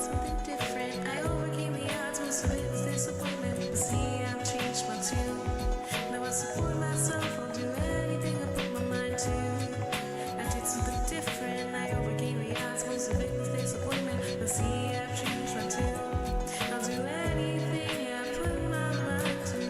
something different. I overcame the odds, most of it was disappointment. See, I've changed my tune. Now I support myself, I'll do anything I put my mind to. I did something different. I overcame the odds, most of it was disappointment. But see, I've changed my tune. I'll do anything I put my mind to.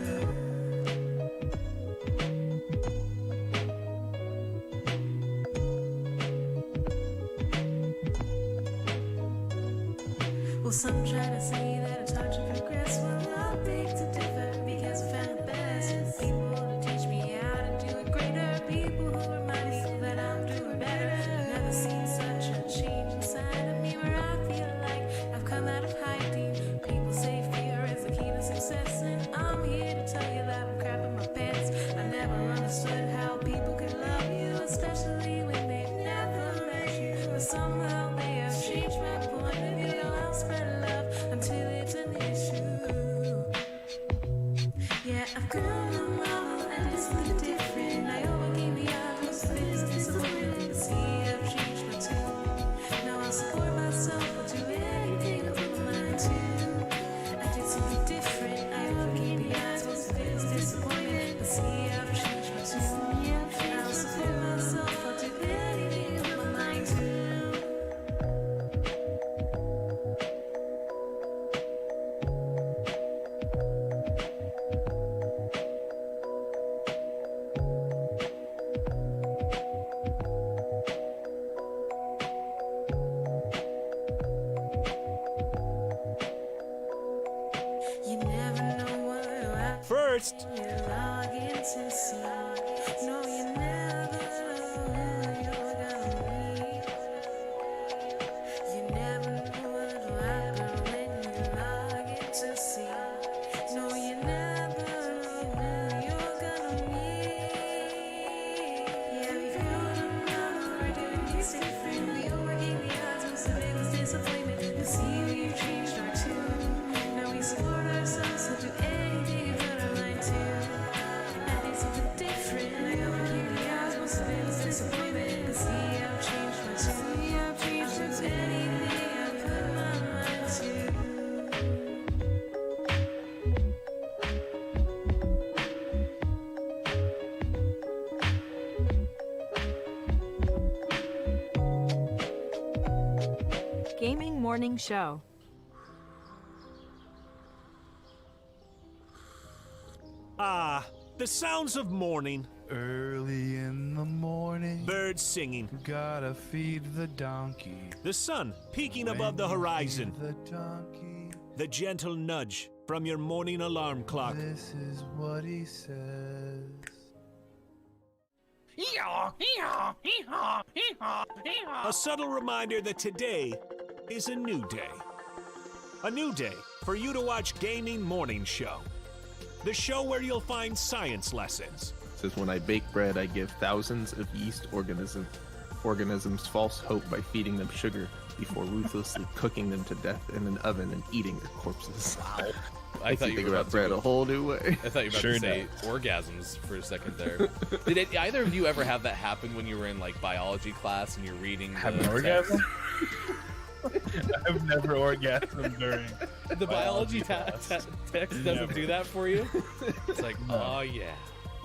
Well, some try to say that it's hard to progress. Well, I'll beg to differ because I found the best people to teach me how to do it greater. People who remind me that I'm doing better. I've never seen such a change inside of me where I feel like I've come out of hiding. People say fear is the key to success, and I'm here to tell you that I'm crapping my pants. I never understood how people can love you, especially when they've never met you. But somehow they have changed my point of view. I'll spread love until it's an issue. Yeah, I've grown a model and it's something different. I overcame the odds, most of it is disappointment. See, I've changed my tune. Now I'll support myself, I'll do anything I put my mind to. I did something different. I overcame the odds, most of it is disappointment. But see, I've changed my tune. I'll support myself, I'll do anything I put my mind to. You never know what will happen. First, You log in to see. No, you never know who you're gonna meet. You never know what will happen when you log in to see. No, you never know who you're gonna meet. Yeah, we've grown up now, we're doing things different. We overcame the odds, most of it was disappointment. You see, we've changed our tune. Now we support ourselves, so do anything you put our mind to. I did something different. I overcame the odds, most of it was disappointment. But see, I've changed my tune. I'll do anything I put my mind to. Gaming Morning Show. ah, the sounds of morning. Early in the morning, Birds singing. gotta feed the donkey. The sun peeking above the When you horizon. feed the donkey, The gentle nudge from your morning alarm clock. this is what he says. A subtle reminder that today is a new day. A new day for you to watch Gaming Morning Show. The show where you'll find science lessons, Says when I bake bread, I give thousands of yeast organisms false hope by feeding them sugar before ruthlessly cooking them to death in an oven and eating their corpses. Wow. I thought you think were about bread a whole new way. I thought you were about to say orgasms for a second there. Did either of you ever have that happen when you were in like biology class and you're reading? Have the an orgasm? I've never orgasmed during The biology text doesn't do that for you. It's like, oh yeah.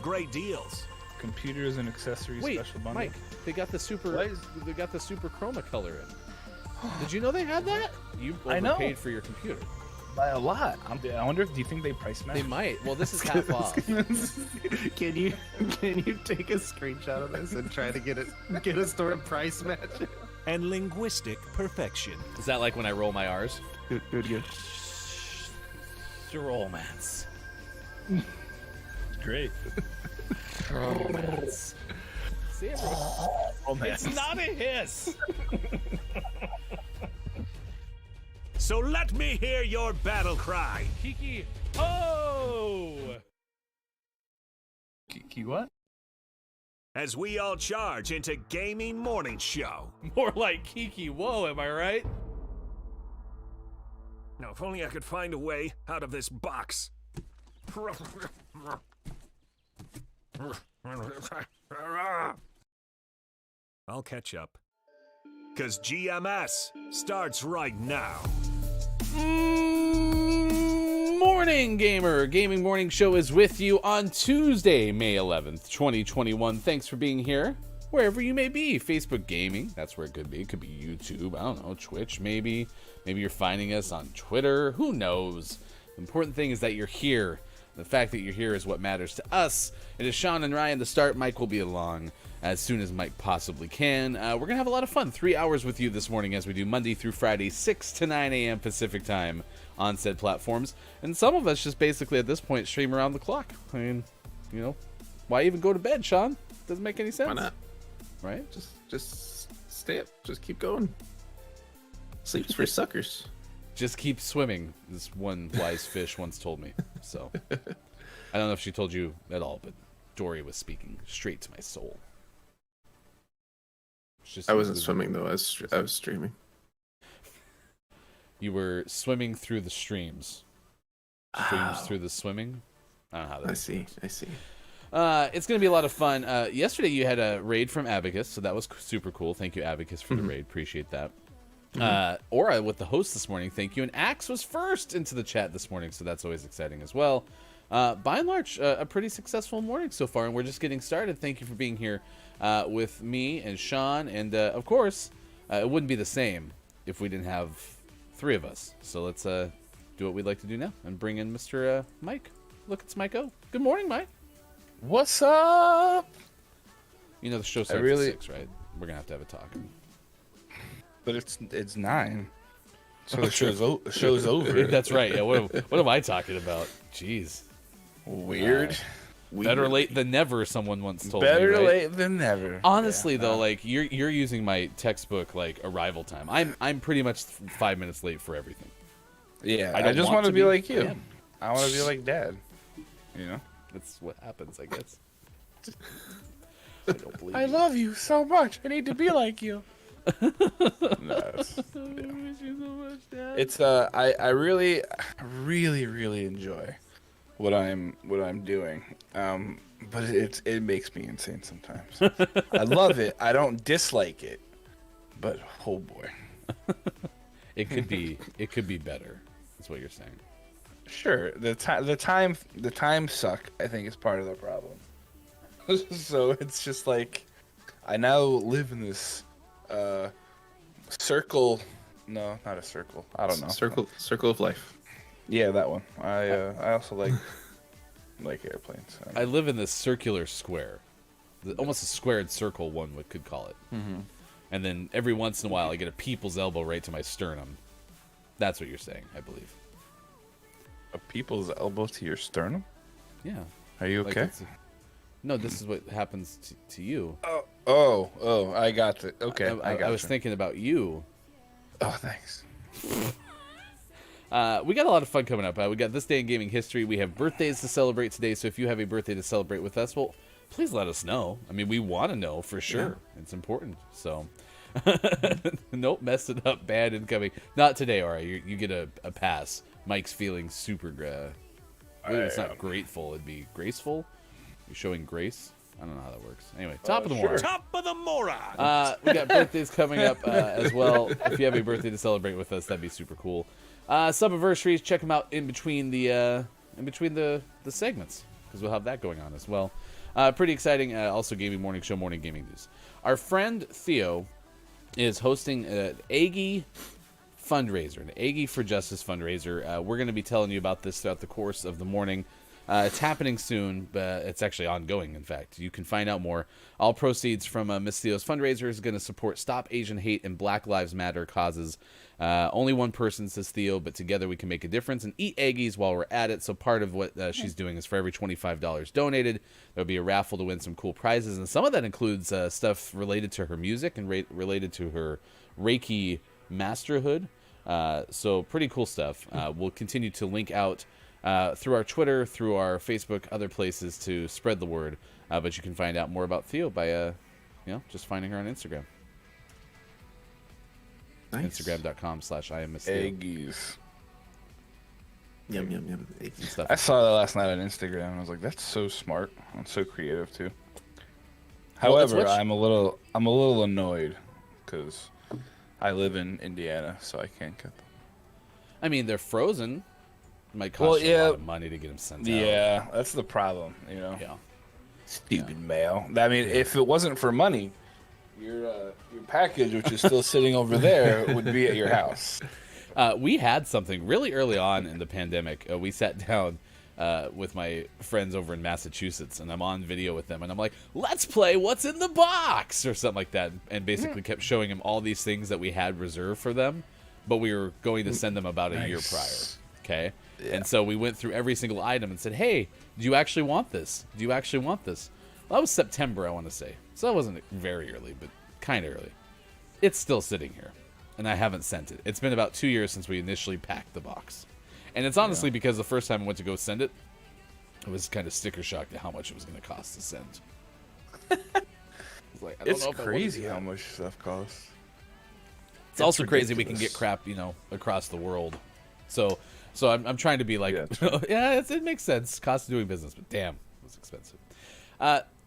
great deals. computers and accessories Wait, special bundle. Mike, they got the super. They got the super chroma color in. Did you know they had that? You I know. overpaid for your computer. By a lot. I wonder if do you think they price match? They might. Well, this is half off. Can you take a screenshot of this and try to get a store price match? And linguistic perfection. Is that like when I roll my R's? Good. Romance. Great. Romance. See, Romance. it's not a hiss. So let me hear your battle cry. Kiki. Oh. Kiki what? As we all charge into Gaming Morning Show. More like Kiki. Whoa, am I right? Now, if only I could find a way out of this box. I'll catch up. 'Cause GMS starts right now. Morning, gamer. Gaming Morning Show is with you on Tuesday, May 11th, 2021. Thanks for being here, wherever you may be. Facebook Gaming, that's where it could be. It could be YouTube, I don't know, Twitch maybe. Maybe you're finding us on Twitter. Who knows? The important thing is that you're here. The fact that you're here is what matters to us. It is Sean and Ryan to start. Mike will be along as soon as Mike possibly can. We're going to have a lot of fun. 3 hours with you this morning as we do Monday through Friday, 6 to 9 a.m. Pacific time on said platforms. And some of us just basically at this point stream around the clock. I mean, you know, why even go to bed, Sean? Doesn't make any sense. Why not? Right? Just stay up. Just keep going. Sleep's for suckers. Just keep swimming, this one wise fish once told me. So, I don't know if she told you at all, but Dory was speaking straight to my soul. I wasn't swimming, though. I was streaming. You were swimming through the streams. Streams through the swimming? I don't know how that I see. It's going to be a lot of fun. Yesterday you had a raid from Abacus, so that was super cool. Thank you, Abacus, for the raid. Appreciate that. Aura with the host this morning, thank you. And Axe was first into the chat this morning, so that's always exciting as well. By and large, a pretty successful morning so far, and we're just getting started. Thank you for being here with me and Sean, and of course, it wouldn't be the same if we didn't have three of us. So let's do what we'd like to do now and bring in Mr. Mike. Look, it's Mike O. Good morning, Mike. What's up? You know the show starts at 6, right? We're gonna have to have a talk. But it's 9, so the show's over. That's right. Yeah. What am I talking about? Jeez. Weird. Better late than never. Someone once told me. Better right? late than never. Honestly, though, like you're using my textbook like arrival time. I'm pretty much 5 minutes late for everything. Yeah. I just want to be like you. Yeah. I want to be like Dad. You know. That's what happens, I guess. I don't believe I you. love you so much. I need to be like you. No, it's I really enjoy what I'm doing. But it makes me insane sometimes. I love it. I don't dislike it. But oh boy. It could be better. That's what you're saying. Sure. The time suck, I think, is part of the problem. So it's just like I now live in this circle. No, not a circle. I don't know. Circle of life. Yeah, that one. I also like airplanes. I live in this circular square, almost a squared circle, one could call it. Mm-hmm. And then every once in a while, I get a people's elbow right to my sternum. That's what you're saying, I believe. A people's elbow to your sternum? Yeah. Are you okay? No, this is what happens to you. Oh, I got it. Okay, I was thinking about you. Oh, thanks. We got a lot of fun coming up. We got This Day in Gaming History. We have birthdays to celebrate today, so if you have a birthday to celebrate with us, well, please let us know. I mean, we want to know for sure. Yeah. It's important. So, nope, messed it up. Bad incoming. Not today, all right. You get a pass. Mike's feeling super. It's not grateful. It'd be graceful. You're showing grace. I don't know how that works. Anyway, top of the moron. Top of the moron. We got birthdays coming up as well. If you have a birthday to celebrate with us, that'd be super cool. Sub-anniversaries, check them out in between the segments, because we'll have that going on as well. Pretty exciting. Also, Gaming Morning Show, Morning Gaming News. Our friend Theo is hosting an Aggie fundraiser, an Aggie for Justice fundraiser. We're going to be telling you about this throughout the course of the morning. It's happening soon, but it's actually ongoing, in fact. You can find out more. All proceeds from Miss Theo's fundraiser is going to support Stop Asian Hate and Black Lives Matter causes. Only one person, says Theo, but together we can make a difference and eat Aggies while we're at it. So part of what she's doing is for every $25 donated, there'll be a raffle to win some cool prizes. And some of that includes stuff related to her music and related to her Reiki masterhood. So pretty cool stuff. We'll continue to link out through our Twitter, through our Facebook, other places to spread the word. But you can find out more about Theo by, just finding her on Instagram. Nice. Instagram.com/IamMissTheo. Aggies. Yum, yum, yum. And stuff. I saw that last night on Instagram, and I was like, "That's so smart and so creative too." However, I'm a little annoyed because I live in Indiana, so I can't get them. I mean, they're frozen. It might cost Well, you a yeah. lot of money to get them sent out. Yeah, that's the problem, you know. Yeah. Stupid mail. I mean, if it wasn't for money, your package, which is still sitting over there, would be at your house. We had something really early on in the pandemic. We sat down with my friends over in Massachusetts, and I'm on video with them, and I'm like, let's play What's in the Box, or something like that, and basically kept showing them all these things that we had reserved for them, but we were going to send them about a year prior, okay? Yeah. And so we went through every single item and said, hey, do you actually want this? Do you actually want this? Well, that was September, I want to say. So that wasn't very early, but kind of early. It's still sitting here, and I haven't sent it. It's been about 2 years since we initially packed the box. And it's honestly because the first time I went to go send it, I was kind of sticker shocked at how much it was going to cost to send. Like, It's crazy how much stuff costs. It's also crazy we can get crap, across the world. So I'm trying to be like, yeah, it makes sense. Cost of doing business, but damn, it was expensive.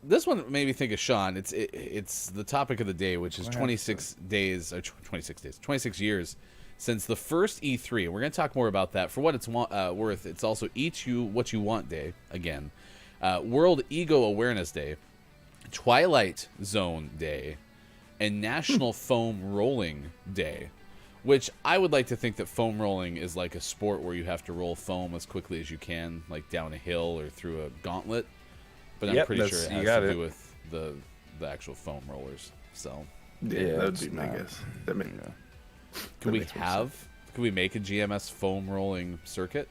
This one made me think of Sean. It's the topic of the day, which is 26 years since the first E3. We're going to talk more about that. For what it's worth, it's also Eat You What You Want Day, again. World Ego Awareness Day, Twilight Zone Day, and National Foam Rolling Day, which I would like to think that foam rolling is like a sport where you have to roll foam as quickly as you can, like down a hill or through a gauntlet. But I'm pretty sure it has to do with the actual foam rollers. So yeah, that would be my guess. Could we make a GMS foam rolling circuit?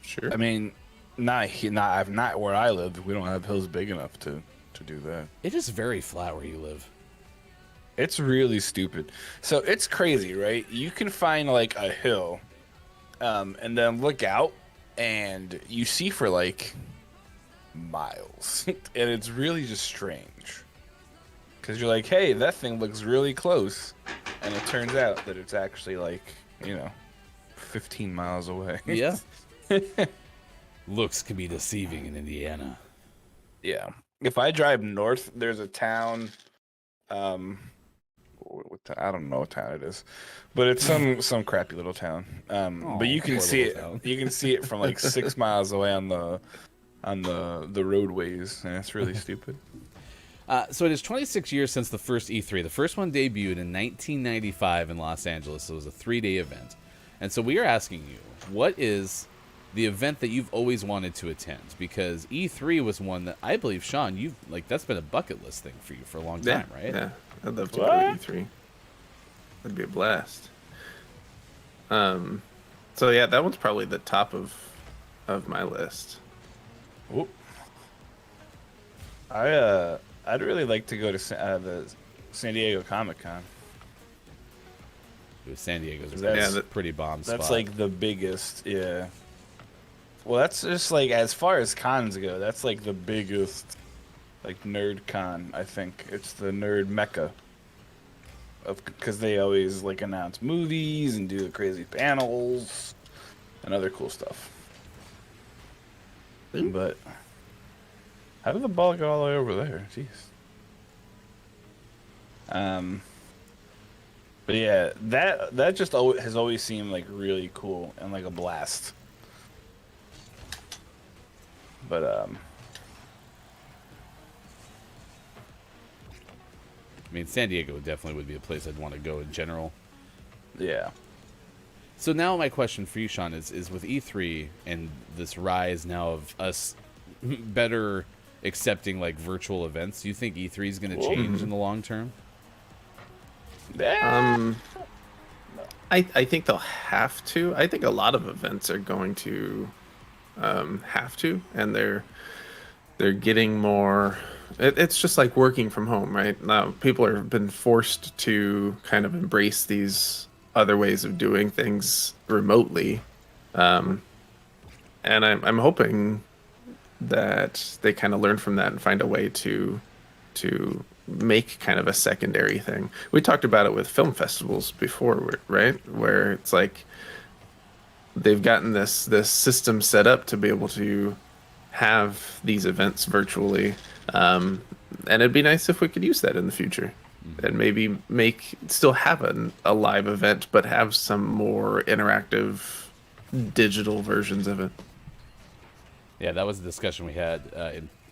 Sure. I mean, not where I live. We don't have hills big enough to do that. It is very flat where you live. It's really stupid. So it's crazy, right? You can find like a hill, and then look out, and you see for like miles, and it's really just strange. Because you're like, hey, that thing looks really close, and it turns out that it's actually like 15 miles away. Yeah. Looks can be deceiving in Indiana. Yeah. If I drive north, there's a town. I don't know what town it is, but it's some crappy little town. But you can see it. You can see it from like 6 miles away on the roadways, and it's really stupid. So it is 26 years since the first E3. The first one debuted in 1995 in Los Angeles. So it was a 3-day event. And so we are asking you, what is the event that you've always wanted to attend? Because E3 was one that I believe, Sean, that's been a bucket list thing for you for a long time, right? Yeah, I'd love to go to E3. That'd be a blast. So yeah, that one's probably the top of my list. Oop. I'd really like to go to the San Diego Comic-Con. San Diego's a pretty bomb spot. That's like the biggest, yeah. Well, that's just like, as far as cons go, that's like the biggest, like, nerd con, I think. It's the nerd mecca. Because they always, like, announce movies and do the crazy panels and other cool stuff. But how did the ball go all the way over there? Jeez. But yeah, that just has always seemed like really cool and like a blast. But I mean, San Diego definitely would be a place I'd want to go in general. Yeah. So now my question for you, Sean, is with E3 and this rise now of us better accepting like virtual events, do you think E3 is going to change in the long term? I think they'll have to. I think a lot of events are going to have to, and they're getting more. It's just like working from home, right? Now people have been forced to kind of embrace these other ways of doing things remotely, and I'm hoping that they kind of learn from that and find a way to make kind of a secondary thing. We talked about it with film festivals before, right? Where it's like they've gotten this system set up to be able to have these events virtually, and it'd be nice if we could use that in the future. and maybe still have a live event, but have some more interactive digital versions of it. Yeah, that was a discussion we had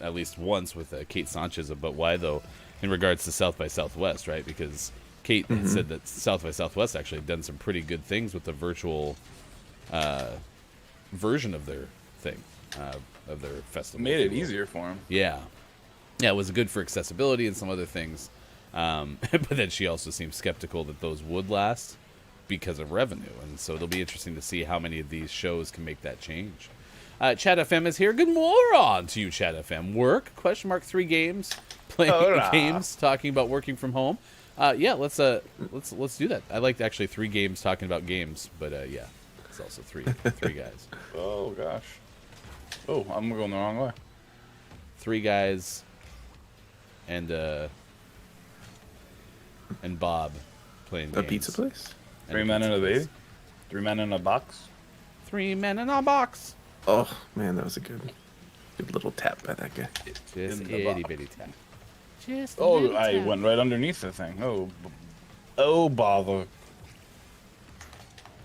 at least once with Kate Sanchez about why, though, in regards to South by Southwest, right? Because Kate had said that South by Southwest actually had done some pretty good things with the virtual version of their thing, of their festival. Made it easier for them. Yeah. Yeah, it was good for accessibility and some other things. But then she also seemed skeptical that those would last because of revenue. And so it'll be interesting to see how many of these shows can make that change. Chat FM is here. Good morning to you, Chat FM. Work? ? 3 games. Playing games. Talking about working from home. Yeah, let's do that. I like actually 3 games talking about games, but yeah, it's also three guys. Oh gosh. Oh, I'm going the wrong way. 3 guys and Bob playing A games. pizza place? And 3 men and a baby. 3 men in a box. 3 men in a box. Oh man, that was a good little tap by that guy. Just In the itty box. bitty tap. Just a Oh, little I tap. went right underneath the thing. Oh, bother.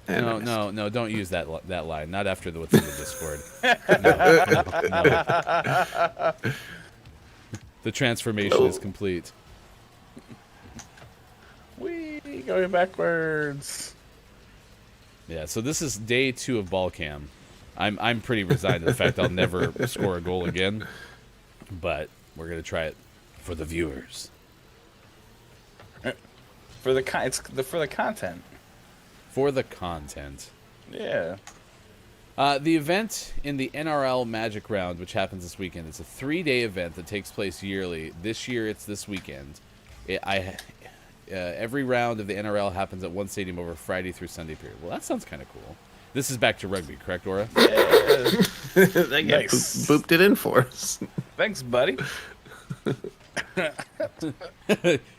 And I missed. No, don't use that line. Not after what's in the Discord. No. The transformation is complete. Wee, going backwards. Yeah, so this is day 2 of ball cam. I'm pretty resigned to the fact I'll never score a goal again, but we're gonna try it for the viewers. For the content. For the content. Yeah. The event in the NRL Magic Round, which happens this weekend, it's a 3-day event that takes place yearly. This year, it's this weekend. Every round of the NRL happens at one stadium over Friday through Sunday period. Well, that sounds kind of cool. This is back to rugby, correct, Aura? That guy Nice. booped it in for us. Thanks, buddy.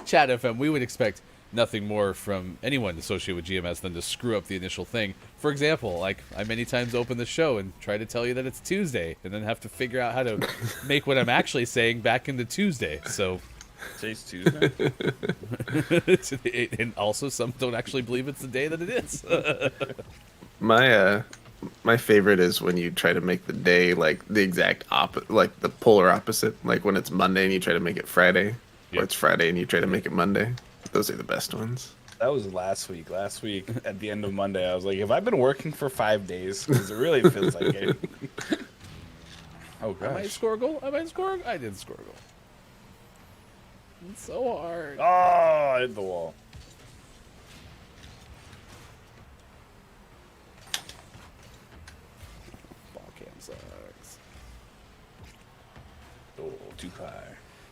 Chat FM, we would expect nothing more from anyone associated with GMS than to screw up the initial thing. For example, like I many times open the show and try to tell you that it's Tuesday, and then have to figure out how to make what I'm actually saying back into Tuesday. So, Today's Tuesday. and also some don't actually believe it's the day that it is. My favorite is when you try to make the day like the exact like the polar opposite. Like when it's Monday and you try to make it Friday, Yep. or it's Friday and you try to make it Monday. Those are the best ones. That was last week. Last week, at the end of Monday, I was like, have I been working for 5 days? Because it really feels like it. Oh, I might gosh. score a goal. I didn't score a goal. It's so hard. Oh, I hit the wall. Ball cam sucks. Oh, too high.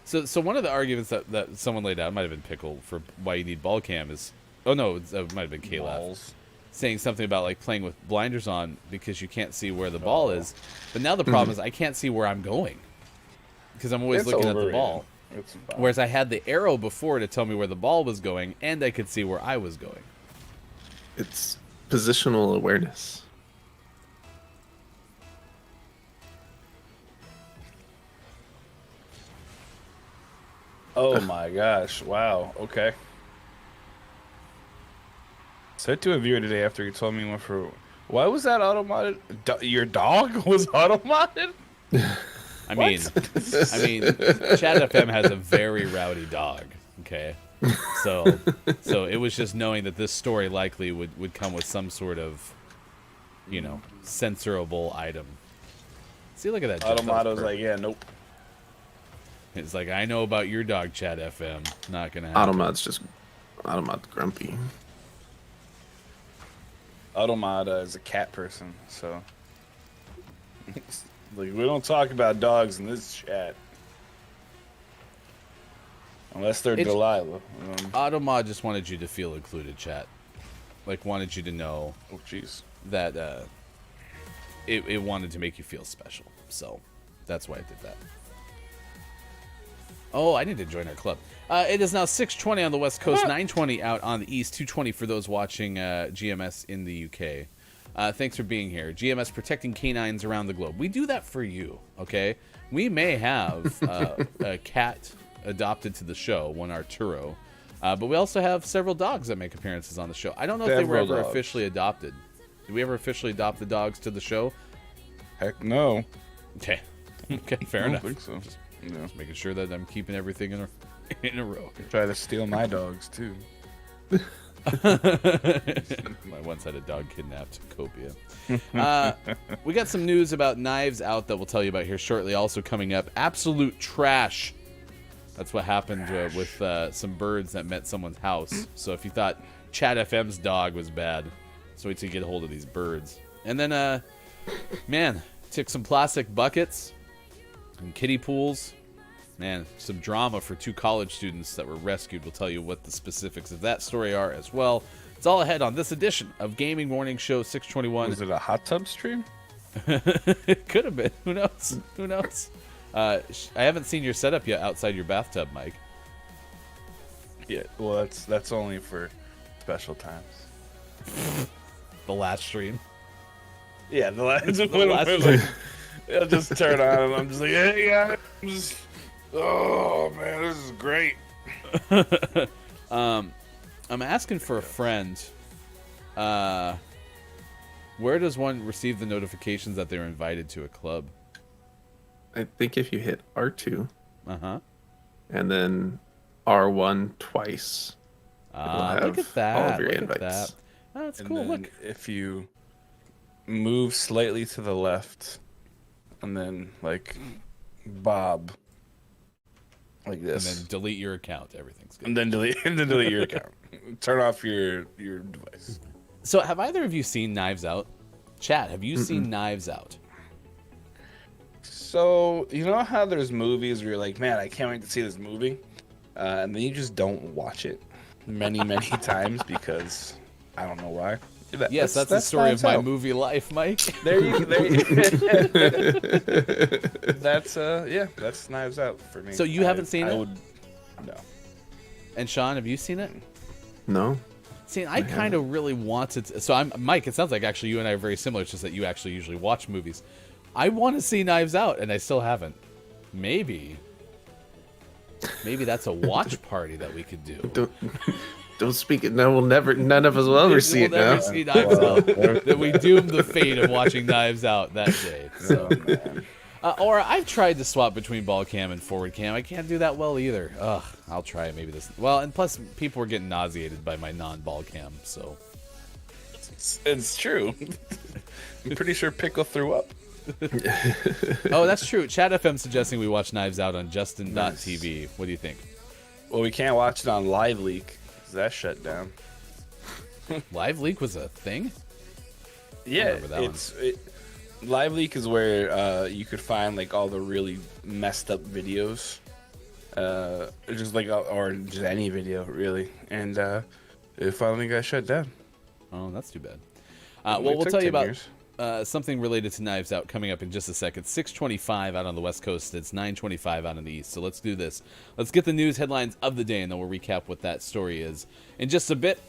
So one of the arguments that someone laid out, might have been Pickle, for why you need ball cam is, it might have been Caleb, Balls. saying something about like playing with blinders on because you can't see where the ball is. But now the problem is I can't see where I'm going because I'm always It's looking at the overrated. ball. It's fine. Whereas I had the arrow before to tell me where the ball was going, and I could see where I was going. It's positional awareness. Oh my gosh! Wow. Okay. Said to a viewer today after he told me he went for. Why was that automated? Your dog was automated? I mean, Chat FM has a very rowdy dog. Okay, so it was just knowing that this story likely would come with some sort of, censorable item. See, look at that. Jeff, that was Automato's perfect. like, yeah, nope. It's like, I know about your dog, Chat FM. Not gonna happen. Automat's grumpy. Automata is a cat person, so like we don't talk about dogs in this chat unless they're It's- Delilah. Automod just wanted you to feel included, Chat. Like, wanted you to know Oh, jeez. that it wanted to make you feel special. So that's why it did that. Oh, I need to join our club. It is now 6:20 on the West Coast, 9:20 out on the East, 2:20 for those watching GMS in the UK. Thanks for being here. GMS protecting canines around the globe. We do that for you, okay? We may have a cat adopted to the show, one Arturo, But we also have several dogs that make appearances on the show. I don't know if they were Several ever dogs. officially adopted. Did we ever officially adopt the dogs to the show? Heck no. Okay. Okay, fair I don't enough. think so. No. Just making sure that I'm keeping everything in a row. Try to steal my dogs too. I once had a dog kidnapped. Copia. We got some news about Knives Out that we'll tell you about here shortly. Also coming up, absolute trash. That's what happened with some birds that met someone's house. So if you thought Chat FM's dog was bad, so wait till you get a hold of these birds. And then, man, took some plastic buckets and kiddie pools. Man, some drama for 2 college students that were rescued. We'll tell you what the specifics of that story are as well. It's all ahead on this edition of Gaming Morning Show 621. Was it a hot tub stream? It could have been. Who knows? Who knows? I haven't seen your setup yet outside your bathtub, Mike. Yeah. Well, that's only for special times. The last stream. Yeah, the last The when last I'm like, I'll just turn on and I'm just like, hey guys, oh man, this is great. I'm asking for a friend. Where does one receive the notifications that they're invited to a club? I think if you hit R2 Uh-huh. and then R1 twice, Look at that. all of your Look invites. at that. Oh, that's And cool. then Look. if you move slightly to the left, and then like Bob, like And this, then delete your account. Everything's good. and then delete your account. Turn off your device. So, have either of you seen Knives Out? Chat, have you seen Knives Out? So you know how there's movies where you're like, man, I can't wait to see this movie, and then you just don't watch it many times because I don't know why. Yes, that's the story of Knives my Out. movie life, Mike. There you That's that's Knives Out for me. So you haven't seen it? No. And Sean, have you seen it? No. See, I kind of really wanted to. So, Mike, it sounds like actually you and I are very similar. It's just that you actually usually watch movies. I want to see Knives Out, and I still haven't. Maybe that's a watch party that we could do. Don't speak it. No, none of us will ever see it We'll never now. see Knives Out. That we doom the fate of watching Knives Out that day. So. Oh, man. Or I've tried to swap between ball cam and forward cam. I can't do that well either. Ugh, I'll try it maybe this. Well, and plus people were getting nauseated by my non-ball cam, so. It's true. I'm pretty sure Pickle threw up. Oh, that's true. Chat FM suggesting we watch Knives Out on Justin.tv. What do you think? Well, we can't watch it on Live Leak because that shut down. Live leak was a thing? Yeah, remember that Live Leak is where you could find like all the really messed up videos, just like or just any video really, and it finally got shut down. Oh, that's too bad. It Well, we'll took tell you 10 about years. something related to Knives Out coming up in just a second. 6:25 out on the West Coast. It's 9:25 out on the East. So let's do this. Let's get the news headlines of the day, and then we'll recap what that story is in just a bit.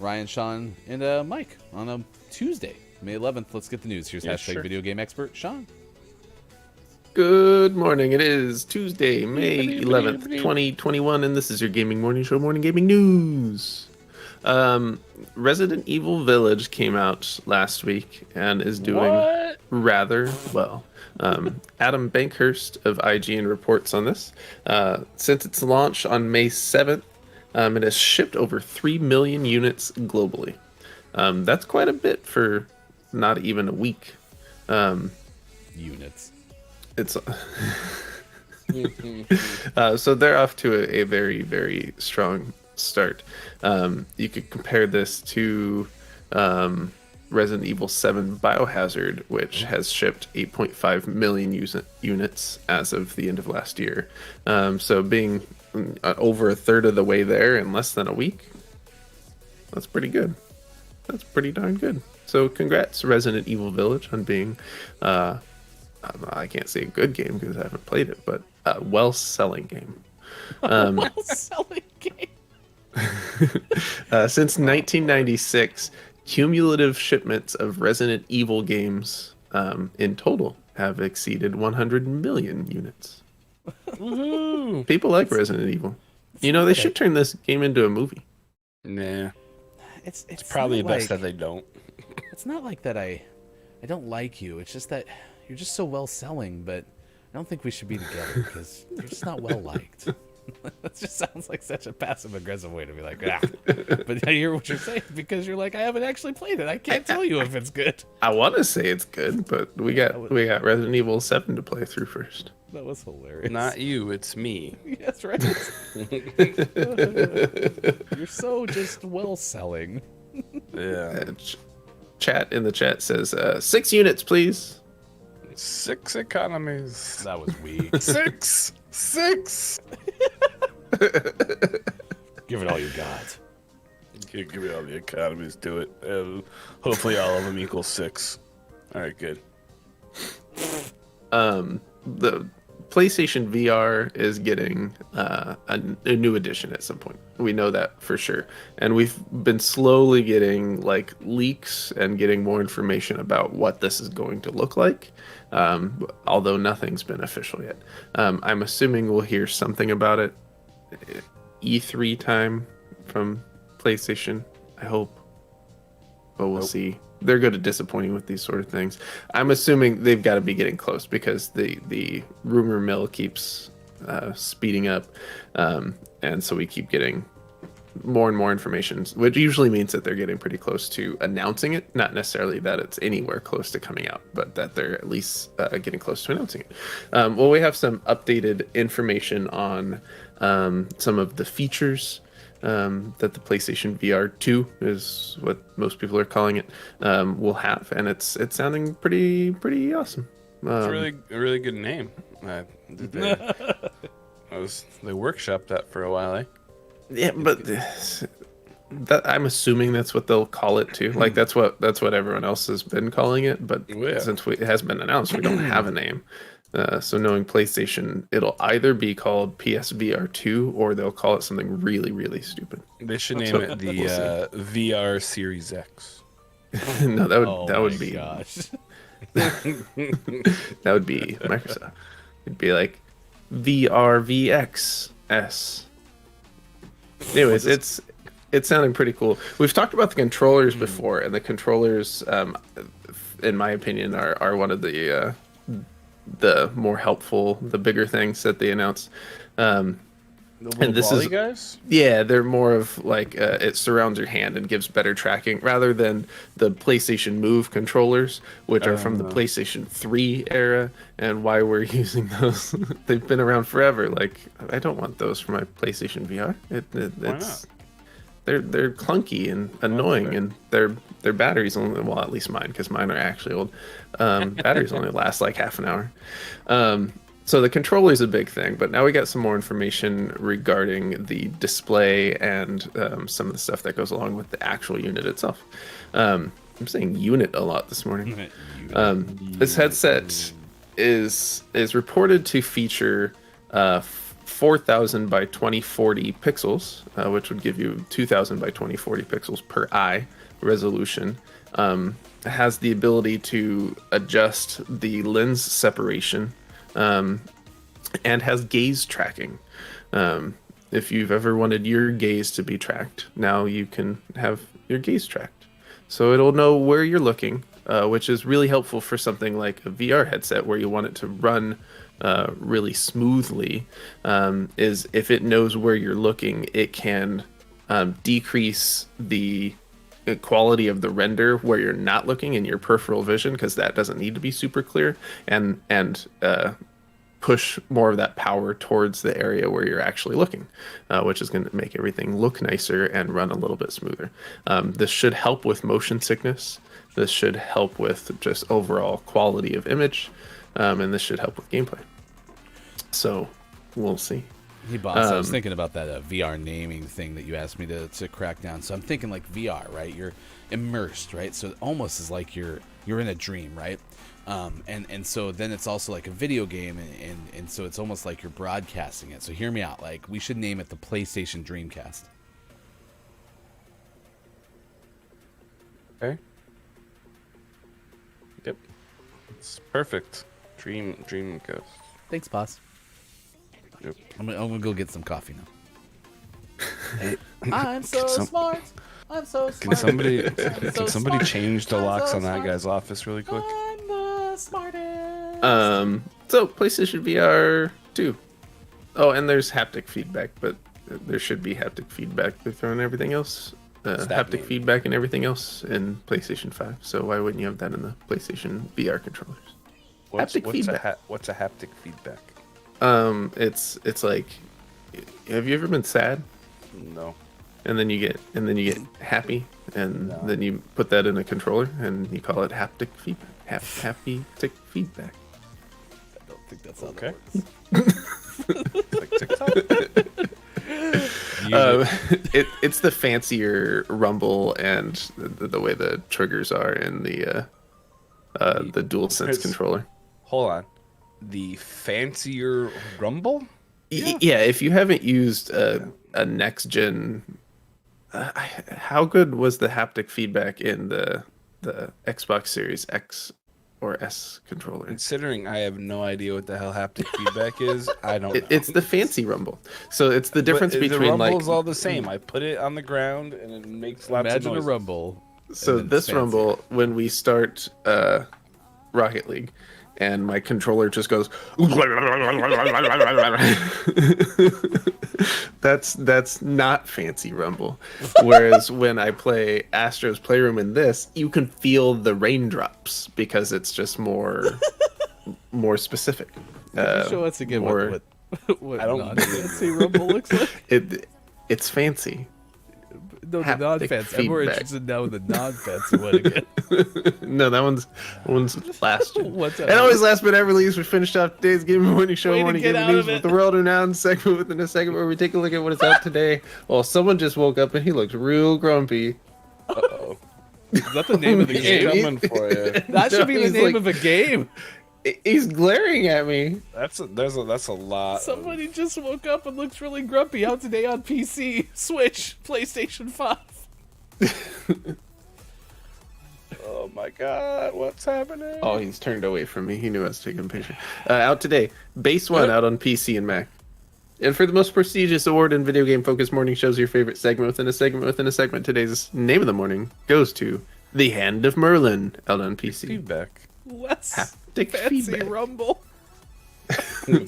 Ryan, Sean, and Mike on a Tuesday, May 11th. Let's get the news. Here's Yeah, hashtag sure. video game expert Sean. Good morning. It is Tuesday, May 11th, 2021, and this is your Gaming Morning Show, Morning Gaming News. Resident Evil Village came out last week and is doing rather well. Adam Bankhurst of IGN reports on this. Since its launch on May 7th, it has shipped over 3 million units globally. That's quite a bit for not even a week. Units. It's so they're off to a very, very strong start. You could compare this to Resident Evil 7 Biohazard, which has shipped 8.5 million units as of the end of last year. So being over a third of the way there in less than a week, that's pretty good. That's pretty darn good. So congrats, Resident Evil Village, on being I can't say a good game because I haven't played it, but a well-selling game. Well-selling game. Since 1996, cumulative shipments of Resident Evil games in total have exceeded 100 million units. Woohoo! People like Resident Evil. You know, they should turn this game into a movie. Nah, It's it's probably not best like, that they don't. It's not like that I don't like you. It's just that you're just so well selling, but I don't think we should be together because you're just not well liked. That just sounds like such a passive aggressive way to be like, ah. But I hear what you're saying because you're like, I haven't actually played it. I can't tell you if it's good. I want to say it's good, but we got Resident Evil 7 to play through first. That was hilarious. Not you, it's me. That's right. You're so just well selling. Yeah. Chat in the chat says 6 units, please. 6 economies. That was weak. 6. Give it all you got. Give me all the economies. Do it. Hopefully, all of them equal 6. All right, good. The PlayStation VR is getting a new edition at some point. We know that for sure, and we've been slowly getting like leaks and getting more information about what this is going to look like. Although nothing's been official yet. I'm assuming we'll hear something about it E3 time from PlayStation. I hope, but we'll see. They're good at disappointing with these sort of things. I'm assuming they've got to be getting close because the rumor mill keeps speeding up, and so we keep getting more and more information, which usually means that they're getting pretty close to announcing it. Not necessarily that it's anywhere close to coming out, but that they're at least getting close to announcing it. Well, we have some updated information on some of the features that the PlayStation VR 2 is what most people are calling it, will have, and it's sounding pretty awesome. It's a really good name. They workshopped that for a while, eh? Yeah, but that I'm assuming that's what they'll call it too. Like that's what everyone else has been calling it. But since it hasn't been announced, we don't have a name. So knowing PlayStation, it'll either be called PSVR 2 or they'll call it something really, really stupid. They should name it the VR Series X. No, that would be gosh. that would be Microsoft. It'd be like VRVXS. Anyways, it's sounding pretty cool. We've talked about the controllers before, and the controllers, in my opinion, are one of the more helpful, the bigger things that they announced. And this is guys? Yeah, they're more of like it surrounds your hand and gives better tracking rather than the PlayStation Move controllers, which are from the PlayStation 3 era. And why we're using those? They've been around forever. Like I don't want those for my PlayStation VR. It's they're clunky and annoying, and their batteries only, well, at least mine, because mine are actually old. Batteries only last like half an hour. So the controller is a big thing, but now we got some more information regarding the display and some of the stuff that goes along with the actual unit itself. I'm saying unit a lot this morning. This headset is reported to feature 4,000 by 2040 pixels, which would give you 2,000 by 2040 pixels per eye resolution. It has the ability to adjust the lens separation. And has gaze tracking. If you've ever wanted your gaze to be tracked, now you can have your gaze tracked. So it'll know where you're looking, which is really helpful for something like a VR headset where you want it to run really smoothly. Is if it knows where you're looking, it can decrease the quality of the render where you're not looking in your peripheral vision, because that doesn't need to be super clear, and push more of that power towards the area where you're actually looking, which is going to make everything look nicer and run a little bit smoother. This should help with motion sickness. This should help with just overall quality of image, and this should help with gameplay. So we'll see. Hey, boss, I was thinking about that VR naming thing that you asked me to crack down. So I'm thinking like VR, right? You're immersed, right? So it almost is like you're in a dream, right? And so then it's also like a video game, and so it's almost like you're broadcasting it. So hear me out. Like, we should name it the PlayStation Dreamcast. Okay. Yep. It's perfect. Dreamcast. Thanks, boss. Yep. I'm gonna go get some coffee now. Hey, I'm so smart. I'm so smart. Can somebody I'm can so somebody smart. change the I'm locks so on that smart. guy's office really quick? I'm the smartest. So PlayStation VR 2. Oh, and there's haptic feedback, but there should be haptic feedback with everything else. that Haptic mean? feedback and everything else in PlayStation 5. So why wouldn't you have that in the PlayStation VR controllers? Haptic feedback. What's a haptic feedback? It's like, have you ever been sad No. and then you get happy and then you put that in a controller and you call it haptic feedback. Haptic feedback. I don't think that's how Okay. that works. Like TikTok? It's the fancier rumble and the way the triggers are in the DualSense controller. Hold on. The fancier rumble? Yeah, if you haven't used a next gen, how good was the haptic feedback in the Xbox Series X or S controller? Considering I have no idea what the hell haptic feedback is, I don't know. It's the fancy rumble. So it's the difference But between the rumble's like all the same. I put it on the ground and it makes lots Imagine of a noise. rumble. so and then this it's fancy. rumble when we start Rocket League and my controller just goes that's not fancy rumble. Whereas when I play Astro's Playroom in this, you can feel the raindrops because it's just more specific. Can you show us again more- what I don't non-fancy rumble looks like? it's fancy. No, the Haptic non-fancy. I'm more feedback. interested now in the non-fancy one again. No, that one's last gen. What's And always last but never least, we finished off today's Game Morning Show. Way to Morning get Gaming out News of it. with the world renowned segment within a segment where we take a look at what is out today. Well, someone just woke up and he looks real grumpy. Uh-oh. Is that the name of the He's game? coming for you. That should be the He's name like- of a game. He's glaring at me. That's a lot. Somebody just woke up and looks really grumpy. Out today on PC, Switch, PlayStation 5. Oh my god, what's happening? Oh, he's turned away from me. He knew I was taking a picture. Out today, Base 1 out on PC and Mac. And for the most prestigious award in video game focused morning shows, your favorite segment within a segment within a segment, today's name of the morning goes to The Hand of Merlin out on PC. Feedback. Less Haptic fancy feedback. rumble. Oh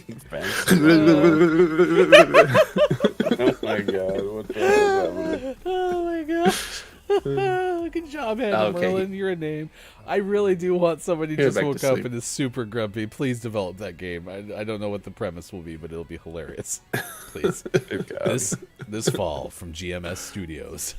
my god, what the hell is happening? Oh my gosh. Good job, Hannah Okay. Merlin. You're a name. I really do want somebody Here, just back to woke up sleep. and is super grumpy. Please develop that game. I don't know what the premise will be, but it'll be hilarious. Please. Good God. This fall from GMS Studios.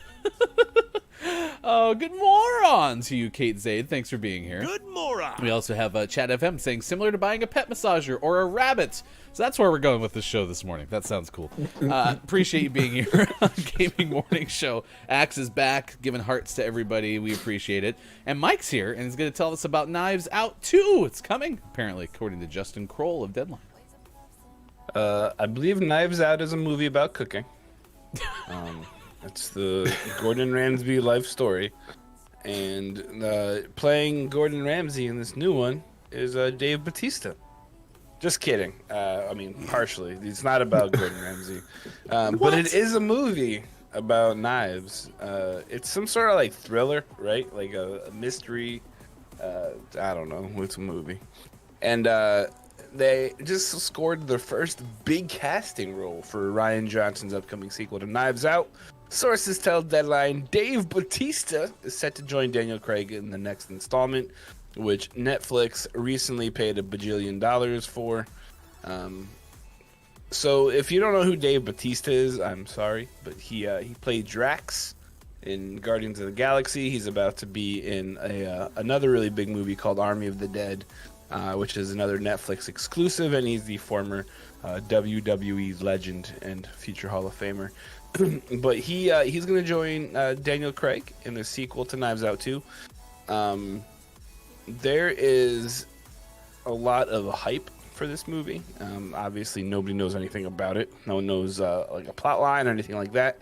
Oh, good moron to you, Kate Zaid. Thanks for being here. Good moron. We also have Chat FM saying similar to buying a pet massager or a rabbit. So that's where we're going with this show this morning. That sounds cool. Appreciate you being here on Gaming Morning Show. Axe is back, giving hearts to everybody. We appreciate it. And Mike's here, and he's going to tell us about Knives Out 2. It's coming, apparently, according to Justin Kroll of Deadline. I believe Knives Out is a movie about cooking. It's the Gordon Ramsay life story. And playing Gordon Ramsay in this new one is Dave Bautista. Just kidding. I mean, partially. It's not about Gordon Ramsay. But it is a movie about knives. It's some sort of like thriller, right? Like a mystery. I don't know. It's a movie. And they just scored their first big casting role for Rian Johnson's upcoming sequel to Knives Out. Sources tell Deadline Dave Bautista is set to join Daniel Craig in the next installment, which Netflix recently paid $1 bajillion for. So if you don't know who Dave Bautista is, I'm sorry, but he played Drax in Guardians of the Galaxy. He's about to be in another really big movie called Army of the Dead, which is another Netflix exclusive, and he's the former WWE legend and future Hall of Famer. But he's going to join Daniel Craig in the sequel to Knives Out 2. There is a lot of hype for this movie. Obviously, nobody knows anything about it. No one knows like a plot line or anything like that.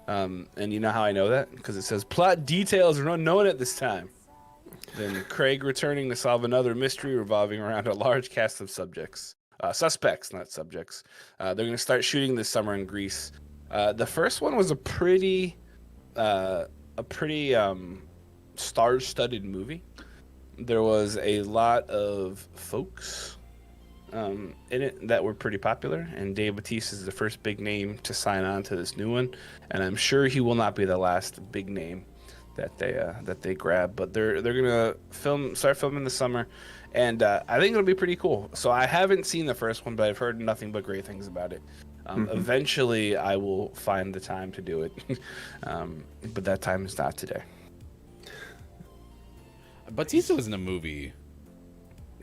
And you know how I know that? Because it says plot details are unknown at this time. Then Craig returning to solve another mystery revolving around a large cast of suspects, not subjects. They're going to start shooting this summer in Greece. The first one was a pretty star-studded movie. There was a lot of folks in it that were pretty popular, and Dave Bautista is the first big name to sign on to this new one, and I'm sure he will not be the last big name that they grab. But they're gonna start filming this summer, and I think it'll be pretty cool. So I haven't seen the first one, but I've heard nothing but great things about it. Eventually, I will find the time to do it, but that time is not today. Batista was in a movie.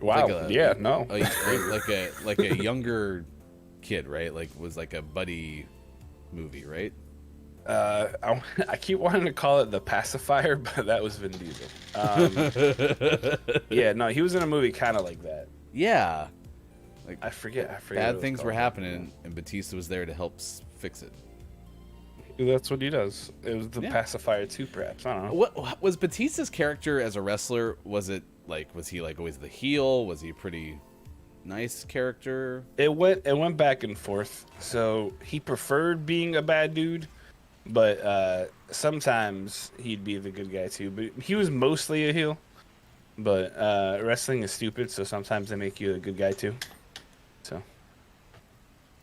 Wow. Like like a younger kid, right? Like was like a buddy movie, right? I keep wanting to call it The Pacifier, but that was Vin Diesel. Yeah, no, he was in a movie kind of like that. Yeah. Like I forget. Bad things were happening, and Batista was there to help fix it. That's what he does. It was The Pacifier 2, perhaps. I don't know. What was Batista's character as a wrestler? Was he like always the heel? Was he a pretty nice character? It went back and forth. So he preferred being a bad dude, but sometimes he'd be the good guy too. But he was mostly a heel. But wrestling is stupid, so sometimes they make you a good guy too. So,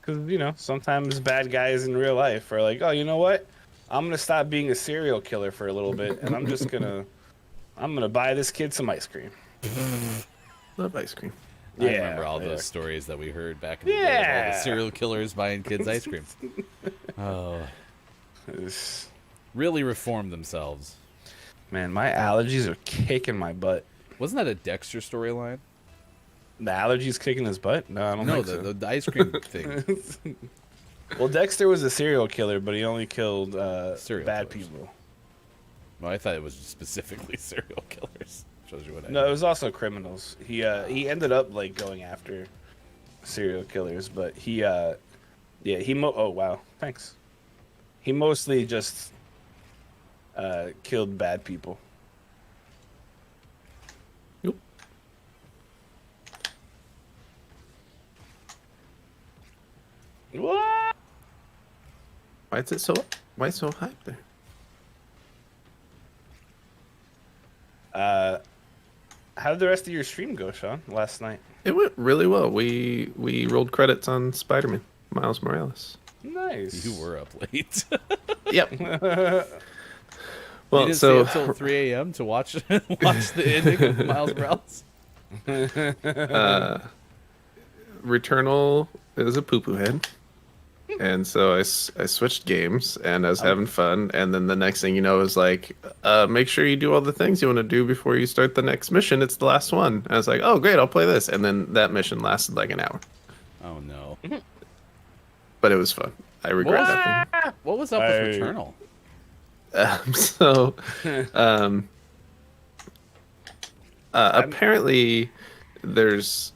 because sometimes bad guys in real life are like, oh, you know what? I'm gonna stop being a serial killer for a little bit, and I'm gonna buy this kid some ice cream. Love ice cream. I remember all those stories that we heard back in the day of all the serial killers buying kids ice cream. Oh, really reformed themselves. Man, my allergies are kicking my butt. Wasn't that a Dexter storyline? The allergies kicking his butt? No, I don't think so. The ice cream thing. Well, Dexter was a serial killer, but he only killed Serial bad killers. people. Well, I thought it was specifically serial killers. Shows you what I No, know. it was also criminals. He ended up like going after serial killers, but oh wow, thanks. He mostly just killed bad people. Yep. What? Why is it so high there? How did the rest of your stream go, Sean, last night? It went really well. We rolled credits on Spider-Man, Miles Morales. Nice. You were up late. Yep. You Well, didn't so stay until 3 a.m. to watch the ending of Miles Morales. Returnal is a poo-poo head. And so I switched games, and I was having fun. And then the next thing you know is like, make sure you do all the things you want to do before you start the next mission. It's the last one. And I was like, oh, great, I'll play this. And then that mission lasted like an hour. Oh, no. But it was fun. I regret nothing. What was up with Returnal? Apparently there's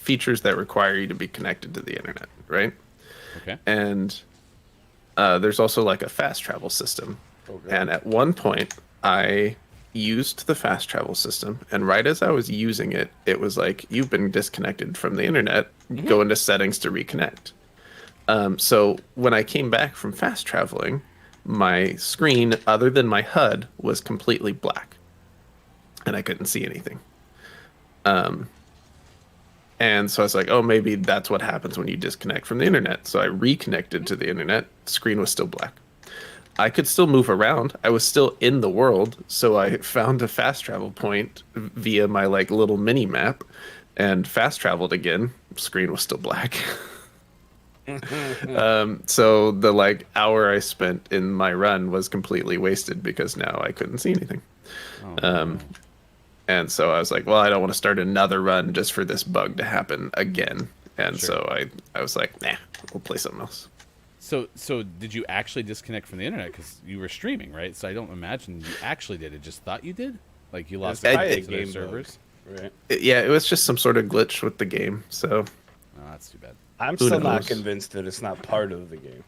features that require you to be connected to the internet, right? Okay. And there's also like a fast travel system. And at one point I used the fast travel system, and right as I was using it, it was like, you've been disconnected from the internet. Go into settings to reconnect. So when I came back from fast traveling, my screen, other than my HUD, was completely black, and I couldn't see anything. And so I was like, oh, maybe that's what happens when you disconnect from the internet. So I reconnected to the internet. Screen was still black. I could still move around. I was still in the world. So I found a fast travel point via my like little mini map and fast traveled again. Screen was still black. So the like hour I spent in my run was completely wasted because now I couldn't see anything. And so I was like, well, I don't want to start another run just for this bug to happen again. And so I was like, nah, we'll play something else. So did you actually disconnect from the internet because you were streaming, right? So I don't imagine you actually did it. Just thought you did? Like you lost access to their servers? Right. Yeah, it was just some sort of glitch with the game. So Oh, that's too bad. I'm Who still not knows? convinced that it's not part of the game.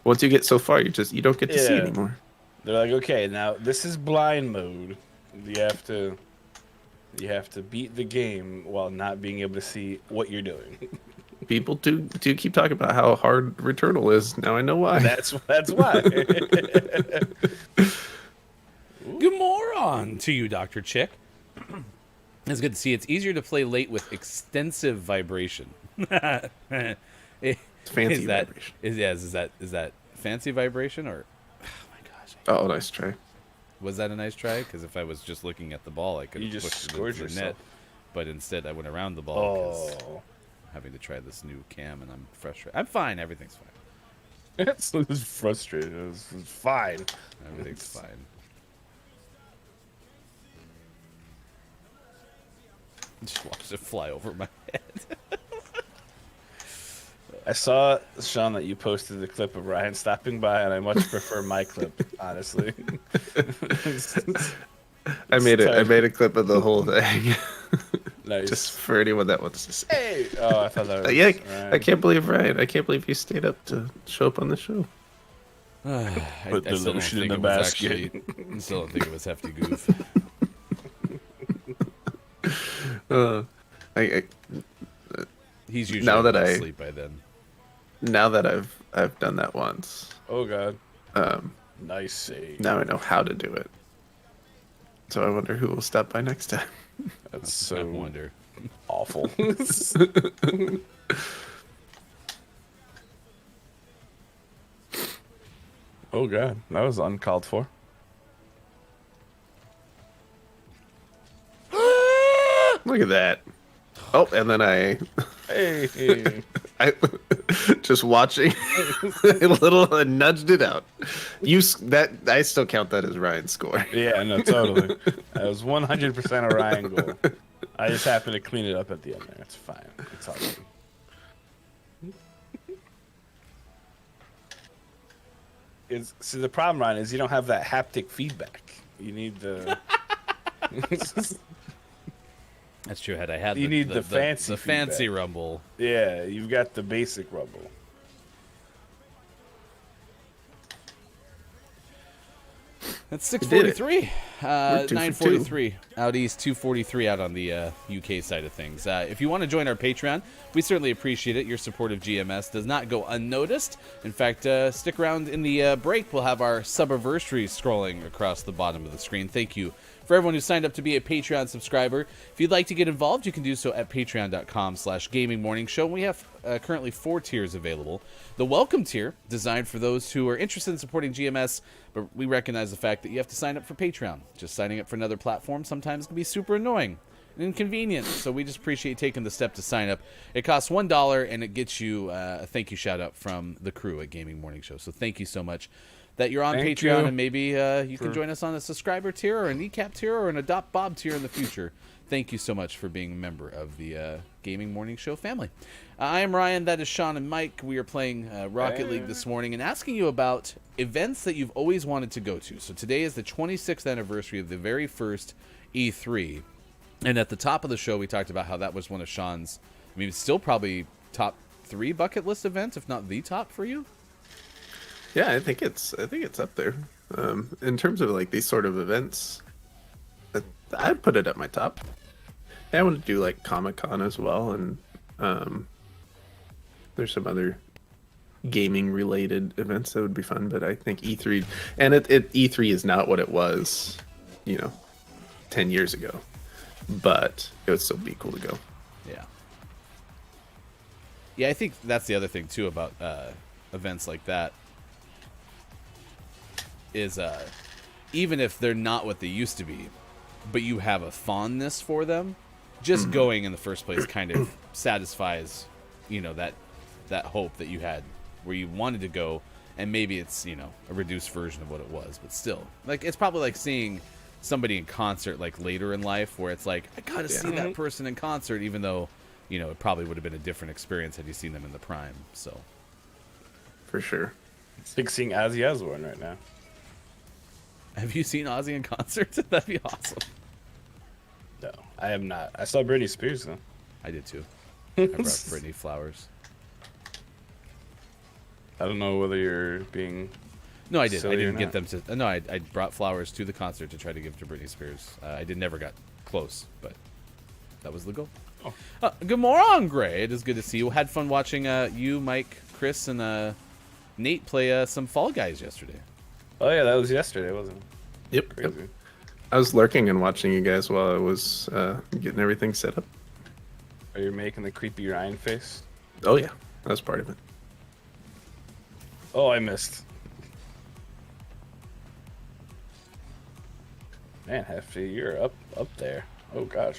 once you get so far, you don't get to see anymore. They're like, okay, now this is blind mode. You have to beat the game while not being able to see what you're doing. people do keep talking about how hard Returnal is. Now I know why. That's why. Good moron to you, Dr. Chick. It's good to see. It's easier to play late with extensive vibration. Fancy vibration. Is that fancy vibration or? Oh my gosh! Oh, nice try. Was that a nice try? Because if I was just looking at the ball, I could You have just pushed it scored into the yourself. net. But instead, I went around the ball because Oh, having to try this new cam, and I'm frustrated. I'm fine. Everything's fine. it was frustrated. It was fine. Everything's fine. Just watched it fly over my head. I saw, Sean, that you posted the clip of Ryan stopping by, and I much prefer my clip, honestly. I made a clip of the whole thing. Nice. Just for anyone that wants to see. Hey! Oh, I thought that was... Yeah, Ryan. I can't believe Ryan. I can't believe he stayed up to show up on the show. I Put the still don't lotion in think the it was basket. actually. I still don't think it was Hefty Goof. I He's usually Now that asleep by then. now that I've done that once, Oh, God. Nice save. now I know how to do it. So I wonder who will stop by next time. That's I so wonder. awful. Oh, God. That was uncalled for. Look at that. Oh, and then I just watching a little nudged it out. I still count that as Ryan's score. Yeah, no, totally. That was 100% a Ryan goal. I just happened to clean it up at the end there. It's fine. It's all good. See, the problem, Ryan, is you don't have that haptic feedback. You need the... That's true. Had I had You need the fancy fancy feedback. rumble. Yeah, you've got the basic rumble. That's did it. 6:43. We're 2 for 9:43 out east, 2:43 out on the UK side of things. If you want to join our Patreon, we certainly appreciate it. Your support of GMS does not go unnoticed. In fact, stick around in the break. We'll have our subiversary scrolling across the bottom of the screen. Thank you for everyone who signed up to be a Patreon subscriber. If you'd like to get involved, you can do so at patreon.com/gamingmorningshow. We have currently 4 tiers available. The welcome tier, designed for those who are interested in supporting GMS, but we recognize the fact that you have to sign up for Patreon. Just signing up for another platform sometimes can be super annoying and inconvenient, so we just appreciate you taking the step to sign up. It costs $1, and it gets you a thank you shout out from the crew at Gaming Morning Show. So thank you so much that you're on Thank Patreon, you. and maybe you can join us on a subscriber tier or an ECAP tier or an Adopt Bob tier in the future. Thank you so much for being a member of the Gaming Morning Show family. I am Ryan, that is Sean and Mike. We are playing Rocket League this morning and asking you about events that you've always wanted to go to. So today is the 26th anniversary of the very first E3. And at the top of the show, we talked about how that was one of Sean's, I mean, it's still probably top 3 bucket list events, if not the top for you. Yeah, I think it's up there. In terms of like these sort of events, I'd put it at my top. I want to do like Comic-Con as well, and there's some other gaming related events that would be fun, but I think E3 and E3 is not what it was, 10 years ago, but it would still be cool to go. Yeah, I think that's the other thing too about events like that is even if they're not what they used to be, but you have a fondness for them, just going in the first place kind of satisfies, that hope that you had where you wanted to go, and maybe it's, a reduced version of what it was, but still, like, it's probably like seeing somebody in concert like later in life where it's like, I gotta see that person in concert, even though, it probably would have been a different experience had you seen them in the prime. So For sure. It's like seeing Ozzy Osbourne right now. have you seen Ozzy in concert? That'd be awesome. No, I have not. I saw Britney Spears though. I did too. I brought Britney flowers. I don't know whether you're being... No, I did. I silly or didn't get not. them to. No, I brought flowers to the concert to try to give to Britney Spears. I never got close, but that was the goal. Good morning, Gray. It is good to see you. Had fun watching you, Mike, Chris, and Nate play some Fall Guys yesterday. Oh yeah, that was yesterday, wasn't it? Yep. Crazy. Yep. I was lurking and watching you guys while I was getting everything set up. Are you making the creepy Ryan face? Oh yeah, that was part of it. Oh, I missed. Man, Hefty, you're up there. Oh gosh.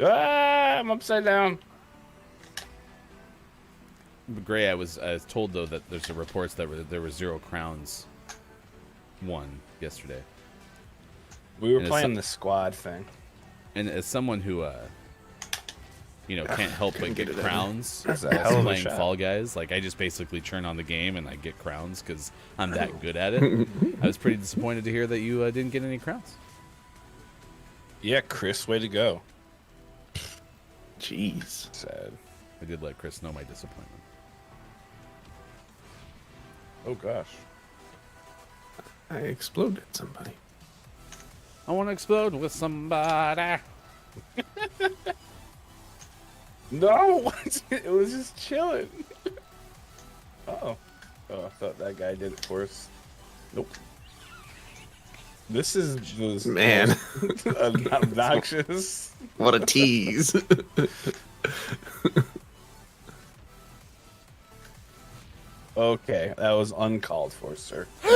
Ah, I'm upside down. Gray, I was told though that there's reports that there were 0 crowns won yesterday. We were And playing the squad thing. And as someone who can't help but get crowns That's a while hell of a playing shot. Fall Guys, like I just basically turn on the game and I get crowns because I'm that good at it. I was pretty disappointed to hear that you didn't get any crowns. Yeah, Chris, way to go. Jeez. Sad. I did let Chris know my disappointment. Oh gosh. I exploded somebody. I want to explode with somebody. No, it was just chilling. Oh, I thought that guy did it for us. Nope. This is the Man. most obnoxious. What a tease. Okay, that was uncalled for, sir. He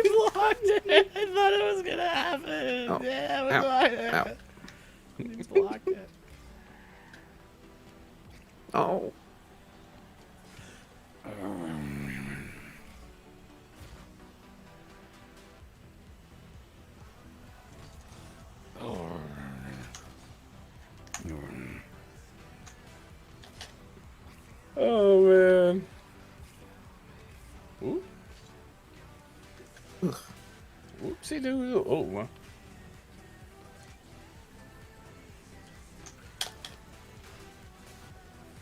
blocked it. I thought it was gonna happen. Oh. Yeah, it Ow. Ow. He blocked it. Oh. Oh man. Ooh. Whoopsie doo. Oh. Wow.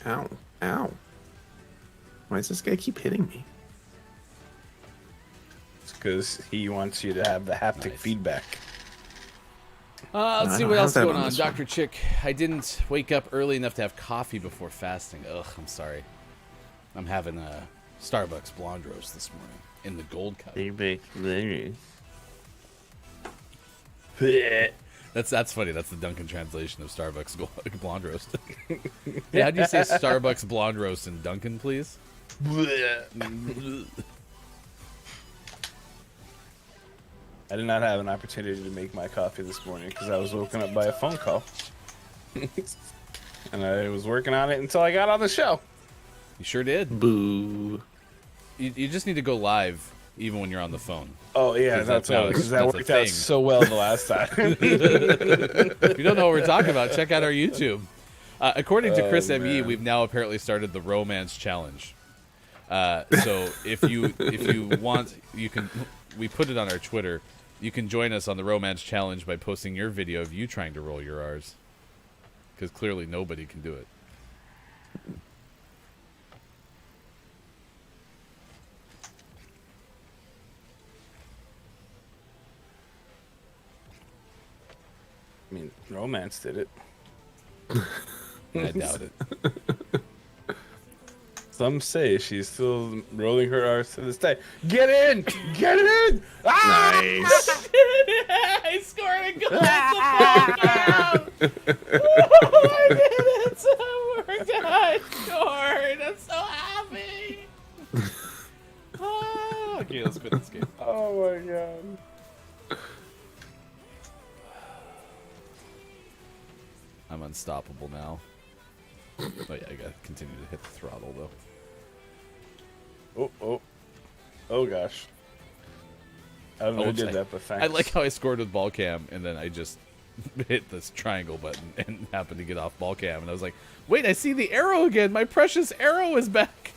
Ow. Ow. Why does this guy keep hitting me? It's because he wants you to have the haptic feedback. Let's No, I see don't what have else is that going on on. this one. Dr. Chick, I didn't wake up early enough to have coffee before fasting. Ugh, I'm sorry. I'm having a Starbucks blonde roast this morning in the gold cup. That's funny. That's the Duncan translation of Starbucks blonde roast. Hey, how do you say Starbucks blonde roast in Duncan, please? I did not have an opportunity to make my coffee this morning because I was woken up by a phone call. And I was working on it until I got on the show. You sure did. Boo. You just need to go live even when you're on the phone. Oh, yeah, that's how because that that's a worked out thing. so well the last time. If you don't know what we're talking about, check out our YouTube. According to Chris man. ME, we've now apparently started the romance challenge. So if you want, you can. We put it on our Twitter. You can join us on the romance challenge by posting your video of you trying to roll your R's, because clearly nobody can do it. I mean, romance did it. I doubt it. Some say she's still rolling her R's to this day. Get in! Get in! Ah! Nice. I scored a goal at the ball Oh, I did it! So worked out. I scored. I'm so happy. Okay, let's quit this game. Oh my god. I'm unstoppable now. Oh yeah, I gotta continue to hit the throttle though. Oh gosh. I don't know who Oops, did that, but thanks. I like how I scored with ball cam and then I just hit this triangle button and happened to get off ball cam and I was like, wait, I see the arrow again. My precious arrow is back.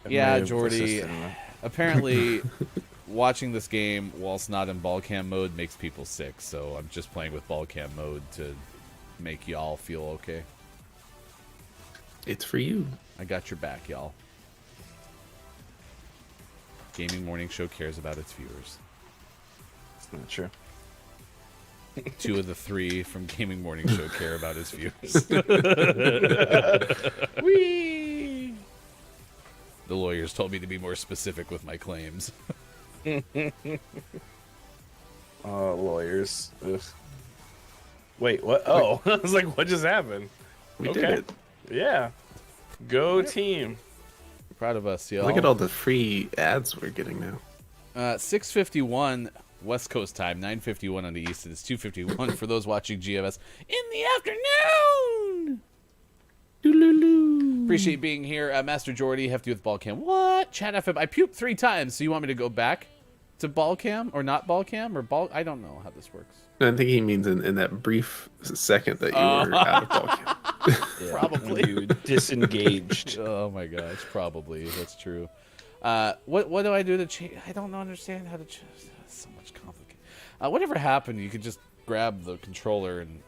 I may Yeah, have Jordy. persisted in that. Apparently, watching this game whilst not in ball cam mode makes people sick, so I'm just playing with ball cam mode to make y'all feel okay. It's for you. I got your back, y'all. Gaming Morning Show cares about its viewers. It's not true. 2 of the 3 from Gaming Morning Show care about its viewers. Whee! The lawyers told me to be more specific with my claims. Lawyers. Ugh. Wait, what? Oh, I was like, what just happened? We did it. Yeah. Go team. Proud of us, y'all. Look at all the free ads we're getting now. 6:51 West Coast time, 9:51 on the East, and it's 2:51 for those watching GFS in the afternoon. Appreciate being here. Master Jordy, Hefty with Ball Cam. What? Chat FM. I puked 3 times, so you want me to go back to Ball Cam or not Ball Cam or Ball? I don't know how this works. I think he means in that brief second that you were out of ball camp. Probably. You disengaged. Oh my gosh, probably. That's true. What do I do to change? I don't understand how to change. It's so much complicated. Whatever happened, you could just grab the controller and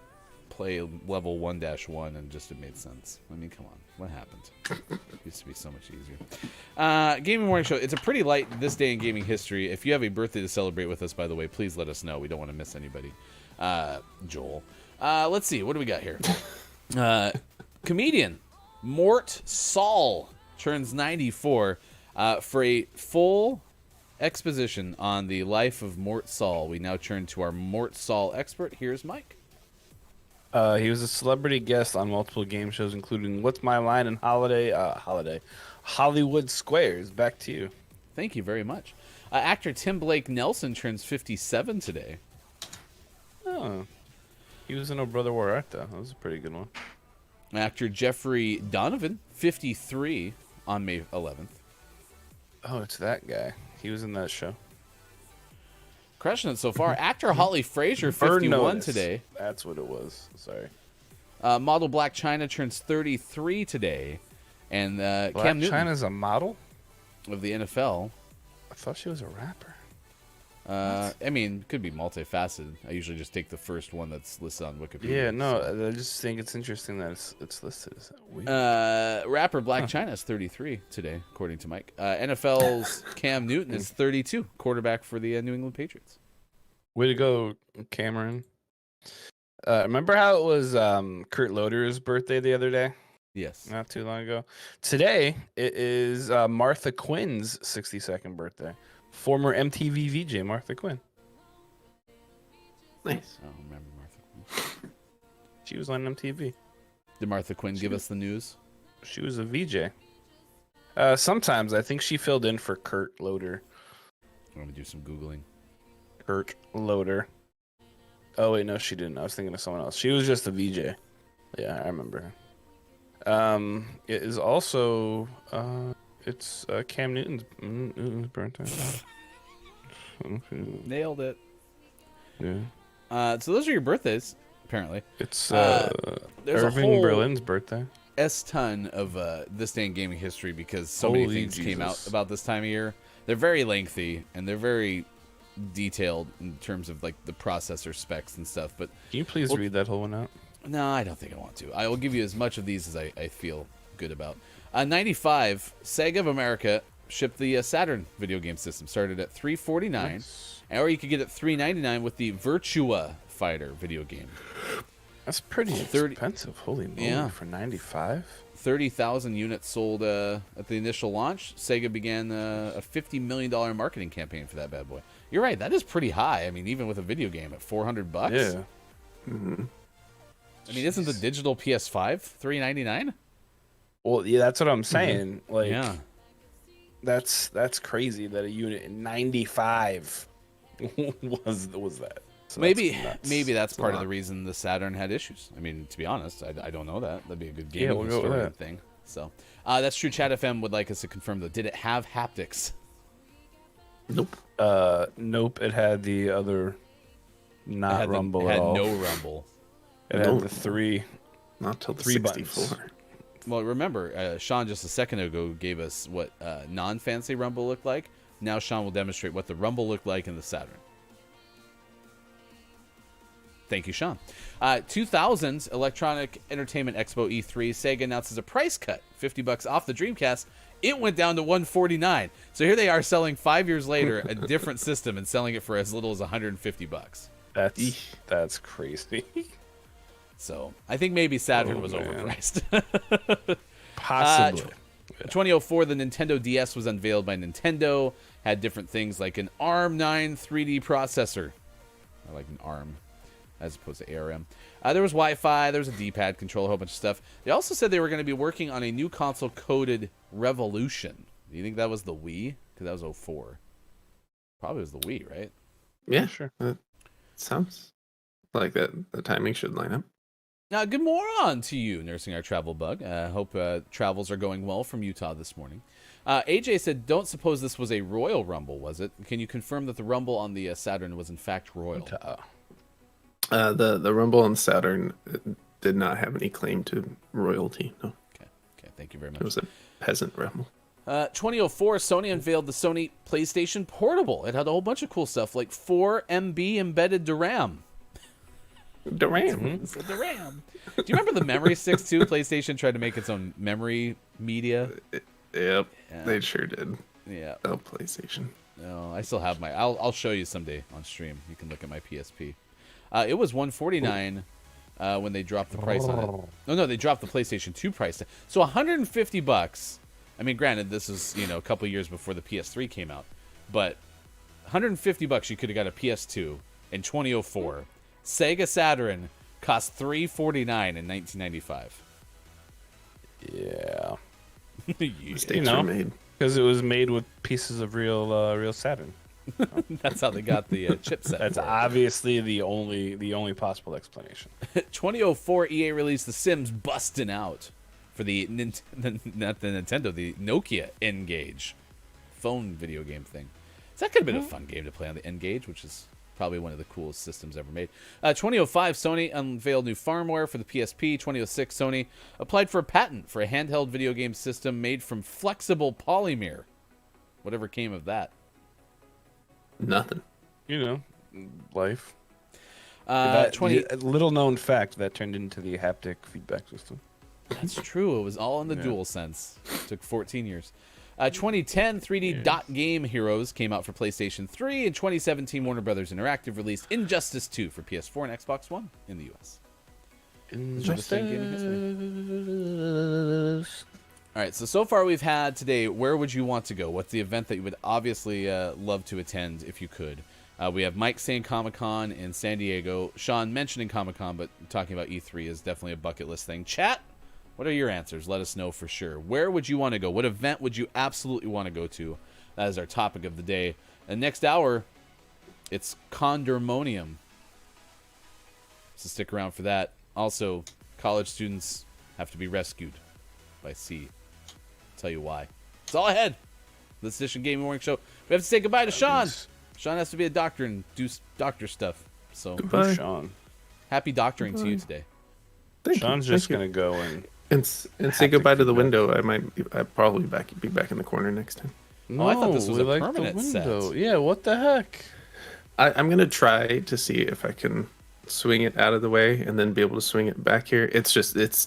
play level 1-1 and just it made sense. I mean, come on. What happened? It used to be so much easier. Gaming Morning Show. It's a pretty light this day in gaming history. If you have a birthday to celebrate with us, by the way, please let us know. We don't want to miss anybody. Joel. Let's see. What do we got here? Comedian Mort Saul turns 94. For a full exposition on the life of Mort Saul, we now turn to our Mort Saul expert. Here's Mike. He was a celebrity guest on multiple game shows, including What's My Line and Hollywood Squares. Back to you. Thank you very much. Actor Tim Blake Nelson turns 57 today. Oh, he was in Oh Brother Where Art Thou. That was a pretty good one. Actor Jeffrey Donovan, 53 on May 11th. Oh, it's that guy. He was in that show. Crushing it so far. Actor Holly Frazier, Bird 51 Notice. today. That's what it was. Sorry. Model Black China turns 33 today. And Black Cam Newton China's a model? of the NFL. I thought she was a rapper. I mean, could be multifaceted. I usually just take the first one that's listed on Wikipedia. Yeah, no, so. I just think it's interesting that it's listed. Is that weird? Rapper Black China is 33 today, according to Mike. NFL's Cam Newton is 32, quarterback for the New England Patriots. Way to go, Cameron. Remember how it was Kurt Loder's birthday the other day? Yes. Not too long ago. Today, it is Martha Quinn's 62nd birthday. Former MTV VJ Martha Quinn. Nice. I don't remember Martha Quinn. She was on MTV. Did Martha Quinn give us the news? She was a VJ. Sometimes I think she filled in for Kurt Loder. I'm going to do some Googling. Kurt Loder. Oh, wait, no, she didn't. I was thinking of someone else. She was just a VJ. Yeah, I remember her. It is also... it's Cam Newton's birthday. Nailed it. Yeah. So those are your birthdays, apparently. It's there's a Irving whole Berlin's birthday. S-ton of this day in gaming history because so many Holy things came out Jesus. about this time of year. They're very lengthy, and they're very detailed in terms of like the processor specs and stuff. But Can you please read that whole one out? no, I don't think I want to. I will give you as much of these as I feel good about. 95, Sega of America shipped the Saturn video game system. Started at $349, or you could get it $399 with the Virtua Fighter video game. That's pretty 30 expensive. Holy moly, Yeah. for 95? 30,000 units sold at the initial launch. Sega began a $50 million marketing campaign for that bad boy. You're right, that is pretty high. I mean, even with a video game at $400. Yeah. I mean, isn't the digital PS5 $399? Well, yeah, that's what I'm saying. Like, Yeah. that's crazy that a unit in 95 was that. So Maybe nuts. maybe that's part of lot. the reason the Saturn had issues. I mean, to be honest, I don't know that. That'd be a good Yeah, gaming we'll go with historian that. thing. So that's true. Chat FM would like us to confirm though. Did it have haptics? Nope. Nope. It had the other, not rumble It at had all. no rumble. It No. had the three. Not till the 3 64. buttons. Well, remember, Sean just a second ago gave us what non-fancy rumble looked like. Now Sean will demonstrate what the Rumble looked like in the Saturn. Thank you, Sean. 2000's Electronic Entertainment Expo E3, Sega announces a price cut, $50 off the Dreamcast. It went down to $149. So here they are selling 5 years later a different system and selling it for as little as $150. That's crazy. So I think maybe Saturn was man. overpriced. Possibly. 2004, the Nintendo DS was unveiled by Nintendo. Had different things like an ARM9 3D processor. I like an ARM as opposed to ARM. There was Wi-Fi. There was a D-pad control, a whole bunch of stuff. They also said they were going to be working on a new console coded Revolution. Do you think that was the Wii? Because that was 04. Probably was the Wii, right? Yeah, sure. That sounds like that. The timing should line up. Now, good morning to you, Nursing Our Travel Bug. Hope travels are going well from Utah this morning. AJ said, don't suppose this was a Royal Rumble, was it? Can you confirm that the Rumble on the Saturn was in fact Royal? The Rumble on Saturn did not have any claim to royalty. No. Okay, thank you very much. It was a peasant Rumble. 2004, Sony unveiled the Sony PlayStation Portable. It had a whole bunch of cool stuff, like 4 MB embedded DRAM. DRAM. It's a DRAM. Do you remember the memory sticks too? PlayStation tried to make its own memory media. Yep, Yeah. they sure did. Yeah. Oh, PlayStation. No, I still have my. I'll show you someday on stream. You can look at my PSP. It was $149 when they dropped the price on it. No, they dropped the PlayStation 2 price. So $150. I mean, granted, this is a couple years before the PS3 came out, but $150 you could have got a PS2 in 2004. Sega Saturn cost $349 in 1995. Yeah. Mistakes were made. Because it was made with pieces of real Saturn. That's how they got the chipset. That's for it. obviously the only possible explanation. 2004, EA released The Sims Bustin' Out for the not the Nintendo, the Nokia N-Gage phone video game thing. So that could have been a fun game to play on the N-Gage, which is probably one of the coolest systems ever made. 2005, Sony unveiled new firmware for the PSP. 2006, Sony applied for a patent for a handheld video game system made from flexible polymer. Whatever came of that. Nothing. Life. 20. A little known fact that turned into the haptic feedback system. That's true. It was all in the DualSense. Took 14 years. 2010, 3D Dot Game Heroes came out for PlayStation 3. In 2017, Warner Brothers Interactive released Injustice 2 for PS4 and Xbox One in the U.S. All right, so far we've had today, where would you want to go? What's the event that you would obviously love to attend if you could? We have Mike saying Comic-Con in San Diego. Sean mentioning Comic-Con, but talking about E3 is definitely a bucket list thing. Chat, what are your answers? Let us know for sure. Where would you want to go? What event would you absolutely want to go to? That is our topic of the day. And next hour, it's Condominium. So stick around for that. Also, college students have to be rescued by sea. Tell you why. It's all ahead. This edition Gaming Morning Show. We have to say goodbye to Sean. Sean has to be a doctor and do doctor stuff. So Goodbye. Sean. happy doctoring to you today. Sean's just gonna go and say goodbye to the window. I'd probably be back in the corner next time. Oh, I thought this was a we like permanent the set. window. Yeah, what the heck? I'm gonna try to see if I can swing it out of the way and then be able to swing it back here. It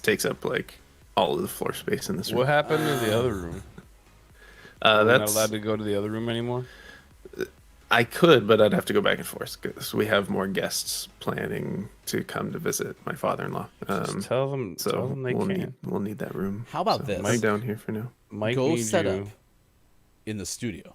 takes up like all of the floor space in this room. What happened to the other room? We're not That's allowed to go to the other room anymore. I could, but I'd have to go back and forth because we have more guests planning to come to visit my father-in-law. Just tell them they can't. We'll need that room. How about this? Mike down here for now. Mike Go needs set you. up in the studio.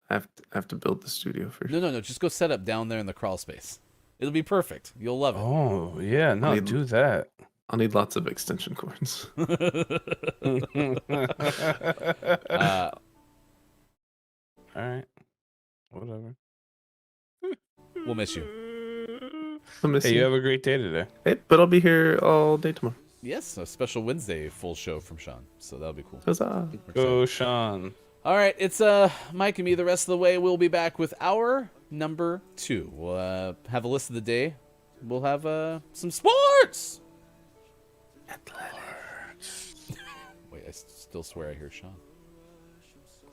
I have to build the studio first. No. Just go set up down there in the crawl space. It'll be perfect. You'll love it. Oh yeah, no, Need- do that. I'll need lots of extension cords. All right, whatever. We'll miss you. I'll miss Hey, you you. have a great day today. Hey, but I'll be here all day tomorrow. Yes, a special Wednesday full show from Sean. So that'll be cool. Huzzah. We're Go, excited. Sean. All right, it's Mike and me the rest of the way. We'll be back with our number 2. We'll have a list of the day. We'll have some sports. Wait, I still swear I hear Sean.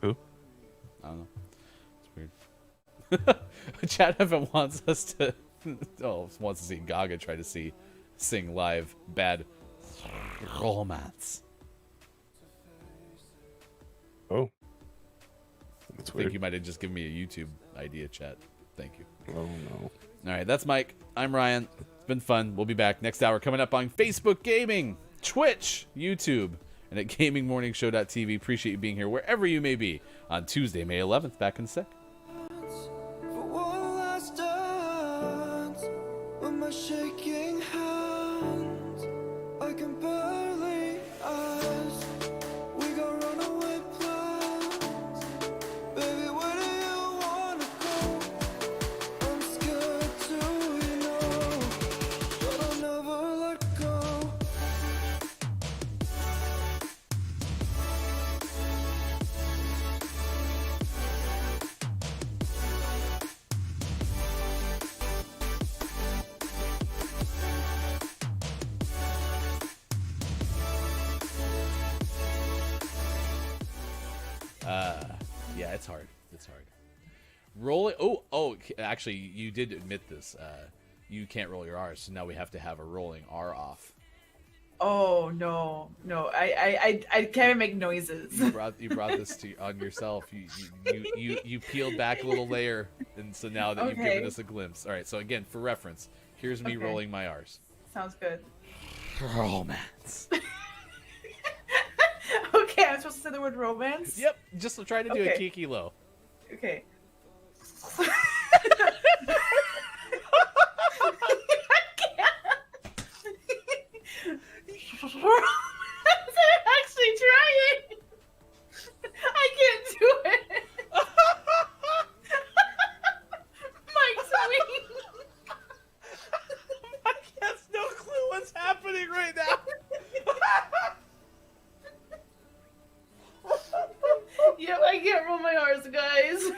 Who? I don't know. It's weird. Chat Heaven wants us to wants to see Gaga try to sing live Bad Romance. Oh. That's I think weird. you might have just given me a YouTube idea, chat. Thank you. Oh, no. All right, that's Mike. I'm Ryan. It's been fun. We'll be back next hour coming up on Facebook Gaming, Twitch, YouTube, and at GamingMorningShow.tv. Appreciate you being here wherever you may be on Tuesday, May 11th. Back in a sec. For one last dance, with my shaking hands, I can barely ask. We got runaway plans, baby. Where do you wanna go? I'm scared to, you know, but I'll never let go. Yeah, it's hard. It's hard. Rolling. Actually, you did admit this. You can't roll your R's, so now we have to have a rolling R off. Oh no, I can't even make noises. You brought this on yourself. You peeled back a little layer, and so now that you've given us a glimpse. All right. So again, for reference, here's me rolling my R's. Sounds good. Romance. Okay, I'm supposed to say the word romance. Yep. Just try to do a Okay. kiki low. Okay. I'm actually trying. I can't do it. Mike's weak. Mike has no clue what's happening right now. Yep, I can't roll my R's, guys.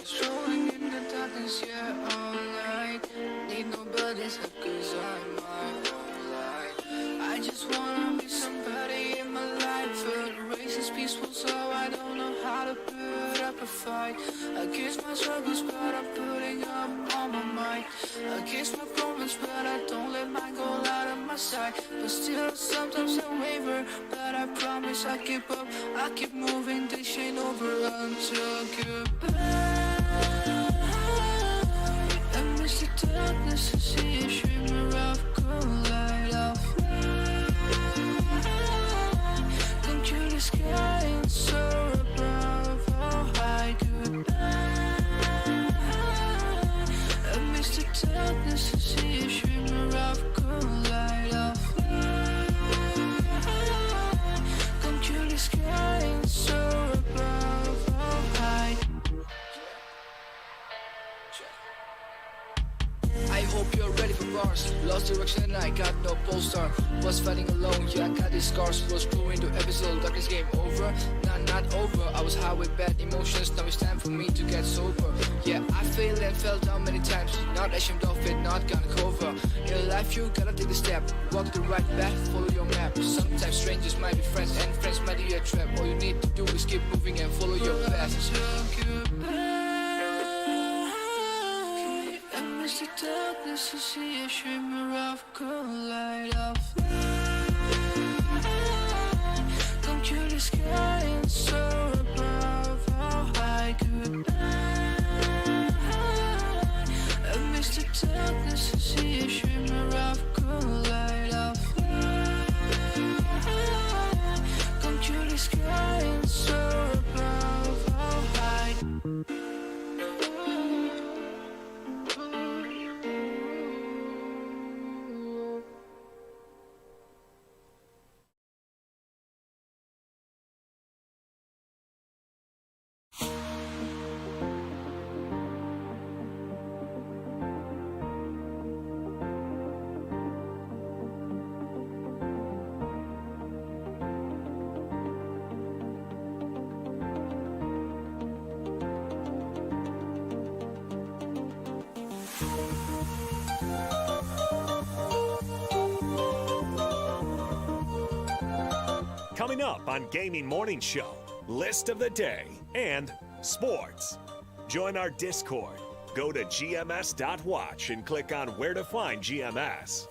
Strolling in the darkness, yeah, all night. Need nobody's help, cause I'm my own light. I just wanna be somebody in my life. But race is peaceful, so I don't know how to put up a fight. I kiss my struggles, but I'm putting up all my might. I kiss my problems, but I don't let mine go out of my sight. But still, sometimes I waver, but I promise I keep up. I keep moving, this ain't over until goodbye. I miss the darkness and see a shimmer of gold light off. Come to the sky and soar above. Oh, hi, goodbye. I miss the darkness and see a shimmer of gold light off. Come to the sky and soar above. Oh, hi. I hope you're ready for bars. stars. Lost direction, I got no pole star. Was fighting alone, yeah, I got these scars. Was going to episode, darkness game over. Not over. I was high with bad emotions, now it's time for me to get sober. Yeah, I failed and fell down many times. Not ashamed of it, not gonna cover. In life, you gotta take a step. Walk the right path, follow your map. Sometimes strangers might be friends, and friends might be a trap. All you need to do is keep moving and follow your path. Amidst the darkness, I see a shimmer of cold light of light. Don't you the sky and soar above how high could I? Amidst the darkness, I see a shimmer of cold light of light. Don't you the sky and soar above how high? Coming up on Gaming Morning Show, list of the day and sports. Join our Discord. Go to gms.watch and click on where to find GMS.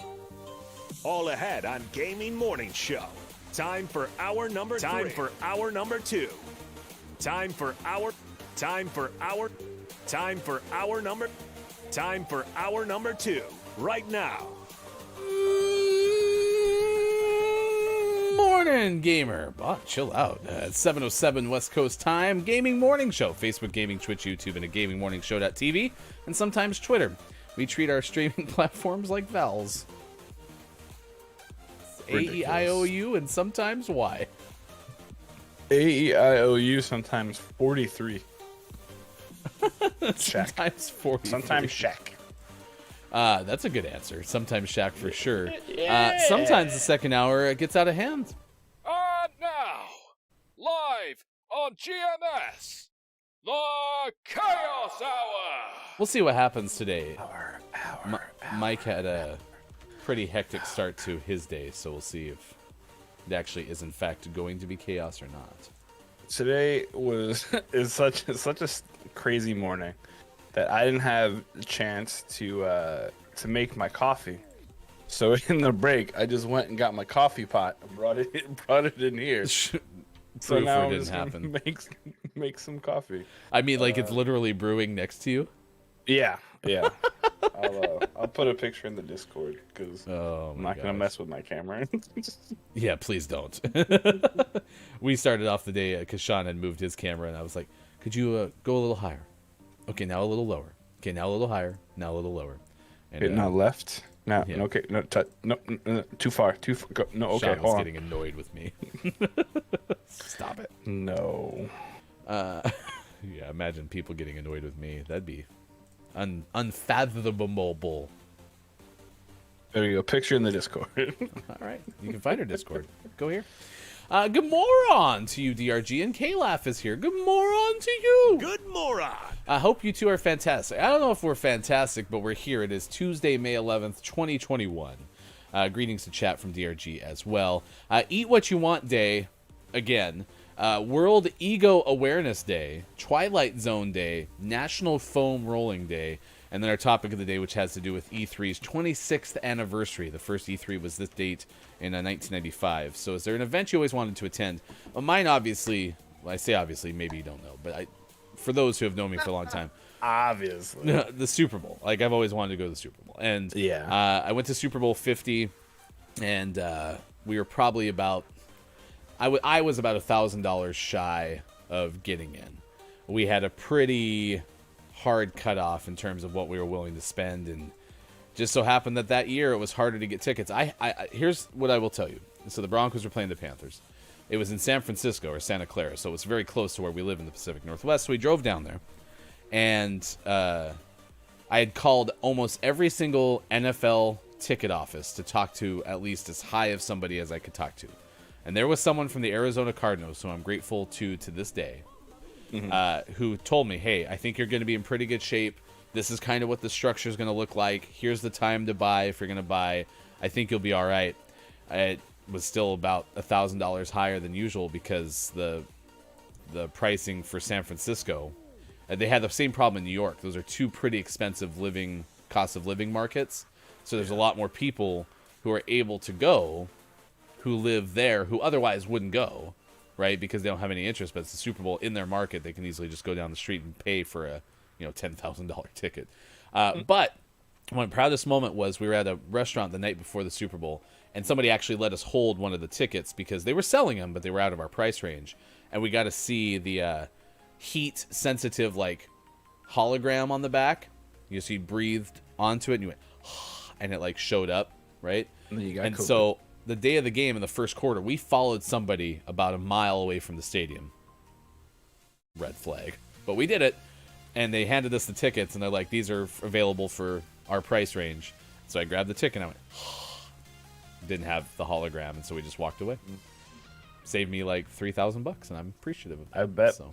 All ahead on Gaming Morning Show. Time for hour number 3. Time for hour number 2. Time for hour number 2 right now. Morning, gamer. Oh, chill out. It's 7:07 West Coast time. Gaming Morning Show. Facebook, Gaming, Twitch, YouTube, and a GamingMorningShow.tv, and sometimes Twitter. We treat our streaming platforms like vowels. A-E-I-O-U and sometimes Y. A-E-I-O-U, sometimes 43. Sometimes 43. Sometimes Shaq. That's a good answer. Sometimes Shaq for sure. Sometimes the second hour gets out of hand. And now, live on GMS, the Chaos Hour. We'll see what happens today. Mike had a pretty hectic start to his day, so we'll see if it actually is in fact going to be chaos or not. Today is such a crazy morning that I didn't have a chance to make my coffee. So in the break, I just went and got my coffee pot and brought it in here. So now it didn't happen. Make some coffee. I mean, like it's literally brewing next to you. Yeah. I'll put a picture in the Discord because I'm not gonna mess with my camera. Yeah, please don't. We started off the day because Sean had moved his camera, and I was like, "Could you go a little higher? Okay, now a little lower. Okay, now a little higher. Now a little lower." And, okay, now left. No, yeah. Okay, no, too far. Go, no, okay, Sean hold was on. getting annoyed with me. Stop it. No. Yeah, imagine people getting annoyed with me. That'd be unfathomable. There you go. Picture in the Discord. All right, you can find our Discord. Go here. Good moron to you, DRG, and K-Laugh is here. Good moron to you. Good moron. I hope you two are fantastic. I don't know if we're fantastic, but we're here. It is Tuesday, May 11th, 2021. Greetings to chat from DRG as well. Eat What You Want Day, again. World Ego Awareness Day, Twilight Zone Day, National Foam Rolling Day, and then our topic of the day, which has to do with E3's 26th anniversary. The first E3 was this date in 1995. So is there an event you always wanted to attend? Well, mine, obviously, well, I say obviously, maybe you don't know, but for those who have known me for a long time, obviously, the Super Bowl. Like, I've always wanted to go to the Super Bowl. And yeah, I went to Super Bowl 50, and we were probably about, I was about $1,000 shy of getting in. We had a pretty hard cutoff in terms of what we were willing to spend, and just so happened that year it was harder to get tickets. Here's what I will tell you. So the Broncos were playing the Panthers. It was in San Francisco or Santa Clara, so it's very close to where we live in the Pacific Northwest. So we drove down there, and I had called almost every single NFL ticket office to talk to at least as high of somebody as I could talk to. And there was someone from the Arizona Cardinals, who I'm grateful to this day, who told me, hey, I think you're going to be in pretty good shape. This is kind of what the structure is going to look like. Here's the time to buy if you're going to buy. I think you'll be all right. It was still about $1,000 higher than usual because the pricing for San Francisco, they had the same problem in New York. Those are two pretty expensive cost of living markets. So there's a lot more people who are able to go, who live there, who otherwise wouldn't go, right? Because they don't have any interest. But it's the Super Bowl in their market. They can easily just go down the street and pay for a $10,000 ticket. But my proudest moment was we were at a restaurant the night before the Super Bowl, and somebody actually let us hold one of the tickets because they were selling them, but they were out of our price range. And we got to see the heat sensitive hologram on the back. You see, breathed onto it and you went, and it showed up, right? And so the day of the game in the first quarter, we followed somebody about a mile away from the stadium. Red flag. But we did it, and they handed us the tickets, and they're like, these are available for our price range. So I grabbed the ticket, and I went, didn't have the hologram, and so we just walked away. Saved me $3,000, and I'm appreciative of that. I bet. So.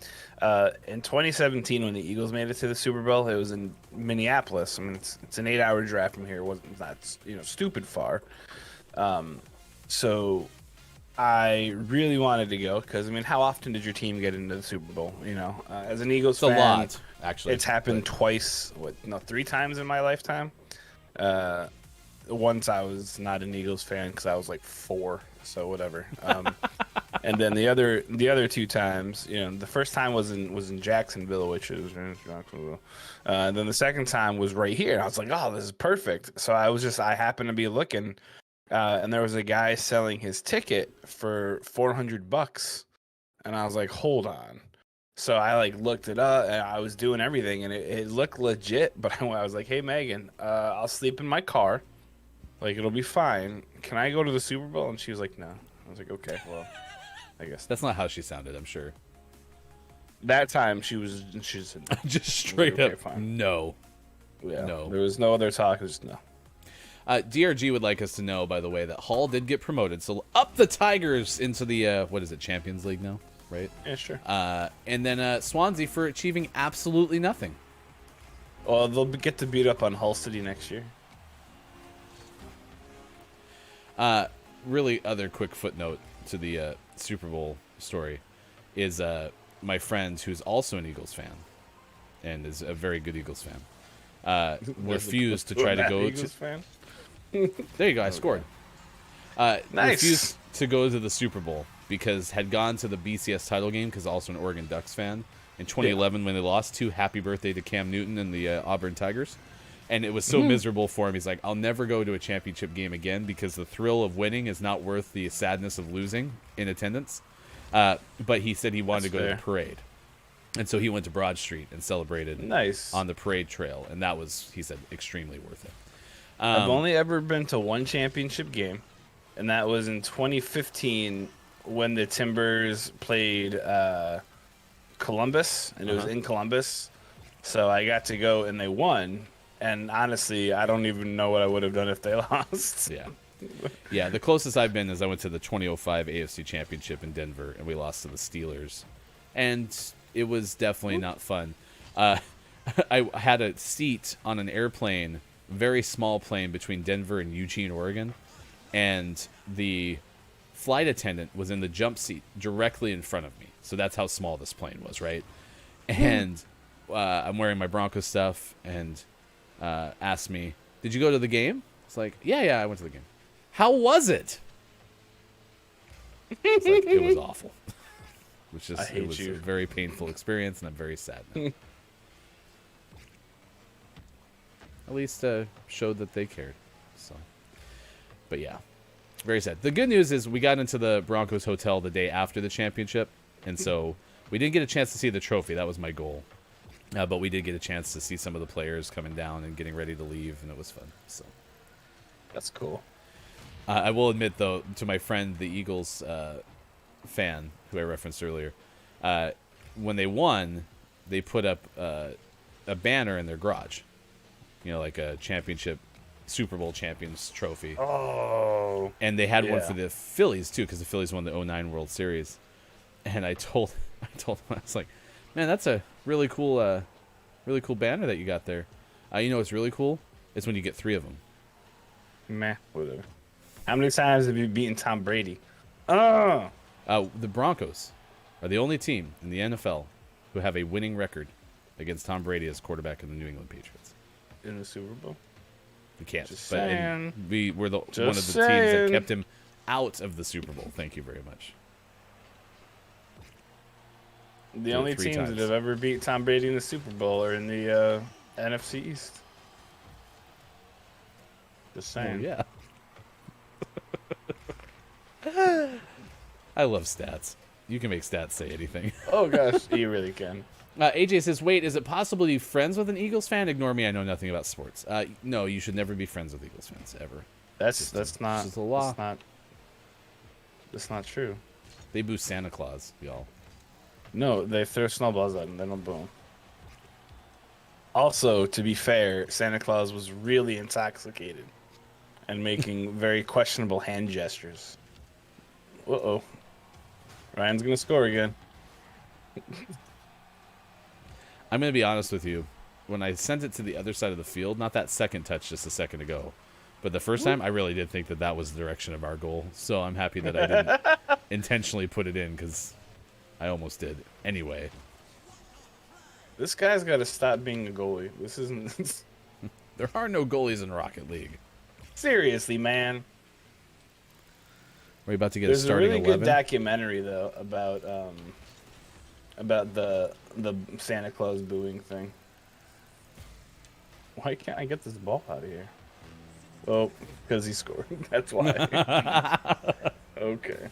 In 2017, when the Eagles made it to the Super Bowl, it was in Minneapolis. I mean, it's an 8-hour drive from here. It wasn't that stupid far. So I really wanted to go because how often did your team get into the Super Bowl? As an Eagles fan, a lot. Actually, it's happened twice. 3 times in my lifetime. Once I was not an Eagles fan because I was 4, so whatever. And then the other 2 times, the first time was in Jacksonville, which is Jacksonville. And then the second time was right here. I was like, oh, this is perfect. So I happened to be looking, and there was a guy selling his ticket for $400, and I was like, hold on. So I looked it up, and I was doing everything, and it looked legit. But I was like, hey Megan, I'll sleep in my car. It'll be fine. Can I go to the Super Bowl? And she was like, no. I was like, okay, well, I guess. That's not how she sounded, I'm sure. That time, she said no. Just straight okay, up, fine. No. Yeah, no. There was no other talk. It was just no. DRG would like us to know, by the way, that Hall did get promoted. So up the Tigers into the, Champions League now, right? Yeah, sure. And then Swansea for achieving absolutely nothing. Well, they'll get to beat up on Hull City next year. Really, other quick footnote to the Super Bowl story is my friend who's also an Eagles fan and is a very good Eagles fan. Refused to try to go Eagles fan? There you go. I scored. Nice. Refused to go to the Super Bowl because had gone to the BCS title game because also an Oregon Ducks fan in 2011 when they lost to Happy Birthday to Cam Newton and the Auburn Tigers. And it was so miserable for him. He's like, I'll never go to a championship game again because the thrill of winning is not worth the sadness of losing in attendance. But he said he wanted to go to the parade. And so he went to Broad Street and celebrated on the parade trail. And that was, he said, extremely worth it. I've only ever been to one championship game, and that was in 2015 when the Timbers played Columbus, and it was in Columbus. So I got to go, and they won. And honestly, I don't even know what I would have done if they lost. Yeah, the closest I've been is I went to the 2005 AFC Championship in Denver, and we lost to the Steelers. And it was definitely not fun. I had a seat on an airplane, very small plane, between Denver and Eugene, Oregon. And the flight attendant was in the jump seat directly in front of me. So that's how small this plane was, right? And I'm wearing my Broncos stuff, and asked me, did you go to the game? It's like, yeah, I went to the game. How was it? It's like, it was awful. It was a very painful experience, and I'm very sad now. At least showed that they cared. So, but yeah, very sad. The good news is we got into the Broncos hotel the day after the championship, and so we didn't get a chance to see the trophy. That was my goal. But we did get a chance to see some of the players coming down and getting ready to leave, and it was fun. So that's cool. I will admit, though, to my friend, the Eagles fan, who I referenced earlier, when they won, they put up a banner in their garage, like a championship Super Bowl champions trophy. Oh. And they had one yeah. for the Phillies too, because the Phillies won the 09 World Series. And I told him, I was like, man, that's a really cool banner that you got there. You know what's really cool? It's when you get 3 of them. Meh, whatever. How many times have you beaten Tom Brady? The Broncos are the only team in the NFL who have a winning record against Tom Brady as quarterback of the New England Patriots. In the Super Bowl? We can't. Just But saying. we were one of the Just teams that saying. kept him out of the Super Bowl. Thank you very much. The only 3 teams times. that have ever beat Tom Brady in the Super Bowl are in the NFC East. Just Oh, saying. yeah. I love stats. You can make stats say anything. Oh gosh, you really can. AJ says, wait, is it possible to be friends with an Eagles fan? Ignore me, I know nothing about sports. No, you should never be friends with Eagles fans, ever. That's not just a law. That's not true. They boo Santa Claus, y'all. No, they throw snowballs at him, they don't boom. Also, to be fair, Santa Claus was really intoxicated and making very questionable hand gestures. Uh-oh. Ryan's gonna score again. I'm going to be honest with you. When I sent it to the other side of the field, not that second touch just a second ago, but the first time, I really did think that was the direction of our goal. So I'm happy that I didn't intentionally put it in, because I almost did. Anyway. This guy's got to stop being a goalie. This isn't... There are no goalies in Rocket League. Seriously, man. We're about to get There's a starting a really 11. good documentary, though, about the Santa Claus booing thing. Why can't I get this ball out of here? Oh, because he scored. That's why. Okay.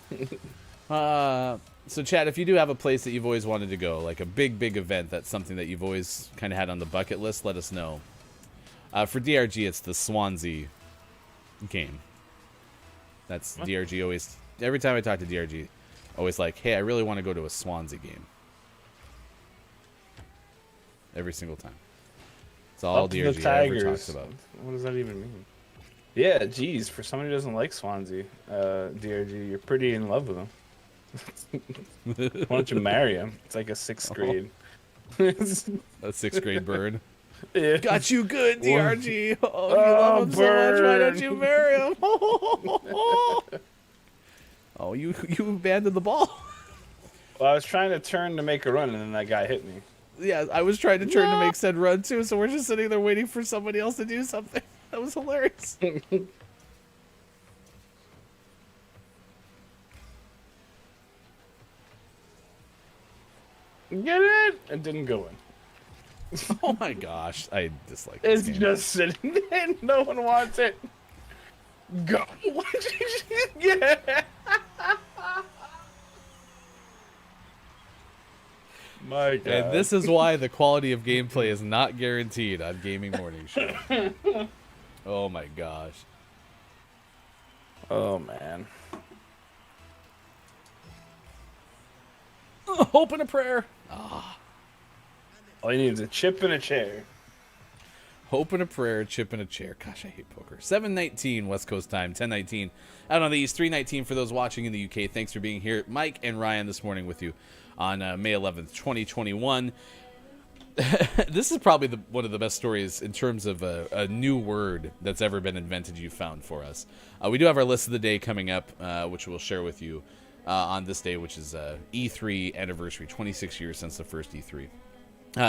So, Chad, if you do have a place that you've always wanted to go, like a big, big event, that's something that you've always kind of had on the bucket list, let us know. For DRG, it's the Swansea game. That's what? DRG always... Every time I talk to DRG, always like, hey, I really want to go to a Swansea game. Every single time. It's all DRG ever talks about. What does that even mean? Yeah, geez, for somebody who doesn't like Swansea, DRG, you're pretty in love with them. Why don't you marry him? It's like a 6th grade. A 6th grade bird. Yeah. Got you good, DRG. Oh, you love him so much. Why don't you marry him? Oh, you abandoned the ball. Well, I was trying to turn to make a run, and then that guy hit me. Yeah, I was trying to turn to make said run too, so we're just sitting there waiting for somebody else to do something. That was hilarious. Get it? It didn't go in. Oh my gosh, I dislike It's this game. just sitting there. No one wants it. Go. Yeah. My God. And this is why the quality of gameplay is not guaranteed on Gaming Morning Show. Oh my gosh. Oh, man. Hope and a prayer. All you need is a chip and a chair. Hope and a prayer, chip and a chair. Gosh, I hate poker. 7:19 West Coast time, 10:19 out on the East, 3:19 for those watching in the UK. Thanks for being here. Mike and Ryan this morning with you on May 11th, 2021. This is probably one of the best stories in terms of a new word that's ever been invented you found for us. We do have our list of the day coming up, which we'll share with you on this day, which is E3 anniversary, 26 years since the first E3.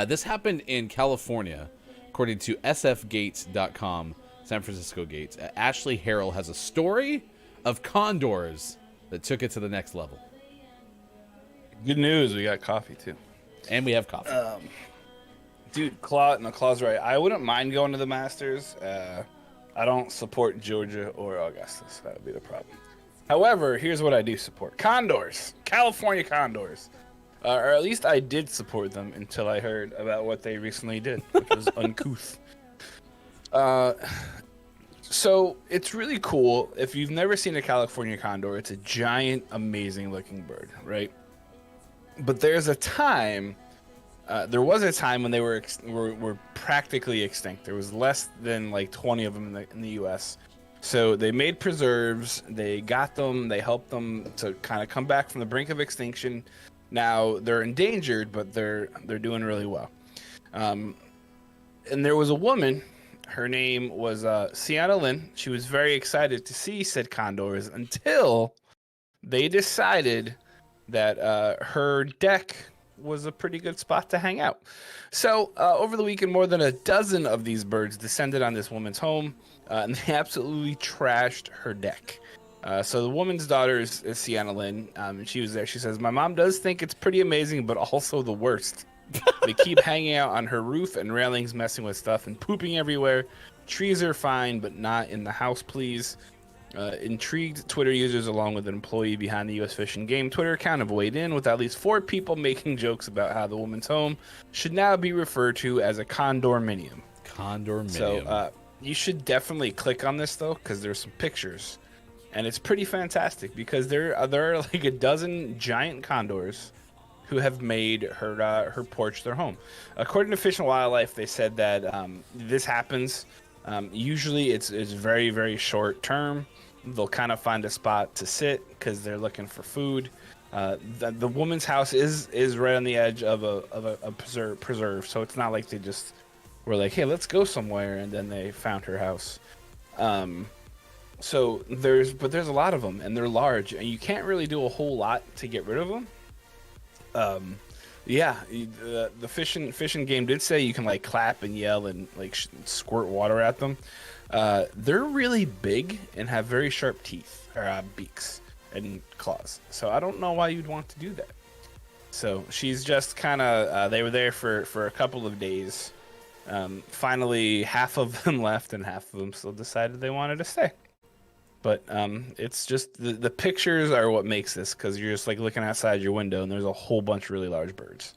This happened in California, according to sfgate.com, San Francisco Gate. Ashley Harrell has a story of condors that took it to the next level. Good news, we got coffee, too. And we have coffee. Dude, Claude's right. I wouldn't mind going to the Masters. I don't support Georgia or Augustus. That would be the problem. However, here's what I do support. Condors. California condors. Or at least I did support them until I heard about what they recently did, which was uncouth. So it's really cool. If you've never seen a California condor, it's a giant, amazing looking bird, right? But there's a time there was a time when they were practically extinct. There was less than like 20 of them in the U.S. So they made preserves. They got them. They helped them to kind of come back from the brink of extinction. Now they're endangered, but they're doing really well. And there was a woman. Her name was Sienna Lynn. She was very excited to see said condors until they decided that her deck was a pretty good spot to hang out. So over the weekend, more than a dozen of these birds descended on this woman's home, and they absolutely trashed her deck. So the woman's daughter is Sienna Lynn, and she was there. She says, "My mom does think it's pretty amazing, but also the worst. They keep hanging out on her roof and railings, messing with stuff and pooping everywhere. Trees are fine, but not in the house, please." Intrigued Twitter users, along with an employee behind the U.S. Fish and Game Twitter account, have weighed in with at least 4 people making jokes about how the woman's home should now be referred to as a condominium. Condominium. So you should definitely click on this, though, because there's some pictures. And it's pretty fantastic because there are like a dozen giant condors who have made her porch their home. According to Fish and Wildlife, they said that this happens. Usually it's very, very short term. They'll kind of find a spot to sit because they're looking for food. The woman's house is right on the edge of a preserve, so it's not like they just were like, "Hey, let's go somewhere," and then they found her house. So there's a lot of them, and they're large, and you can't really do a whole lot to get rid of them. The Fish and Game did say you can like clap and yell and like squirt water at them. They're really big and have very sharp teeth or beaks and claws. So I don't know why you'd want to do that. So she's just kind of they were there for a couple of days. Finally, half of them left and half of them still decided they wanted to stay. But it's just the pictures are what makes this, because you're just like looking outside your window and there's a whole bunch of really large birds.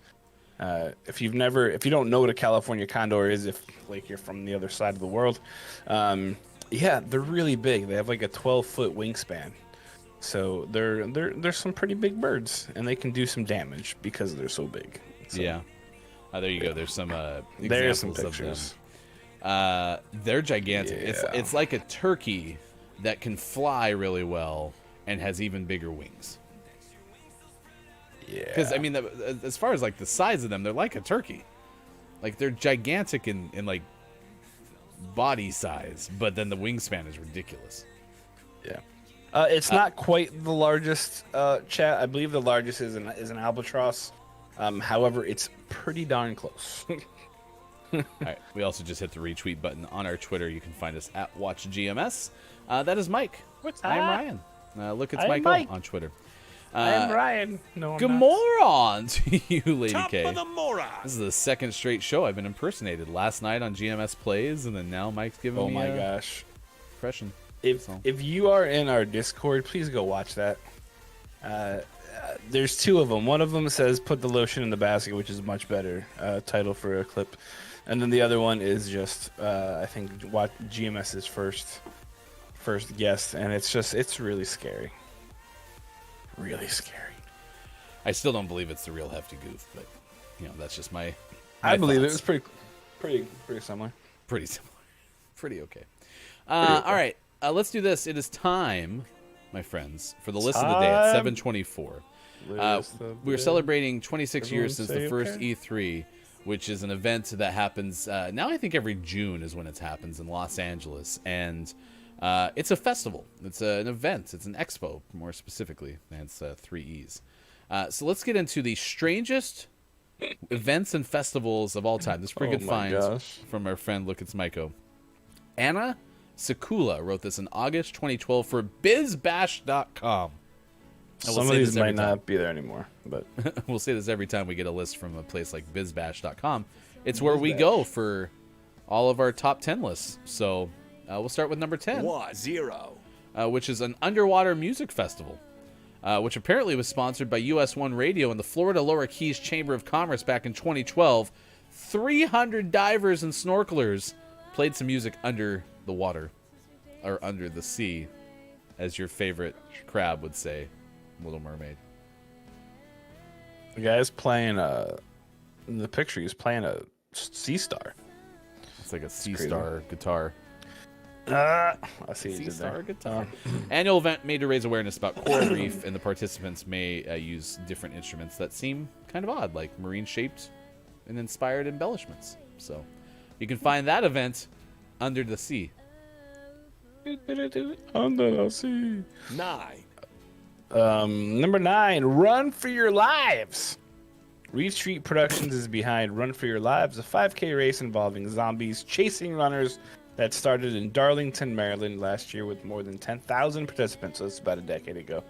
If you don't know what a California condor is, if like you're from the other side of the world, they're really big. They have like a 12-foot wingspan, so they're some pretty big birds, and they can do some damage because they're so big. So, yeah. There you go. There's some there's some examples pictures. of them. They're gigantic. Yeah. It's like a turkey that can fly really well and has even bigger wings. Yeah. Because I mean, as far as like the size of them, they're like a turkey. Like they're gigantic in like body size, but then the wingspan is ridiculous. Yeah. It's not quite the largest chat. I believe the largest is an albatross. However, it's pretty darn close. All right. We also just hit the retweet button on our Twitter. You can find us at WatchGMS. That is Mike. I'm Ryan. Look, it's Michael Mike. on Twitter. I'm Ryan. No, I'm Good not. moron to you, Lady Top K. of the moron. This is the second straight show I've been impersonated. Last night on GMS Plays, and then now Mike's giving Oh me my a gosh. impression. If you are in our Discord, please go watch that. There's 2 of them. One of them says "Put the lotion in the basket," which is a much better title for a clip, and then the other one is just I think what GMS's first guest, and it's really scary. Really scary. I still don't believe it's the real Hefty Goof, but that's just my I believe thoughts. it was pretty similar. Pretty similar. Pretty okay. All right, let's do this. It is time, my friends, for the list of the day at 7:24. We're celebrating 26 years since the first E3, which is an event that happens now. I think every June is when it happens in Los Angeles, and it's a festival. It's an event. It's an expo, more specifically. And it's 3 E's. So let's get into the strangest events and festivals of all time. This is pretty good find from our friend Look It's Maiko. Anna Sakula wrote this in August 2012 for bizbash.com. Some of these might not be there anymore, but we'll say this every time we get a list from a place like bizbash.com. It's where we go for all of our top 10 lists. So we'll start with number 10. 10, which is an underwater music festival, which apparently was sponsored by US1 Radio and the Florida Lower Keys Chamber of Commerce back in 2012. 300 divers and snorkelers played some music under the water, or under the sea, as your favorite crab would say, Little Mermaid. the guy's playing in the picture, he's playing a C star. It's like a C star guitar. I see what you C did star there. guitar. Annual event made to raise awareness about coral reef, and the participants may use different instruments that seem kind of odd, like marine-shaped and inspired embellishments. So you can find that event under the sea. Under the sea. 9. Number 9, Run for Your Lives. Reed Street Productions is behind Run for Your Lives, a 5K race involving zombies chasing runners that started in Darlington, Maryland last year with more than 10,000 participants, so that's about a decade ago.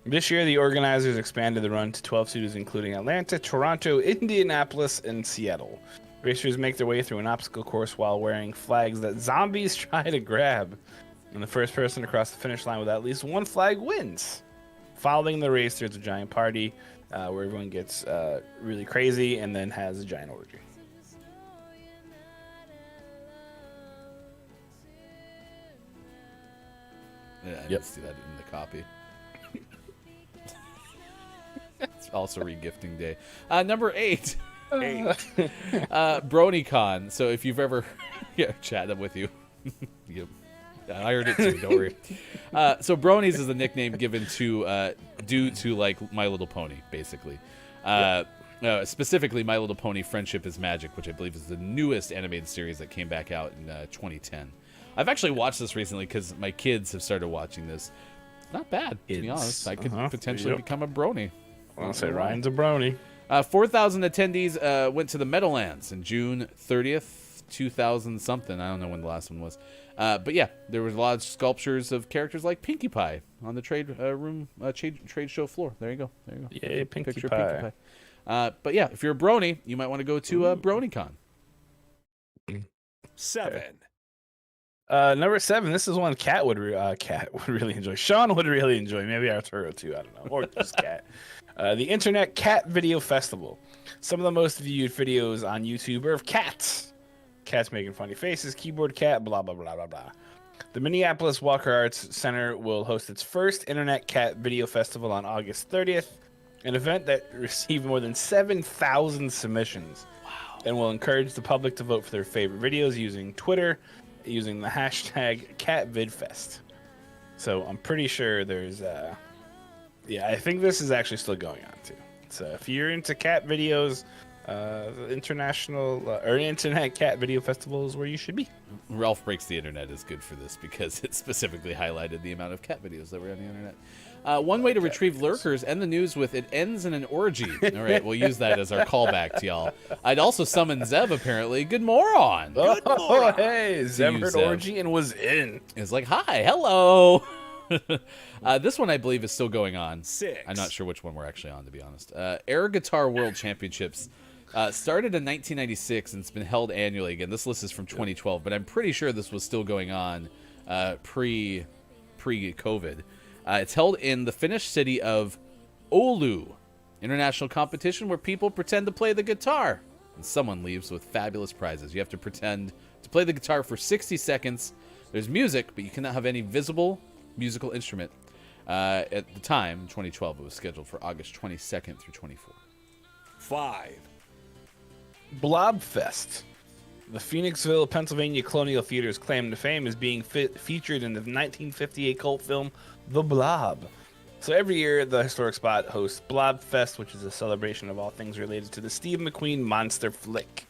This year, the organizers expanded the run to 12 cities, including Atlanta, Toronto, Indianapolis, and Seattle. Racers make their way through an obstacle course while wearing flags that zombies try to grab. And the first person to cross the finish line with at least one flag wins. Following the race, there's a giant party where everyone gets really crazy and then has a giant orgy. Yeah, I didn't see that in the copy. It's also regifting day. Number 8. Bronycon. So if you've ever... yeah, chat up with you. Yep. I heard it too, don't worry. So Bronies is a nickname given to due to like My Little Pony, basically. Specifically, My Little Pony Friendship is Magic, which I believe is the newest animated series that came back out in 2010. I've actually watched this recently because my kids have started watching this. It's not bad, to be honest. I could potentially become a Brony. I'll say Ryan's a Brony. 4,000 attendees went to the Meadowlands on June 30th, 2000 something. I don't know when the last one was. But yeah, there was a lot of sculptures of characters like Pinkie Pie on the trade show floor. There you go. Yay, Pinkie Picture Pie. Pinkie Pie. But yeah, if you're a Brony, you might want to go to Bronycon. 7. Number 7. This is one Cat would really enjoy. Sean would really enjoy. Maybe Arturo too. I don't know, or just Cat. The Internet Cat Video Festival. Some of the most viewed videos on YouTube are of cats. Cats making funny faces, keyboard cat, blah, blah, blah, blah, blah. The Minneapolis Walker Arts Center will host its first Internet Cat Video Festival on August 30th, an event that received more than 7,000 submissions. Wow. And will encourage the public to vote for their favorite videos using Twitter, using the hashtag CatVidFest. So I'm pretty sure there's... I think this is actually still going on, too. So if you're into cat videos... the international or Internet Cat Video Festival is where you should be. Ralph Breaks the Internet is good for this because it specifically highlighted the amount of cat videos that were on the internet. One way to retrieve lurkers and the news with it ends in an orgy. All right, we'll use that as our callback to y'all. I'd also summon Zev, apparently. Good moron. Good moron. Hey, Zev heard orgy and was in. It's like, hi, hello. This one, I believe, is still going on. 6. I'm not sure which one we're actually on, to be honest. Air Guitar World Championships started in 1996 and it's been held annually. Again, this list is from 2012, but I'm pretty sure this was still going on pre-COVID. It's held in the Finnish city of Oulu. International competition where people pretend to play the guitar. And someone leaves with fabulous prizes. You have to pretend to play the guitar for 60 seconds. There's music, but you cannot have any visible musical instrument. At the time, 2012, it was scheduled for August 22nd through 24th. 5. Blob Fest. The Phoenixville, Pennsylvania Colonial Theater's claim to fame is being featured in the 1958 cult film The Blob. So every year, the historic spot hosts Blob Fest, which is a celebration of all things related to the Steve McQueen monster flick.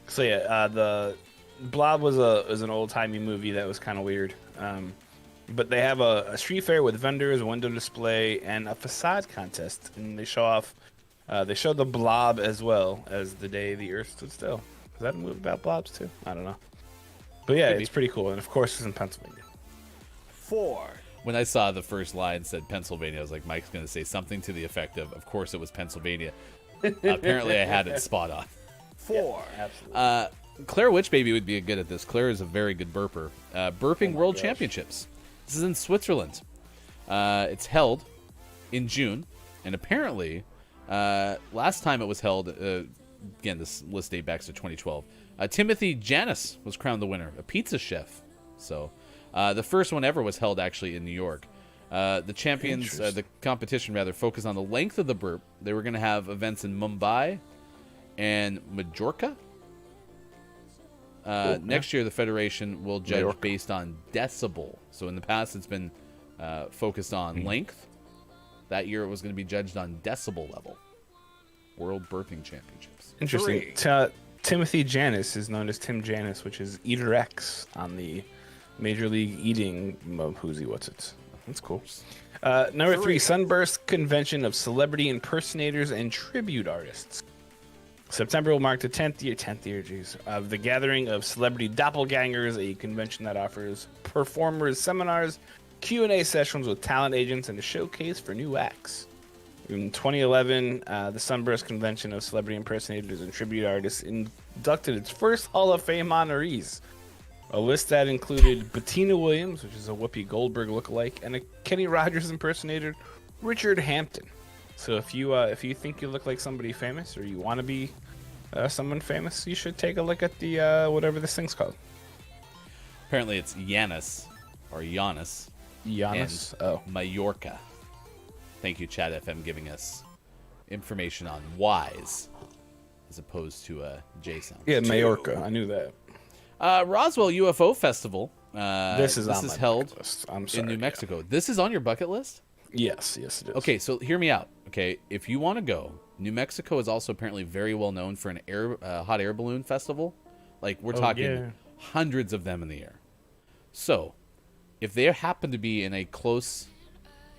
So yeah, the Blob was an old-timey movie that was kind of weird. But they have a street fair with vendors, a window display, and a facade contest. And they show the Blob as well as The Day the Earth Stood Still. Is that a movie about blobs too? I don't know. But yeah, it's pretty cool. And of course, it's in Pennsylvania. 4. When I saw the first line said Pennsylvania, I was like, Mike's going to say something to the effect of course it was Pennsylvania. Apparently, I had it spot on. 4. Yeah, absolutely. Claire Witchbaby would be good at this. Claire is a very good burper. Burping World Championships. This is in Switzerland. It's held in June, and apparently, last time it was held, again, this list dates back to 2012. Timothy Janis was crowned the winner, a pizza chef. So, the first one ever was held actually in New York. The competition focused on the length of the burp. They were going to have events in Mumbai, and Majorca. Next year, the Federation will judge based on decibel. So in the past, it's been focused on length. That year, it was going to be judged on decibel level. World Birthing Championships. Interesting. Timothy Janis is known as Tim Janis, which is Eater X on the Major League Eating Who's What's It. That's cool. Number 3, Sunburst Convention of Celebrity Impersonators and Tribute Artists. September will mark the 10th year, of the gathering of celebrity doppelgangers, a convention that offers performers, seminars, Q&A sessions with talent agents, and a showcase for new acts. In 2011, the Sunburst Convention of Celebrity Impersonators and Tribute Artists inducted its first Hall of Fame honorees. A list that included Bettina Williams, which is a Whoopi Goldberg lookalike, and a Kenny Rogers impersonator, Richard Hampton. So if you think you look like somebody famous, or you want to be someone famous, you should take a look at the whatever this thing's called. Apparently, it's Giannis or Giannis. Giannis. Mallorca. Thank you, Chat FM, giving us information on Y's as opposed to a J sound. Yeah, Mallorca. I knew that. Roswell UFO Festival. This is held I'm sorry, in New Mexico. This is on your bucket list? Yes, it is. Okay, so hear me out. Okay, if you want to go, New Mexico is also apparently very well known for an hot air balloon festival. Like, we're talking hundreds of them in the air. So, if they happen to be in a close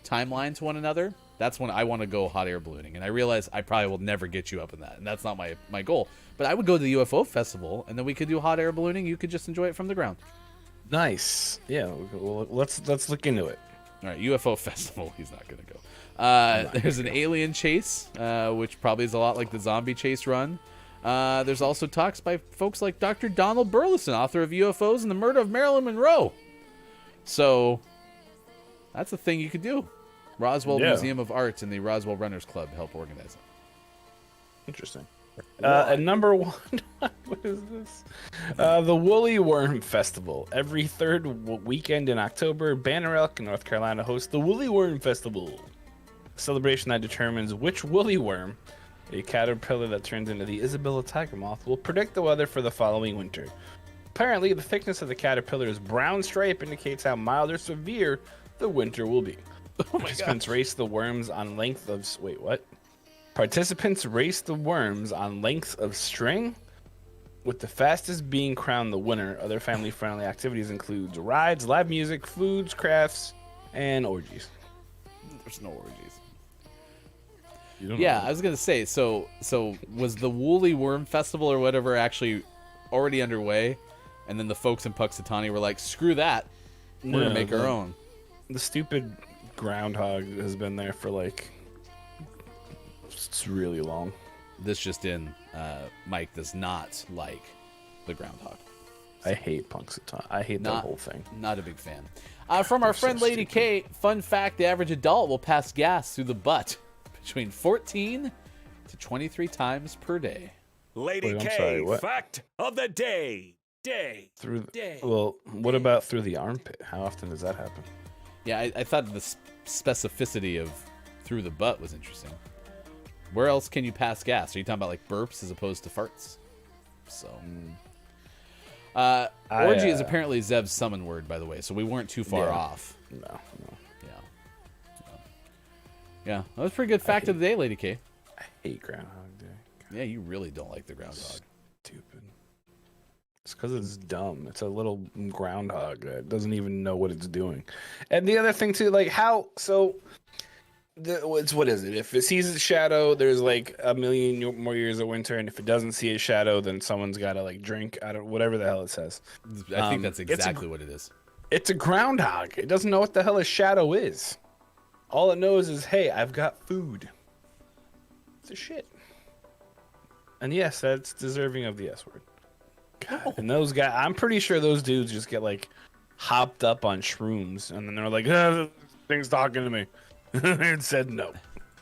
timeline to one another, that's when I want to go hot air ballooning. And I realize I probably will never get you up in that, and that's not my goal. But I would go to the UFO festival, and then we could do hot air ballooning. You could just enjoy it from the ground. Nice. Yeah, well, let's look into it. All right, UFO festival. He's not going to go. There's an alien chase, which probably is a lot like the zombie chase run. There's also talks by folks like Dr. Donald Burleson, author of UFOs and the Murder of Marilyn Monroe. So that's a thing you could do. Roswell Museum of Art and the Roswell Runners Club help organize it. Interesting. At number 1, what is this? The Woolly Worm Festival. Every third weekend in October, Banner Elk in North Carolina hosts the Woolly Worm Festival. A celebration that determines which woolly worm, a caterpillar that turns into the Isabella tiger moth, will predict the weather for the following winter. Apparently, the thickness of the caterpillar's brown stripe indicates how mild or severe the winter will be. Participants race the worms on length of... Wait, what? Participants race the worms on lengths of string, with the fastest being crowned the winner. Other family-friendly activities include rides, live music, foods, crafts, and orgies. There's no orgies. Yeah, I was going to say, so was the Woolly Worm Festival or whatever actually already underway? And then the folks in Puxatawny were like, screw that. We're going to make our own. The stupid groundhog has been there for like... It's really long. This just in, Mike does not like the groundhog. I hate Punxsutawney. I hate that whole thing. Not a big fan. From our friend Lady K, fun fact, the average adult will pass gas through the butt between 14 to 23 times per day. Lady K, fact of the day. Well, what about through the armpit? How often does that happen? Yeah, I thought the specificity of through the butt was interesting. Where else can you pass gas? Are you talking about like burps as opposed to farts? So, orgy is apparently Zev's summon word, by the way, so we weren't too far off. No. Yeah, that was a pretty good fact of the day, Lady K. I hate Groundhog Day. Yeah, you really don't like the groundhog. Stupid. It's because it's dumb. It's a little groundhog that doesn't even know what it's doing. And the other thing too, like how what is it? If it sees its shadow, there's like a million more years of winter, and if it doesn't see its shadow, then someone's got to like drink out of whatever the hell it says. I think that's exactly what it is. It's a groundhog. It doesn't know what the hell a shadow is. All it knows is, hey, I've got food. It's a shit. And yes, that's deserving of the S word. God. And those guys, I'm pretty sure those dudes just get like hopped up on shrooms, and then they're like, this thing's talking to me. It said no.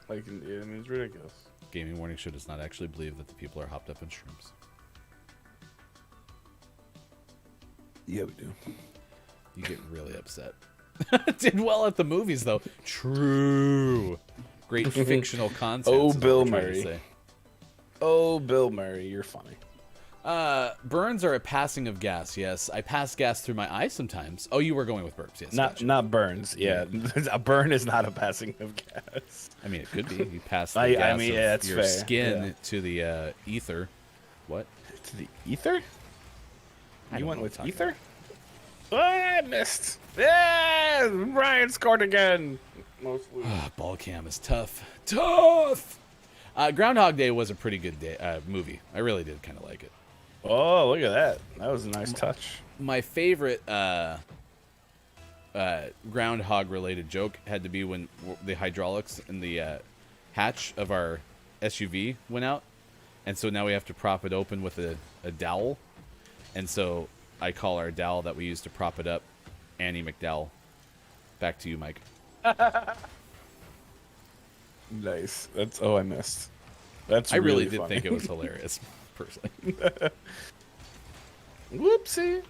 Like, I mean, it's ridiculous. Gaming Morning Show does not actually believe that the people are hopped up on shrooms. Yeah, we do. You get really upset. Did well at the movies, though. True. Great fictional concept. Oh, Bill Murray. Oh, Bill Murray, you're funny. Burns are a passing of gas. Yes, I pass gas through my eyes sometimes. Oh, you were going with burps. Yes, gotcha. Not burns. Yeah, a burn is not a passing of gas. I mean, it could be. You pass the gas of that's your fair. skin to the ether. What? To the ether? I You don't went know with what ether? Oh, I missed. Yeah, Ryan scored again. Mostly. Ball cam is tough. Tough. Groundhog Day was a pretty good movie. I really did kind of like it. Oh, look at that. That was a nice touch. My favorite groundhog related joke had to be when the hydraulics in the hatch of our SUV went out, and so now we have to prop it open with a dowel, and so I call our dowel that we use to prop it up Annie McDowell. Back to you, Mike. Nice. I missed. That's I really did funny. think it was hilarious, personally. Whoopsie.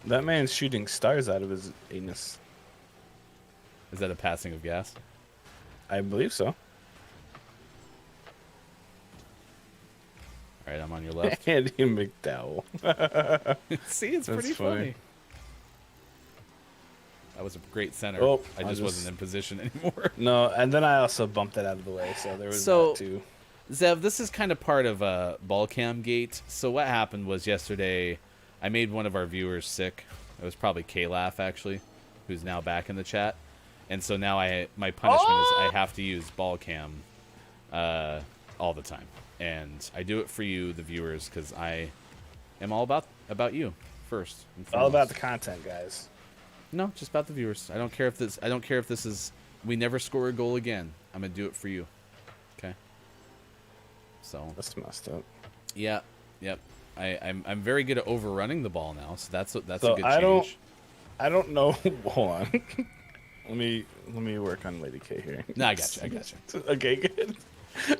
That man's shooting stars out of his anus. Is that a passing of gas? I believe so. All right, I'm on your left. Andy McDowell. See, it's That's pretty funny. funny. That was a great center. Oh, I just wasn't in position anymore. No, and then I also bumped it out of the way, so there was that too. Zev, this is kind of part of Ball Cam Gate. So what happened was yesterday, I made one of our viewers sick. It was probably K-Laugh, actually, who's now back in the chat. And so now my punishment is I have to use Ball Cam all the time. And I do it for you, the viewers, because I am all about you first. And All about foremost. the content, guys. No, just about the viewers. I don't care if this is we never score a goal again. I'm gonna do it for you. Okay. So That's messed up. yeah, yep. I'm very good at overrunning the ball now, so that's a So good I change. don't know. Hold on. let me work on Lady K here. No, I got you. Okay, good.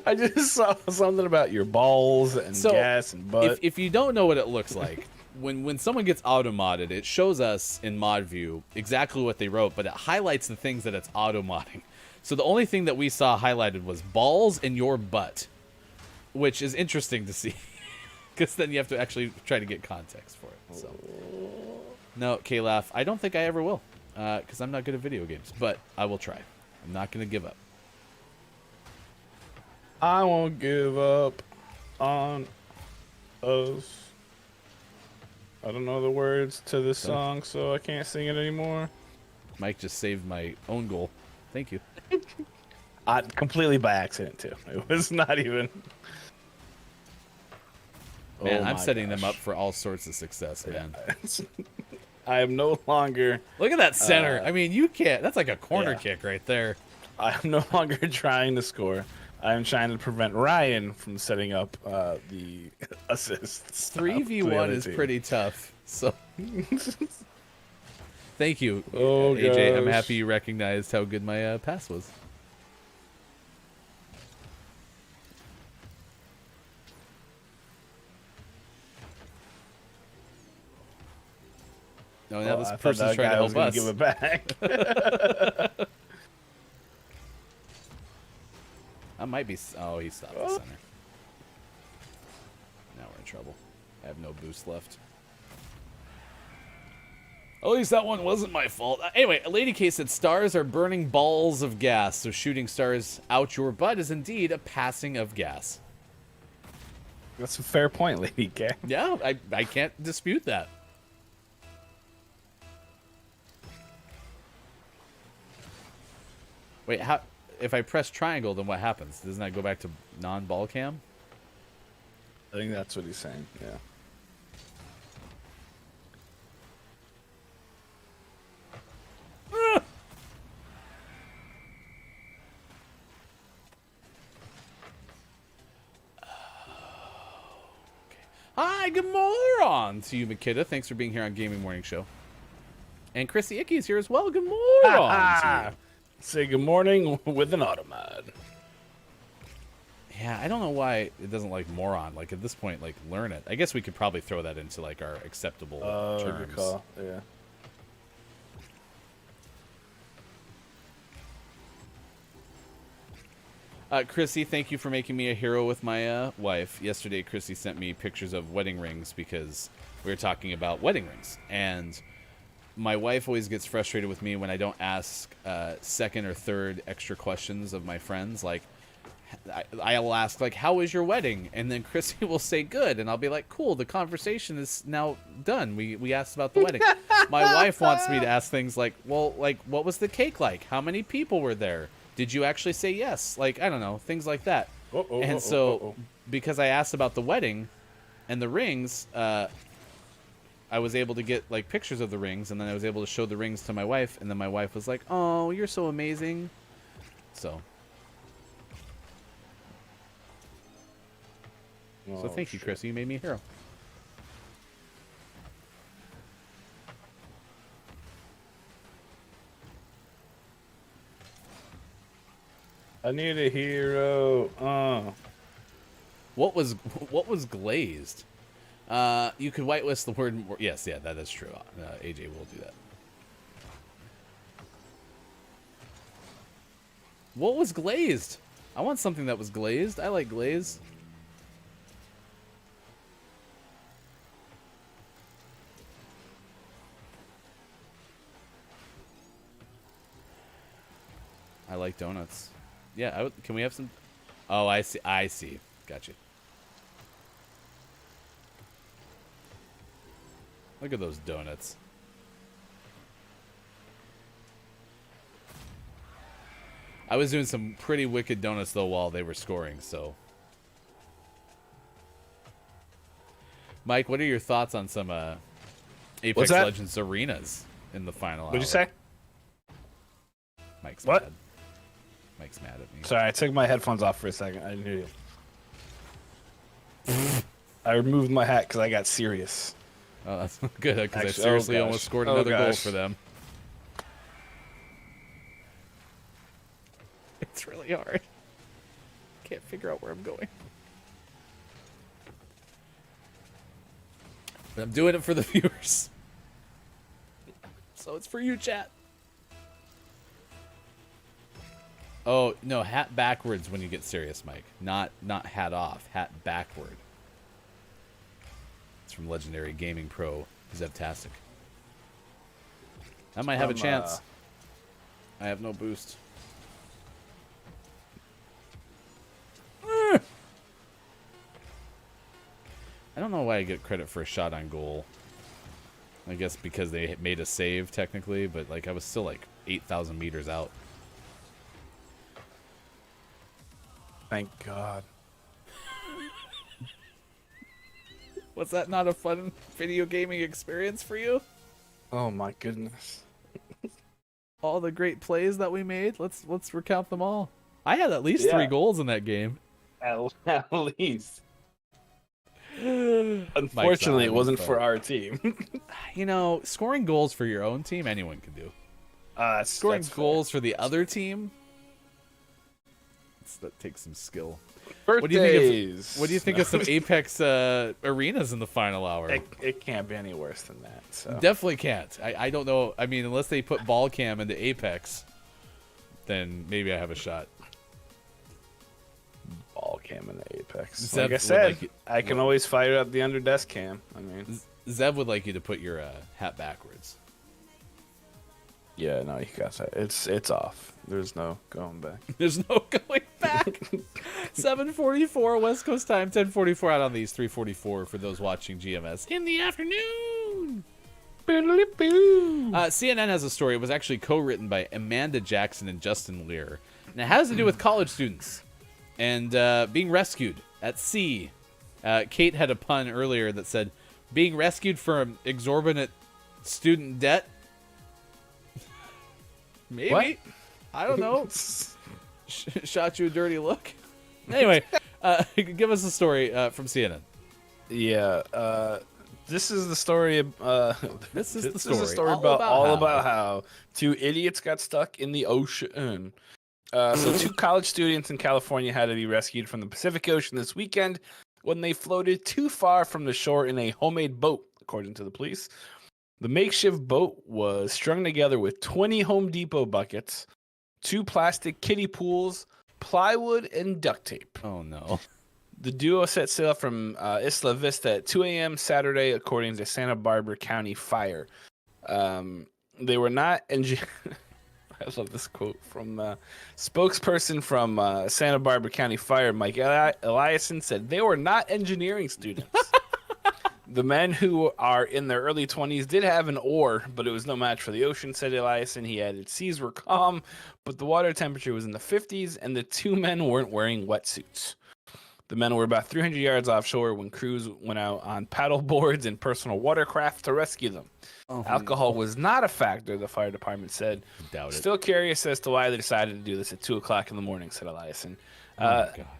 I just saw something about your balls and So, gas and butt. If you don't know what it looks like, when someone gets auto-modded, it shows us in mod view exactly what they wrote, but it highlights the things that it's auto-modding. So the only thing that we saw highlighted was balls in your butt, which is interesting to see, because then you have to actually try to get context for it. So no, K-Laugh, I don't think I ever will, because I'm not good at video games, but I will try. I'm not going to give up. I won't give up on us. I don't know the words to this song, so I can't sing it anymore. Mike just saved my own goal. Thank you. Completely by accident, too. It was not even... Man, Oh I'm my setting gosh. them up for all sorts of success, man. I am no longer... Look at that center. I mean, you can't. That's like a corner yeah. kick right there. I am no longer trying to score. I am trying to prevent Ryan from setting up the assists. 3v1 is pretty tough. So, thank you, Oh, AJ. I'm gosh. happy you recognized how good my pass was. No, now this I thought person's that trying to guy was help gonna us. give it back. I might be. Oh, he stopped the center. Now we're in trouble. I have no boost left. At least that one wasn't my fault. Anyway, Lady K said stars are burning balls of gas, so shooting stars out your butt is indeed a passing of gas. That's a fair point, Lady K. Yeah, I can't dispute that. Wait, how? If I press triangle, then what happens? Doesn't that go back to non-ball cam? I think that's what he's saying. Yeah. Hi, good morning to you, Makita. Thanks for being here on Gaming Morning Show. And Chrissy Icky is here as well. Good morning to you. Say good morning with an automod. Yeah, I don't know why it doesn't like moron. Like at this point, like learn it. I guess we could probably throw that into like our acceptable terms. Good call. Yeah. Chrissy, thank you for making me a hero with my wife. Yesterday, Chrissy sent me pictures of wedding rings because we were talking about wedding rings. And my wife always gets frustrated with me when I don't ask second or third extra questions of my friends. Like, I'll ask, like, how was your wedding? And then Chrissy will say good. And I'll be like, cool, the conversation is now done. We asked about the wedding. My wife wants me to ask things like, well, like, what was the cake like? How many people were there? Did you actually say yes? Like, I don't know, things like that. Because I asked about the wedding and the rings, I was able to get, like, pictures of the rings, and then I was able to show the rings to my wife, and then my wife was like, oh, you're so amazing. So thank you, Chris. You made me a hero. I need a hero. What was glazed? You could whitelist the word. Yes, yeah, that is true. AJ will do that. What was glazed? I want something that was glazed. I like glaze. I like donuts. Yeah, can we have some? Oh, I see. I see. Gotcha. Look at those donuts. I was doing some pretty wicked donuts, though, while they were scoring, so. Mike, what are your thoughts on some Apex Legends arenas in the final hour? What'd you say? Mike's what? mad. Mike's mad at me. Sorry, I took my headphones off for a second. I didn't hear you. I removed my hat because I got serious. Oh, that's good, because I seriously almost scored another goal for them. It's really hard. Can't figure out where I'm going. But I'm doing it for the viewers. So it's for you, chat. Oh, no, hat backwards when you get serious, Mike. Not hat off, hat backward. It's from Legendary Gaming Pro, Zevtastic. I might have a chance. I have no boost. I don't know why I get credit for a shot on goal. I guess because they made a save, technically, but like I was still like 8,000 meters out. Thank God. Was that not a fun video gaming experience for you? Oh my goodness. All the great plays that we made. Let's recount them all. I had at least 3 goals in that game. At least. Unfortunately, it wasn't for our team. You know, scoring goals for your own team, anyone can do. Scoring goals for the other team, that takes some skill. Birthdays. What do you think of some Apex arenas in the final hour? It can't be any worse than that. So. Definitely can't. I don't know. I mean, unless they put ball cam into Apex, then maybe I have a shot. Ball cam into Apex. Zev like I said, I can always fire up the under desk cam. I mean, Zev would like you to put your hat backwards. Yeah, no, you got that. It's off. There's no going back. There's no going back. 7:44 West Coast time, 10:44 out on these 3:44 for those watching GMS in the afternoon. CNN has a story. It was actually co-written by Amanda Jackson and Justin Lear, and it has to do with college students and being rescued at sea. Kate had a pun earlier that said, "Being rescued from exorbitant student debt." Maybe. What? I don't know. Shot you a dirty look. Anyway, give us a story from CNN. Yeah. This is the story. This is the story about how 2 idiots got stuck in the ocean. So 2 college students in California had to be rescued from the Pacific Ocean this weekend when they floated too far from the shore in a homemade boat, according to the police. The makeshift boat was strung together with 20 Home Depot buckets, 2 plastic kiddie pools, plywood, and duct tape. Oh no. The duo set sail from Isla Vista at 2 a.m. Saturday, according to Santa Barbara County Fire. They were not I love this quote from spokesperson from Santa Barbara County Fire, Mike Eliason, said they were not engineering students. The men, who are in their early 20s, did have an oar, but it was no match for the ocean, said Eliason. He added, seas were calm, but the water temperature was in the 50s, and the two men weren't wearing wetsuits. The men were about 300 yards offshore when crews went out on paddle boards and personal watercraft to rescue them. Alcohol was not a factor, the fire department said. Doubt it. Still curious as to why they decided to do this at 2 o'clock in the morning, said Eliason.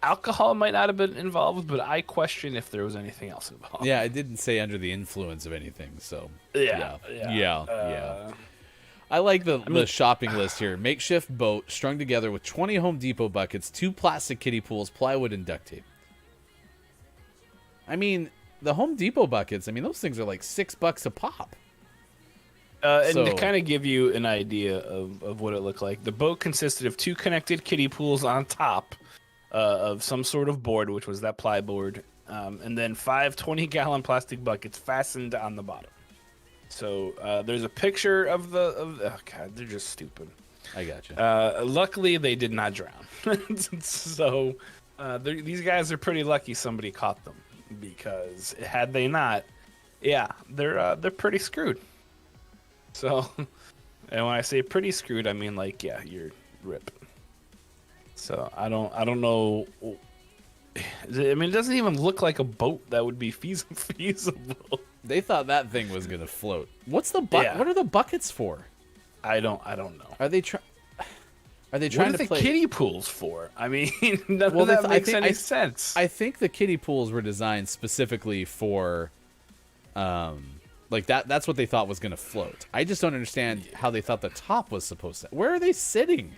Alcohol might not have been involved, but I question if there was anything else involved. Yeah, it didn't say under the influence of anything, so Yeah. I like the shopping list here. Makeshift boat strung together with 20 Home Depot buckets, 2 plastic kiddie pools, plywood, and duct tape. I mean, the Home Depot buckets, I mean, those things are like $6 a pop. And to kind of give you an idea of what it looked like, the boat consisted of 2 connected kiddie pools on top of some sort of board, which was that ply board, and then 5 20-gallon plastic buckets fastened on the bottom. So there's a picture of oh god, they're just stupid. I gotcha. Luckily, they did not drown. So these guys are pretty lucky somebody caught them, because had they not, yeah, they're pretty screwed. So, and when I say pretty screwed, I mean like, yeah, you're rip. So I don't know. I mean, it doesn't even look like a boat that would be feasible. They thought that thing was gonna float. What's the bucket? Yeah. What are the buckets for? I don't know. Are they trying What to are the play kiddie pools for? I mean, none of that makes any sense. I think the kiddie pools were designed specifically for, like that's what they thought was going to float. I just don't understand how they thought the top was supposed to. Where are they sitting?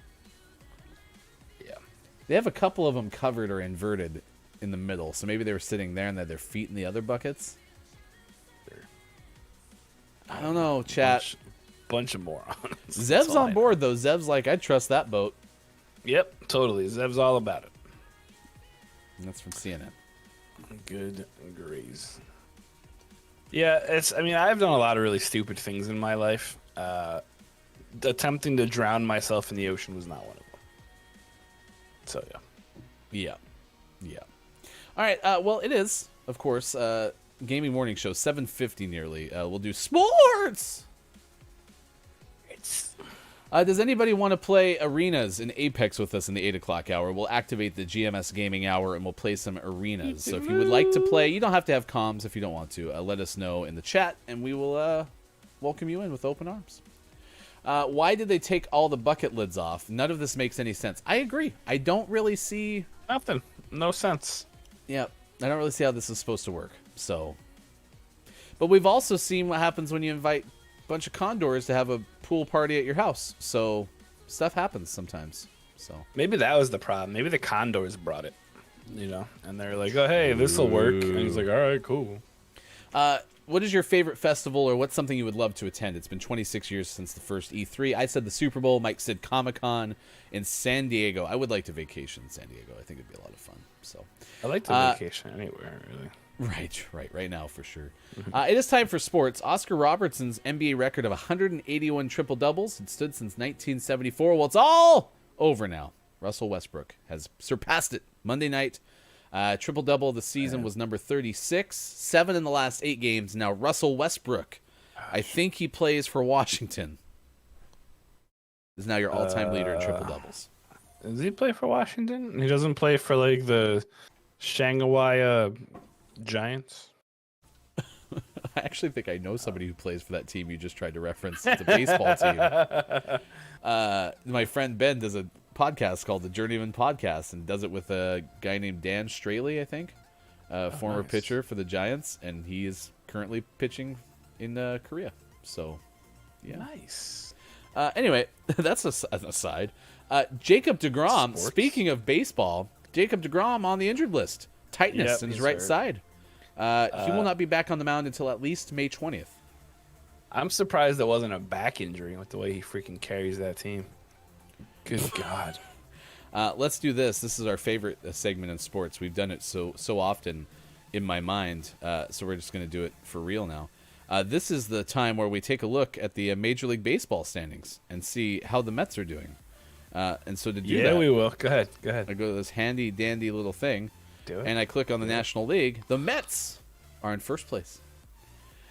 Yeah, they have a couple of them covered or inverted in the middle, so maybe they were sitting there and they had their feet in the other buckets. I don't know, chat. Bunch of morons. Zev's on board though. Zev's like, I'd trust that boat. Yep, totally. Zev's all about it. And that's from CNN. Good grace. Yeah, I mean, I've done a lot of really stupid things in my life. Attempting to drown myself in the ocean was not one of them. So, yeah. All right, well, it is, of course, Gaming Morning Show, 7:50 nearly. We'll do sports! Does anybody want to play arenas in Apex with us in the 8 o'clock hour? We'll activate the GMS Gaming Hour and we'll play some arenas. So if you would like to play, you don't have to have comms if you don't want to. Let us know in the chat and we will welcome you in with open arms. Why did they take all the bucket lids off? None of this makes any sense. I agree. I don't really see... Nothing. No sense. Yeah, I don't really see how this is supposed to work. So, but we've also seen what happens when you invite bunch of condors to have a pool party at your house. So stuff happens sometimes. So maybe that was the problem. Maybe the condors brought it, and they're like, oh, hey, this will work. And he's like, all right, cool. What is your favorite festival, or what's something you would love to attend? It's been 26 years since the first E3. I said the Super Bowl. Mike said Comic-Con in San Diego. I would like to vacation in San Diego. I think it'd be a lot of fun. So I like to vacation anywhere, really. Right now for sure. It is time for sports. Oscar Robertson's NBA record of 181 triple doubles had stood since 1974. Well, it's all over now. Russell Westbrook has surpassed it Monday night. Triple double of the season was number 36. 7 in the last 8 games. Now Russell Westbrook, I think he plays for Washington, is now your all-time leader in triple doubles. Does he play for Washington? He doesn't play for like the Shanghai Giants? I actually think I know somebody who plays for that team you just tried to reference. It's a baseball team. My friend Ben does a podcast called the Journeyman Podcast and does it with a guy named Dan Straley, I think, former pitcher for the Giants, and he is currently pitching in Korea. So, yeah. Nice. Anyway, that's an aside. Jacob deGrom, speaking of baseball, Jacob deGrom on the injured list. Tightness in his right side. He will not be back on the mound until at least May 20th. I'm surprised it wasn't a back injury with the way he freaking carries that team. Good God. Let's do this. This is our favorite segment in sports. We've done it so often in my mind, so we're just going to do it for real now. This is the time where we take a look at the Major League Baseball standings and see how the Mets are doing. And so to do that, we will. Go ahead. I go to this handy dandy little thing, Do it. and I click on the National League. The Mets are in first place.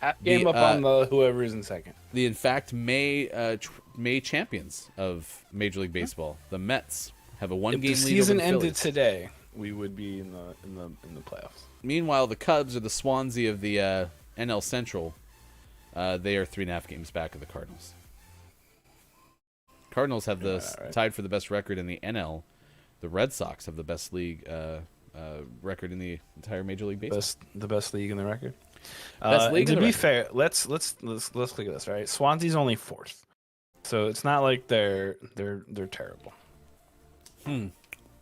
Half game up on the whoever is in second. The in fact May champions of Major League Baseball. The Mets have a one-game lead. If the over season the ended Phillies. today, we would be in the playoffs. Meanwhile, the Cubs are the Swansea of the NL Central. They are 3.5 games back of the Cardinals. Cardinals have tied for the best record in the NL. The Red Sox have the best league record in the entire Major League Baseball. The best league in the record. Best league to in the be record. fair, let's look at this. Right, Swansea's only 4th, so it's not like they're terrible.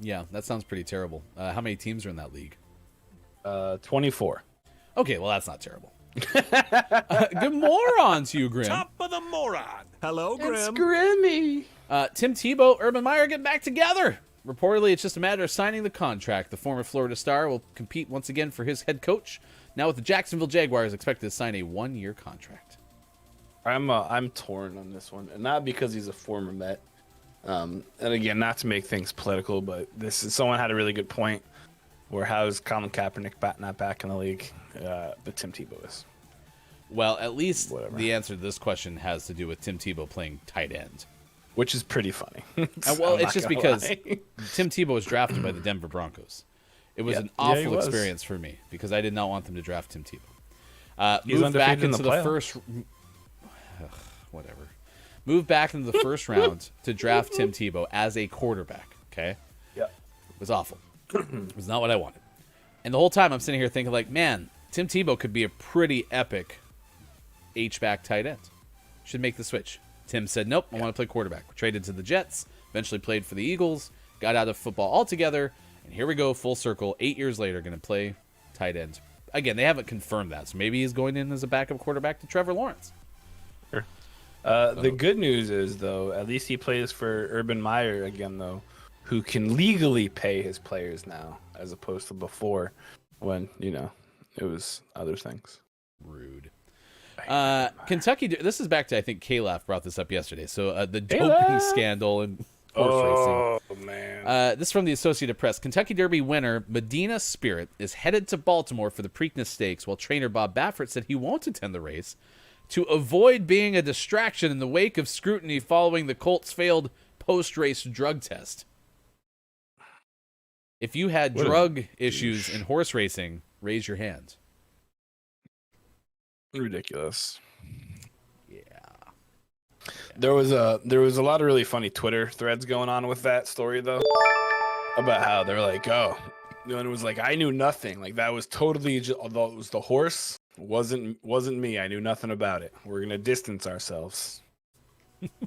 Yeah, that sounds pretty terrible. How many teams are in that league? 24. Okay, well that's not terrible. Good morons, you Grim. Top of the moron. Hello, Grim. Grimmy. Tim Tebow, Urban Meyer getting back together. Reportedly, it's just a matter of signing the contract. The former Florida star will compete once again for his head coach. Now with the Jacksonville Jaguars expected to sign a 1-year contract. I'm torn on this one, and not because he's a former Met. And again, not to make things political, but someone had a really good point. Where how is Colin Kaepernick not back in the league? But Tim Tebow is. Well, at least the answer to this question has to do with Tim Tebow playing tight end. Which is pretty funny. Well, it's just because Tim Tebow was drafted by the Denver Broncos. It was an awful experience for me because I did not want them to draft Tim Tebow. Moved back into the first... whatever. Moved back into the first round to draft Tim Tebow as a quarterback, okay? Yeah. It was awful. It was not what I wanted. And the whole time I'm sitting here thinking like, man, Tim Tebow could be a pretty epic H-back tight end. Should make the switch. Tim said, nope, I want to play quarterback. Traded to the Jets, eventually played for the Eagles, got out of football altogether, and here we go, full circle, 8 years later, going to play tight end. Again, they haven't confirmed that, so maybe he's going in as a backup quarterback to Trevor Lawrence. Sure. The good news is, though, at least he plays for Urban Meyer again, though, who can legally pay his players now, as opposed to before when, it was other things. Rude. Kentucky, this is back to, I think, K-Laugh brought this up yesterday. So the doping scandal in horse racing. Oh, man. This is from the Associated Press. Kentucky Derby winner Medina Spirit is headed to Baltimore for the Preakness Stakes, while trainer Bob Baffert said he won't attend the race to avoid being a distraction in the wake of scrutiny following the Colts' failed post-race drug test. If you had drug issues in horse racing, raise your hand. Ridiculous. Yeah. There was a lot of really funny Twitter threads going on with that story, though, about how they're like, and it was like, I knew nothing. Like, that was totally, although it was the horse, wasn't me. I knew nothing about it. We're gonna distance ourselves.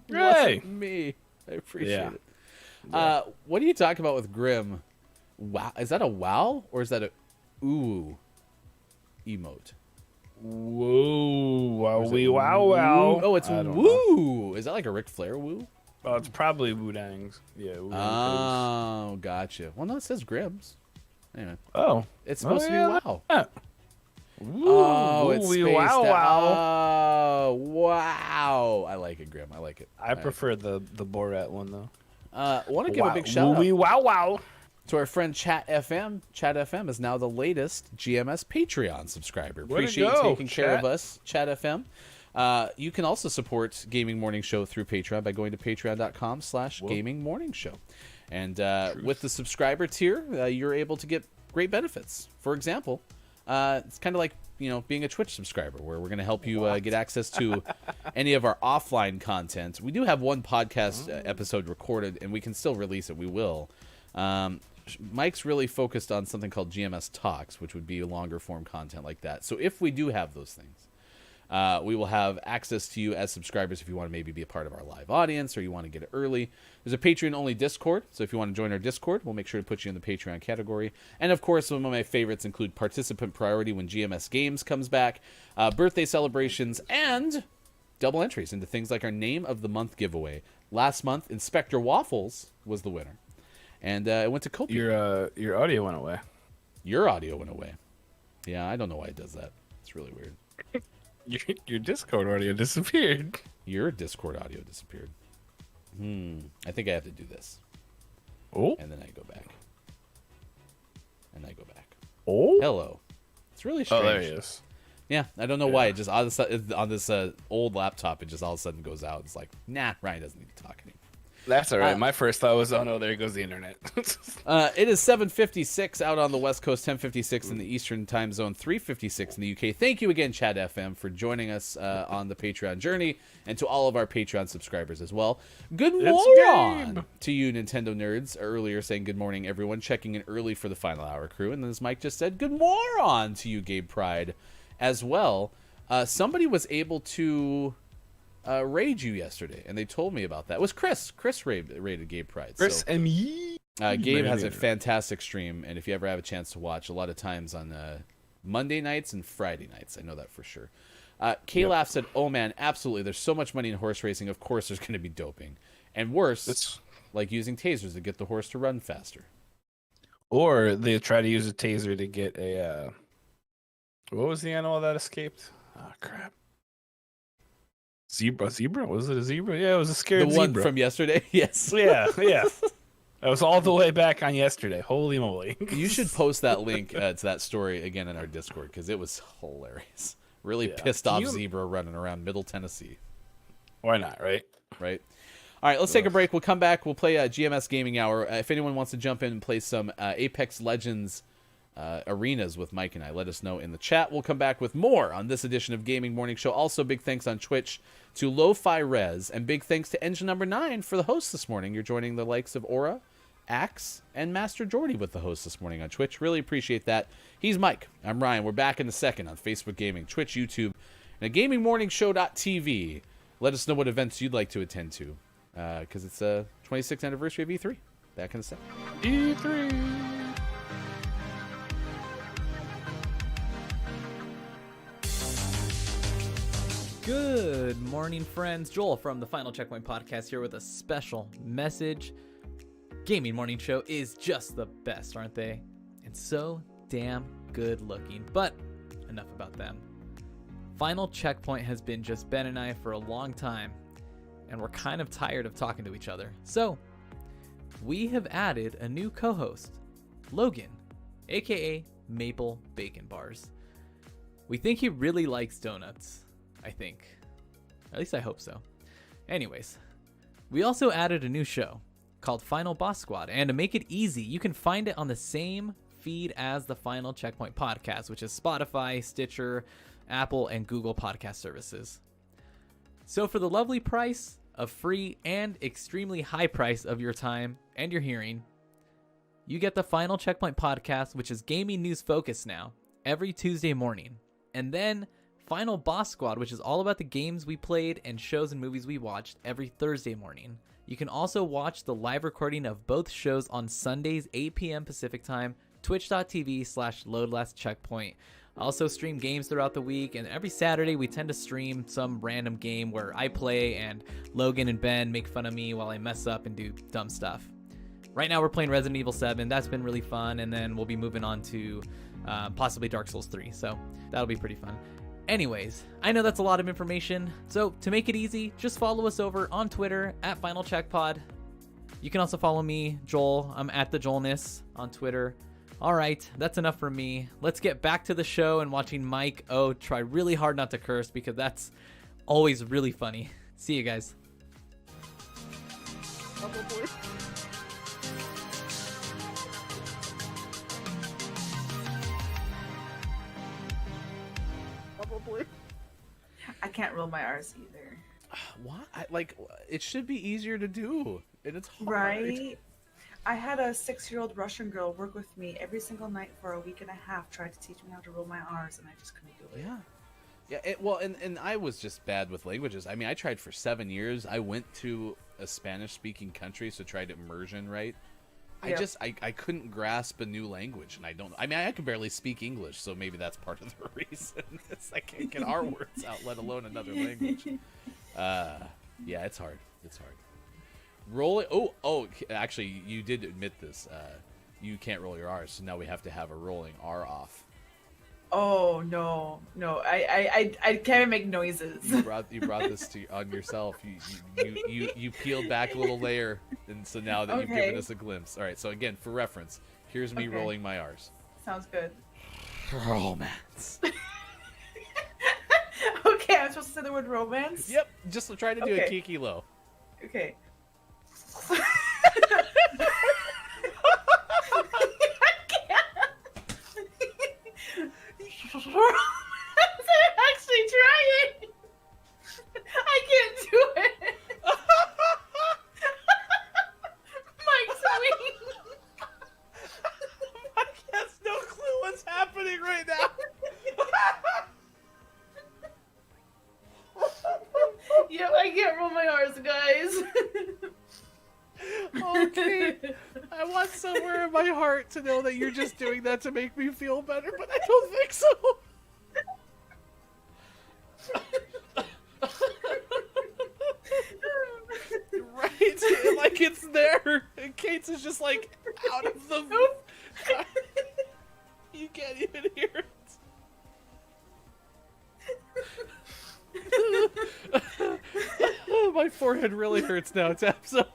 Wasn't me. I appreciate it. Yeah. What are you talking about with Grim? Wow, is that a wow or is that a ooh emote? Woo, wow, Or is it wow, woo? wow. Oh, it's I don't woo. Is that like a Ric Flair woo? Oh, it's probably Wu-Dang's. Yeah. Oh, gotcha. Well, no, it says Grimm's. Anyway. Oh. It's supposed to be wow. Yeah. Oh, it's Woo, spaced wow, out. wow. Oh, wow. I like it, Grim. I like it. I prefer the Borat one, though. Want to give a big shout out Wow, wow. to our friend Chat FM. Chat FM is now the latest GMS Patreon subscriber. Way to Appreciate you go, taking care of Chat. us, Chat FM. You can also support Gaming Morning Show through Patreon by going to patreon.com/Gaming Morning Show. And with the subscriber tier, you're able to get great benefits. For example, it's kind of like being a Twitch subscriber, where we're going to help you get access to any of our offline content. We do have one podcast episode recorded, and we can still release it. We will. Mike's really focused on something called GMS Talks, which would be longer form content like that. So if we do have those things, we will have access to you as subscribers if you want to maybe be a part of our live audience or you want to get it early. There's a Patreon-only Discord, so if you want to join our Discord, we'll make sure to put you in the Patreon category. And, of course, some of my favorites include participant priority when GMS Games comes back, birthday celebrations, and double entries into things like our Name of the Month giveaway. Last month, Inspector Waffles was the winner. And it went to Kopi. Your audio went away. Your audio went away. Yeah, I don't know why it does that. It's really weird. Your Discord audio disappeared. Your Discord audio disappeared. I think I have to do this. Oh. And then I go back. And I go back. Oh. Hello. It's really strange. Oh, there he is. Yeah, I don't know why. It just all of a sudden, on this old laptop, it just all of a sudden goes out. It's like, nah, Ryan doesn't need to talk anymore. That's all right. My first thought was, oh no, there goes the internet. It is 7:56 out on the West Coast, 10:56 in the Eastern Time Zone, 3:56 in the UK. Thank you again, Chad FM, for joining us on the Patreon journey, and to all of our Patreon subscribers as well. Good morning to you, Nintendo nerds. Earlier saying good morning, everyone, checking in early for the final hour crew, and then as Mike just said, good morning to you, Gabe Pride, as well. Somebody was able to raid you yesterday, and they told me about that. It was Chris. Chris raided Gabe Pride. Chris and me. Gabe has a fantastic stream, and if you ever have a chance to watch, a lot of times on Monday nights and Friday nights. I know that for sure. K-Laugh said, oh man, absolutely. There's so much money in horse racing. Of course there's going to be doping. And worse, like using tasers to get the horse to run faster. Or they try to use a taser to get a... what was the animal that escaped? Oh, crap. Zebra? Was it a zebra? Yeah, it was a scared zebra. The one from yesterday? Yes. Yeah. That was all the way back on yesterday. Holy moly. You should post that link to that story again in our Discord, because it was hilarious. Really pissed off zebra running around Middle Tennessee. Why not, right? Right. All right, let's take a break. We'll come back. We'll play GMS Gaming Hour. If anyone wants to jump in and play some Apex Legends arenas with Mike and I, let us know in the chat. We'll come back with more on this edition of Gaming Morning Show. Also, big thanks on Twitch to Lo-Fi Rez, and big thanks to Engine Number 9 for the host this morning. You're joining the likes of Aura, Axe, and Master Jordy with the host this morning on Twitch. Really appreciate that. He's Mike. I'm Ryan. We're back in a second on Facebook Gaming, Twitch, YouTube, and at GamingMorningShow.tv. Let us know what events you'd like to attend to, because it's a 26th anniversary of E3. Back in a second. E3. Good morning, friends. Joel from the Final Checkpoint Podcast here with a special message. Gaming Morning Show is just the best, aren't they? And so damn good looking. But enough about them. Final Checkpoint has been just Ben and I for a long time, and we're kind of tired of talking to each other. So we have added a new co-host, Logan, aka Maple Bacon Bars. We think he really likes donuts. I think. At least I hope so. Anyways, we also added a new show called Final Boss Squad, and to make it easy, you can find it on the same feed as the Final Checkpoint Podcast, which is Spotify, Stitcher, Apple, and Google podcast services. So for the lovely price of free and extremely high price of your time and your hearing, you get the Final Checkpoint Podcast, which is gaming news focused now, every Tuesday morning. And then Final Boss Squad, which is all about the games we played and shows and movies we watched, every Thursday morning. You can also watch the live recording of both shows on Sundays, 8 p.m. Pacific Time, twitch.tv/loadlastcheckpoint. I also stream games throughout the week, and every Saturday we tend to stream some random game where I play and Logan and Ben make fun of me while I mess up and do dumb stuff. Right now we're playing Resident Evil 7. That's been really fun, and then we'll be moving on to possibly Dark Souls 3, so that'll be pretty fun. Anyways, I know that's a lot of information, so to make it easy, just follow us over on Twitter at FinalCheckPod. You can also follow me, Joel. I'm at the Joelness on Twitter. All right, that's enough for me. Let's get back to the show and watching Mike try really hard not to curse, because that's always really funny. See you guys. I can't roll my R's either. What? It should be easier to do, and it's hard. Right? I had a 6-year-old Russian girl work with me every single night for a week and a half, tried to teach me how to roll my R's, and I just couldn't do it. Yeah. And I was just bad with languages. I mean, I tried for 7 years. I went to a Spanish-speaking country, so tried immersion, right? Yep. I couldn't grasp a new language, and I can barely speak English, so maybe that's part of the reason. I can't get our words out, let alone another language. Yeah, it's hard. rolling. Actually, you did admit this. You can't roll your R's, so now we have to have a rolling R off. Oh no, I can't even make noises. You brought this on yourself. You peeled back a little layer, and so now that you've given us a glimpse. All right. So again, for reference, here's me rolling my R's. Sounds good. Romance. Okay, I'm supposed to say the word romance. Yep. Just try to do a Kiki low. Okay. I'm actually trying. I can't do it. Mike's weak. Mike has no clue what's happening right now. Yep, I can't roll my R's, guys. Okay. I want somewhere in my heart to know that you're just doing that to make me feel better, but I don't think so. Right? Like it's there. And Kate's is just like out of the... You can't even hear it. My forehead really hurts now, Tapso.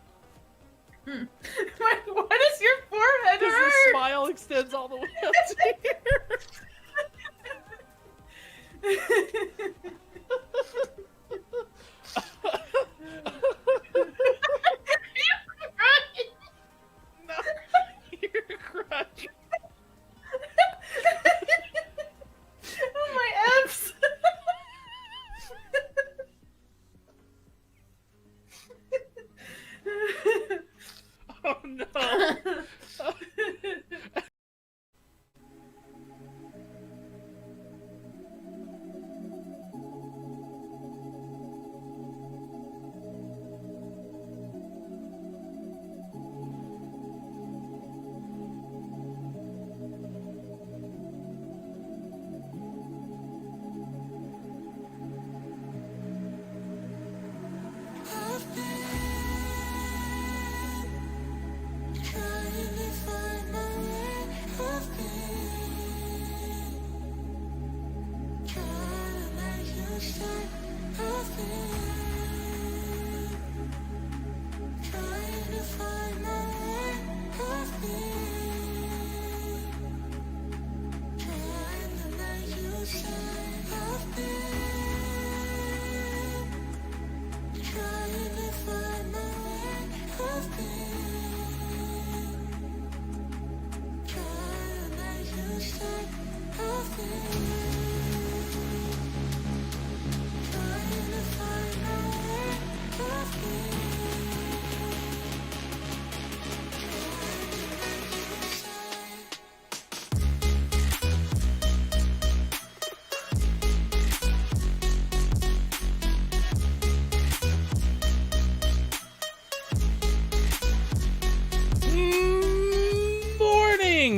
Why does your forehead Because hurt? the smile extends all the way up to here. No, you're crying. Oh, my F's. Oh no.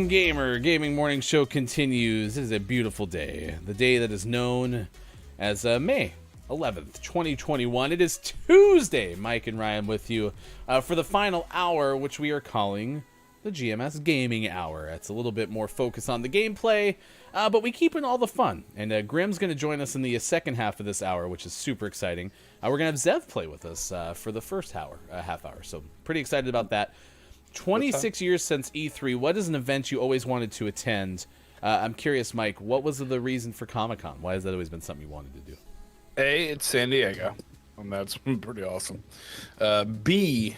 Gamer Gaming Morning Show continues. It is a beautiful day. The day that is known as May 11th, 2021. It is Tuesday. Mike and Ryan with you for the final hour, which we are calling the GMS Gaming Hour. It's a little bit more focus on the gameplay, but we keep in all the fun. And Grim's going to join us in the second half of this hour, which is super exciting. We're going to have Zev play with us for the first half hour. So pretty excited about that. 26 years since E3, what is an event you always wanted to attend? I'm curious, Mike, what was the reason for Comic-Con? Why has that always been something you wanted to do? A, it's San Diego, and that's pretty awesome. B,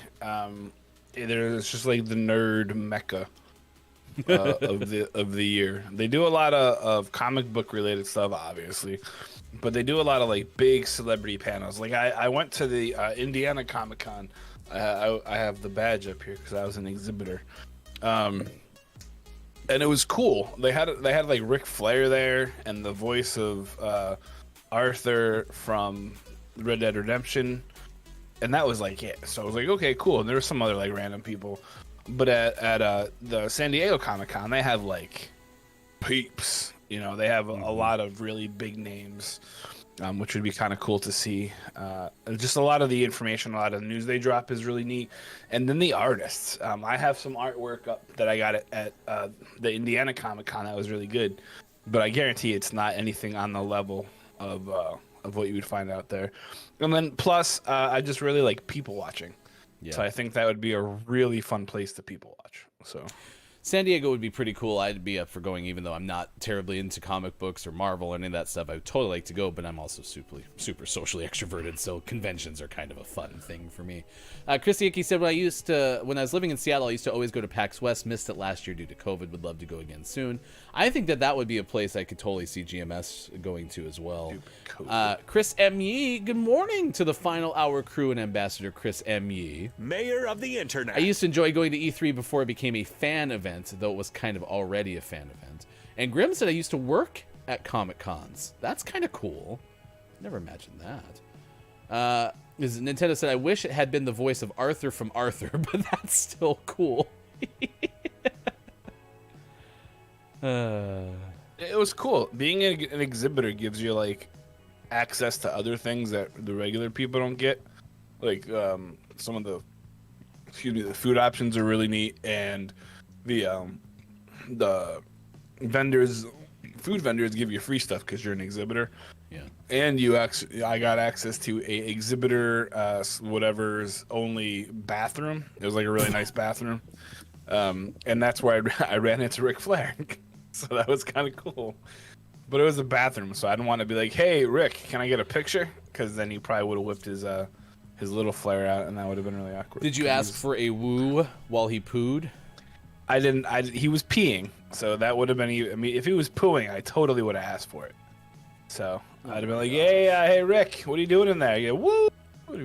it's just like the nerd mecca of the year. They do a lot of comic book related stuff, obviously, but they do a lot of like big celebrity panels. Like I went to the Indiana Comic-Con. I have the badge up here because I was an exhibitor, and it was cool. They had like Ric Flair there and the voice of Arthur from Red Dead Redemption, and that was like it. So I was like, okay, cool. And there were some other like random people, but at the San Diego Comic-Con, they have like peeps. You know, they have a lot of really big names. which would be kind of cool to see. Just a lot of the information, a lot of the news they drop is really neat. And then the artists. I have some artwork up that I got at the Indiana Comic Con that was really good. But I guarantee it's not anything on the level of what you would find out there. And then plus, I just really like people watching. Yeah. So I think that would be a really fun place to people watch. So San Diego would be pretty cool. I'd be up for going, even though I'm not terribly into comic books or Marvel or any of that stuff. I would totally like to go, but I'm also super socially extroverted, so conventions are kind of a fun thing for me. Christy Icky said, when I was living in Seattle, I used to always go to PAX West. Missed it last year due to COVID. Would love to go again soon. I think that would be a place I could totally see GMS going to as well. Chris M. Yee, good morning to the Final Hour crew and Ambassador Chris M. Yee. Mayor of the Internet. I used to enjoy going to E3 before it became a fan event, though it was kind of already a fan event. And Grim said I used to work at Comic Cons. That's kind of cool. Never imagined that. Nintendo said, I wish it had been the voice of Arthur from Arthur, but that's still cool. It was cool. Being an exhibitor gives you like access to other things that the regular people don't get. Like some of the food options are really neat, and the food vendors give you free stuff because you're an exhibitor. Yeah. And I got access to a exhibitor whatever's only bathroom. It was like a really nice bathroom. And that's where I ran into Ric Flair. So that was kind of cool. But it was a bathroom, so I didn't want to be like, hey, Rick, can I get a picture? Because then he probably would have whipped his little flare out, and that would have been really awkward. Did you ask for a woo while he pooed? I didn't. He was peeing, so that would have been. I mean, if he was pooing, I totally would have asked for it. So I'd have been like, hey, Rick, what are you doing in there? You go, woo.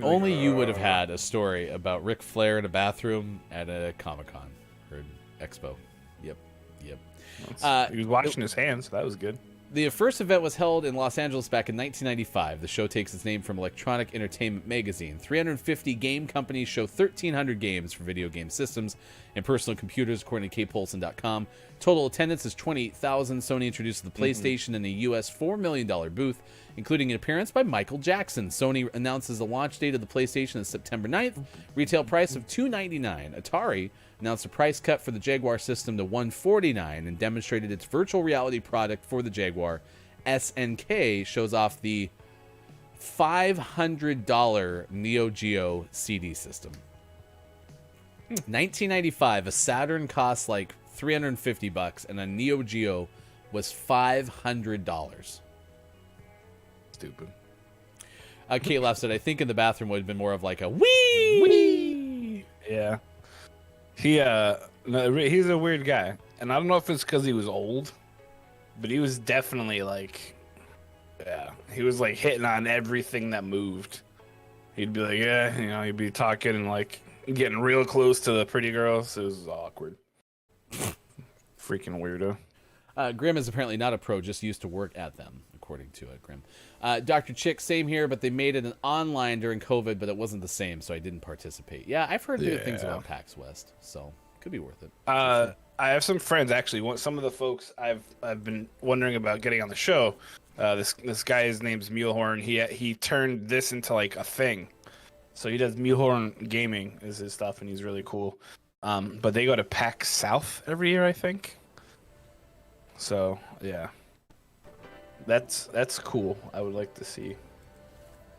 Only you would have had a story about Ric Flair in a bathroom at a Comic-Con or Expo. Yep. He was washing his hands, so that was good. The first event was held in Los Angeles back in 1995. The show takes its name from Electronic Entertainment Magazine. 350 game companies show 1,300 games for video game systems and personal computers, according to kpolson.com. Total attendance is 28,000. Sony introduced the PlayStation in a U.S. $4 million booth, including an appearance by Michael Jackson. Sony announces the launch date of the PlayStation is September 9th. Retail price of $299. Atari announced a price cut for the Jaguar system to $149 and demonstrated its virtual reality product for the Jaguar. SNK shows off the $500 Neo Geo CD system. 1995, a Saturn cost like $350 and a Neo Geo was $500. Stupid. Kate Laugh said, I think in the bathroom would have been more of like a wee. Yeah. He's a weird guy, and I don't know if it's because he was old, but he was definitely like, he was like hitting on everything that moved. He'd be like, he'd be talking and like getting real close to the pretty girls. It was awkward. Freaking weirdo. Grim is apparently not a pro, just used to work at them, according to Grim. Dr. Chick, same here, but they made it an online during COVID, but it wasn't the same, so I didn't participate. Yeah, I've heard good things about PAX West, so could be worth it. I have some friends, actually. Some of the folks I've been wondering about getting on the show. This guy, his name's Mulehorn. He turned this into like a thing. So he does Mulehorn Gaming is his stuff, and he's really cool. But they go to PAX South every year, I think. So yeah. That's cool. I would like to see.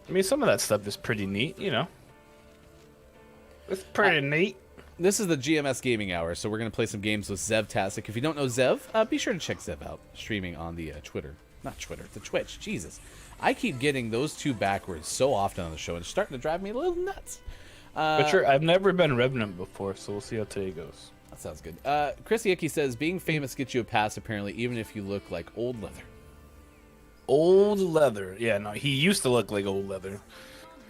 I mean, some of that stuff is pretty neat, you know. It's pretty neat. This is the GMS Gaming Hour, so we're going to play some games with Zev-tastic. If you don't know Zev, be sure to check Zev out, streaming on the the Twitch. Jesus. I keep getting those two backwards so often on the show, and it's starting to drive me a little nuts. But sure, I've never been Revenant before, so we'll see how today goes. That sounds good. Chrissy Icky says, being famous gets you a pass, apparently, even if you look like old leather. Old leather. Yeah, no, he used to look like old leather.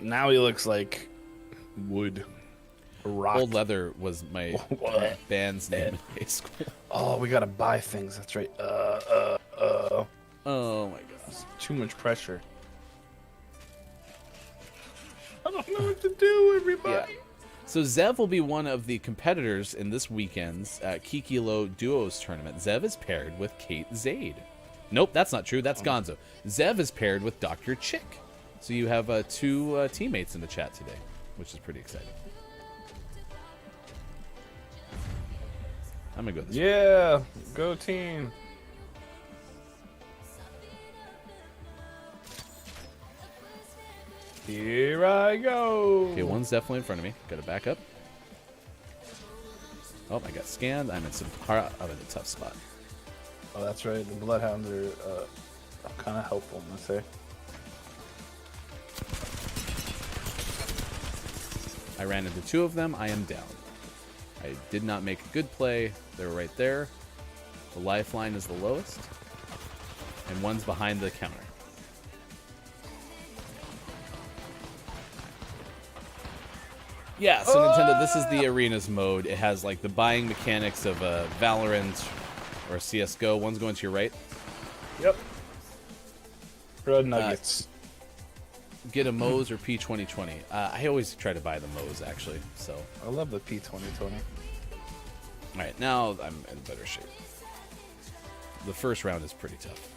Now he looks like wood. Rock. Old Leather was my band's name in high school. Oh, we gotta buy things. That's right. Oh my gosh. Too much pressure. I don't know what to do, everybody. Yeah. So Zev will be one of the competitors in this weekend's Kikilo Duos tournament. Zev is paired with Kate Zaid. Nope, that's not true. That's Gonzo. Zev is paired with Dr. Chick. So you have 2 teammates in the chat today, which is pretty exciting. I'm going to go this way. Yeah, go team. Here I go. Okay, one's definitely in front of me. Got to back up. Oh, I got scanned. I'm in a tough spot. Oh, that's right. The bloodhounds are kind of helpful, I'm gonna say. I ran into 2 of them. I am down. I did not make a good play. They were right there. The lifeline is the lowest. And one's behind the counter. Yeah, so Nintendo, this is the arenas mode. It has like the buying mechanics of Valorant or CSGO. One's going to your right. Yep. Red nuggets. Get a Moe's or P2020. I always try to buy the Moe's, actually. So I love the P2020. All right, now I'm in better shape. The first round is pretty tough.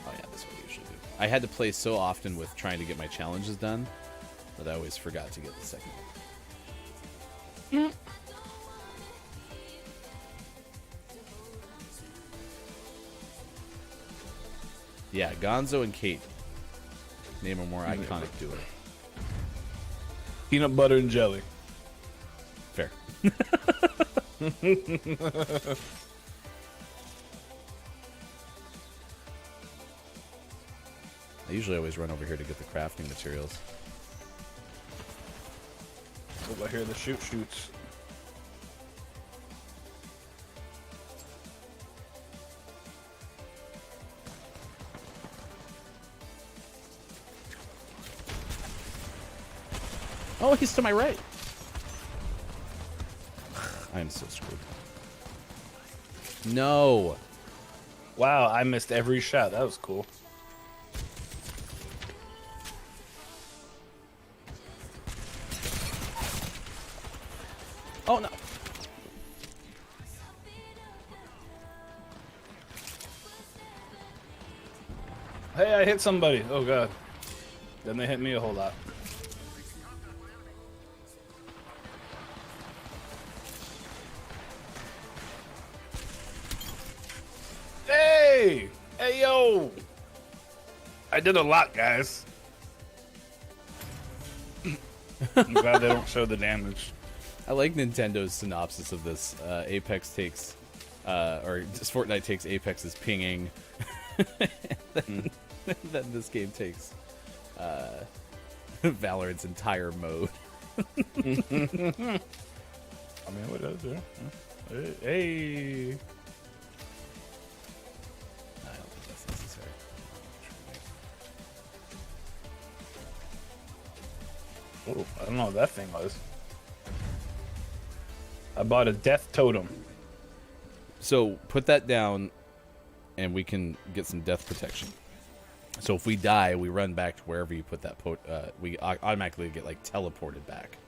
Oh yeah, that's what I usually do. I had to play so often with trying to get my challenges done that I always forgot to get the second one. Yeah, Gonzo and Kate. Name a more iconic duo. Peanut butter and jelly. Fair. I usually always run over here to get the crafting materials. Oh, I hear the shoots. Oh, he's to my right. I am so screwed. No. Wow, I missed every shot. That was cool. Oh, no. Hey, I hit somebody. Oh, God. Then they hit me a whole lot. Hey! Hey, yo! I did a lot, guys. I'm glad they don't show the damage. I like Nintendo's synopsis of this. Apex takes, or just Fortnite takes Apex's pinging. Then this game takes Valorant's entire mode. I mean, what does it? Hey! I don't think that's necessary. Oh, I don't know what that thing was. I bought a death totem. So put that down, and we can get some death protection. So if we die, we run back to wherever you put that. We automatically get like teleported back.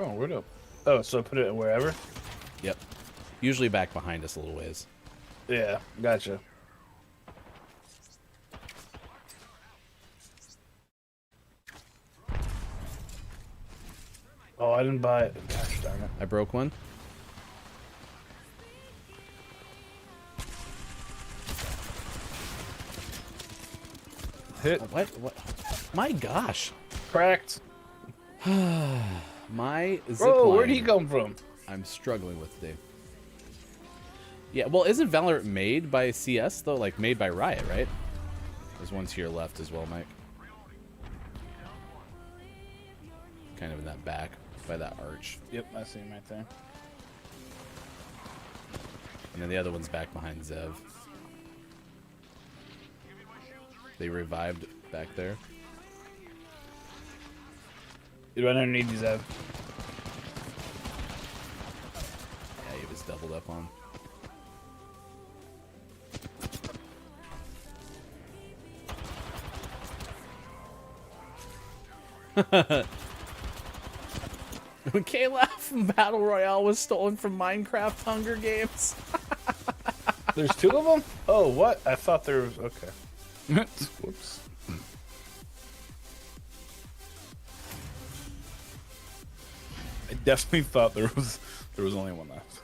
Oh, where'd up? Oh, so put it wherever? Yep. Usually back behind us a little ways. Yeah, gotcha. Oh, I didn't buy it. Gosh darn it. I broke one. Hit. What? My gosh. Cracked. My zipline. Bro, where'd he come from? I'm struggling with today. Yeah, well, isn't Valorant made by CS, though? Like, made by Riot, right? There's one to your left as well, Mike. Kind of in that back, by that arch. Yep, I see him right there. And then the other one's back behind Zev. They revived back there. You run underneath these Zev. Yeah, he was doubled up on. When K-Laugh Battle Royale was stolen from Minecraft Hunger Games. There's 2 of them? Oh, what? I thought there was... Okay. Whoops. I definitely thought there was only one left.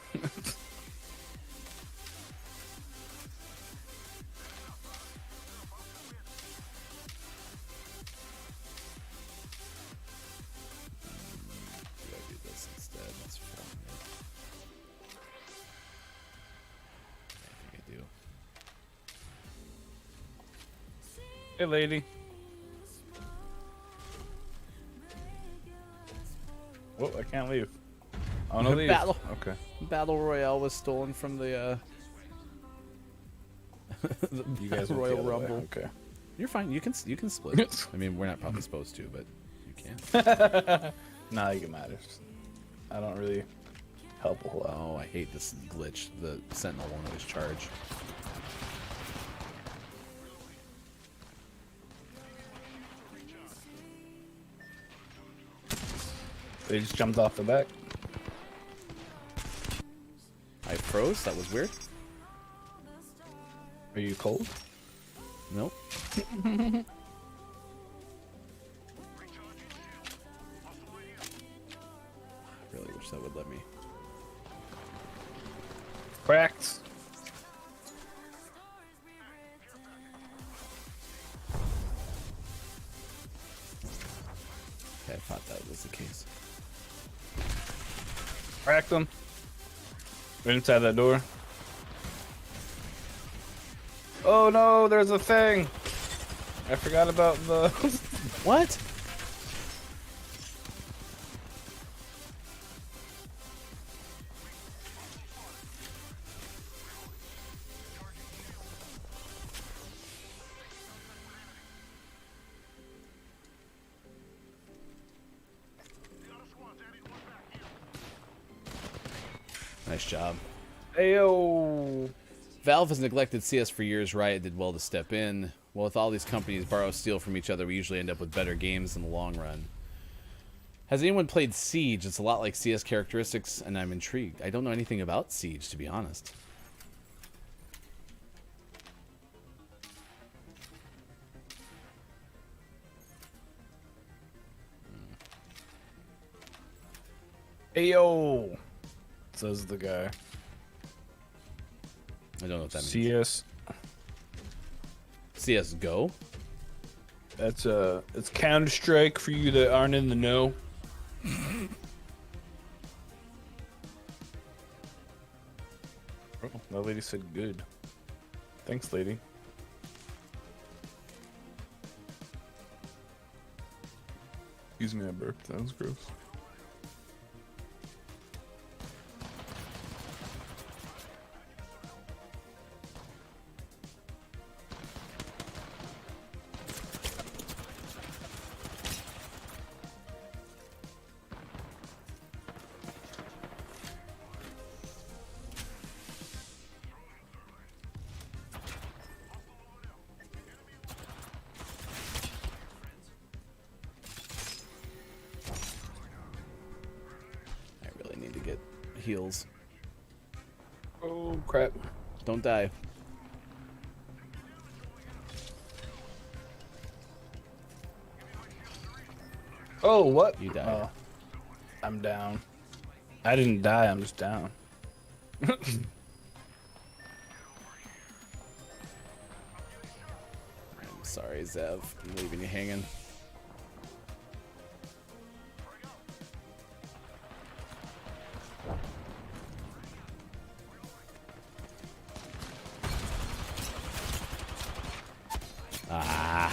Do this instead. That's fun. I think I do. Hey, lady. Whoa, I can't leave. Oh, no, leave. Okay. Battle Royale was stolen from the You guys went the Royal other way. Rumble. Okay. You're fine. You can split. I mean, we're not probably supposed to, but you can. Nah, you get matters. I don't really help a whole lot. Oh, I hate this glitch. The Sentinel won't always charge. They just jumped off the back. I froze. That was weird. Are you cold? Nope. I really wish that would let me. Cracked. Okay, I thought that was the case. Cracked them. Right inside that door. Oh no, there's a thing. I forgot about the... What? Nice job. Ayo. Valve has neglected CS for years. Riot did well to step in. Well, with all these companies borrow steal from each other, we usually end up with better games in the long run. Has anyone played Siege? It's a lot like CS characteristics, and I'm intrigued. I don't know anything about Siege, to be honest. Ayo. Says the guy. I don't know what that means. CS. CS:GO? That's it's Counter Strike for you that aren't in the know. Oh, that lady said good. Thanks, lady. Excuse me, I burped. That was gross. Heals. Oh crap. Don't die. Oh, what? You died. Oh, I'm down. I didn't die, I'm just down. I'm sorry, Zev. I'm leaving you hanging. Ah.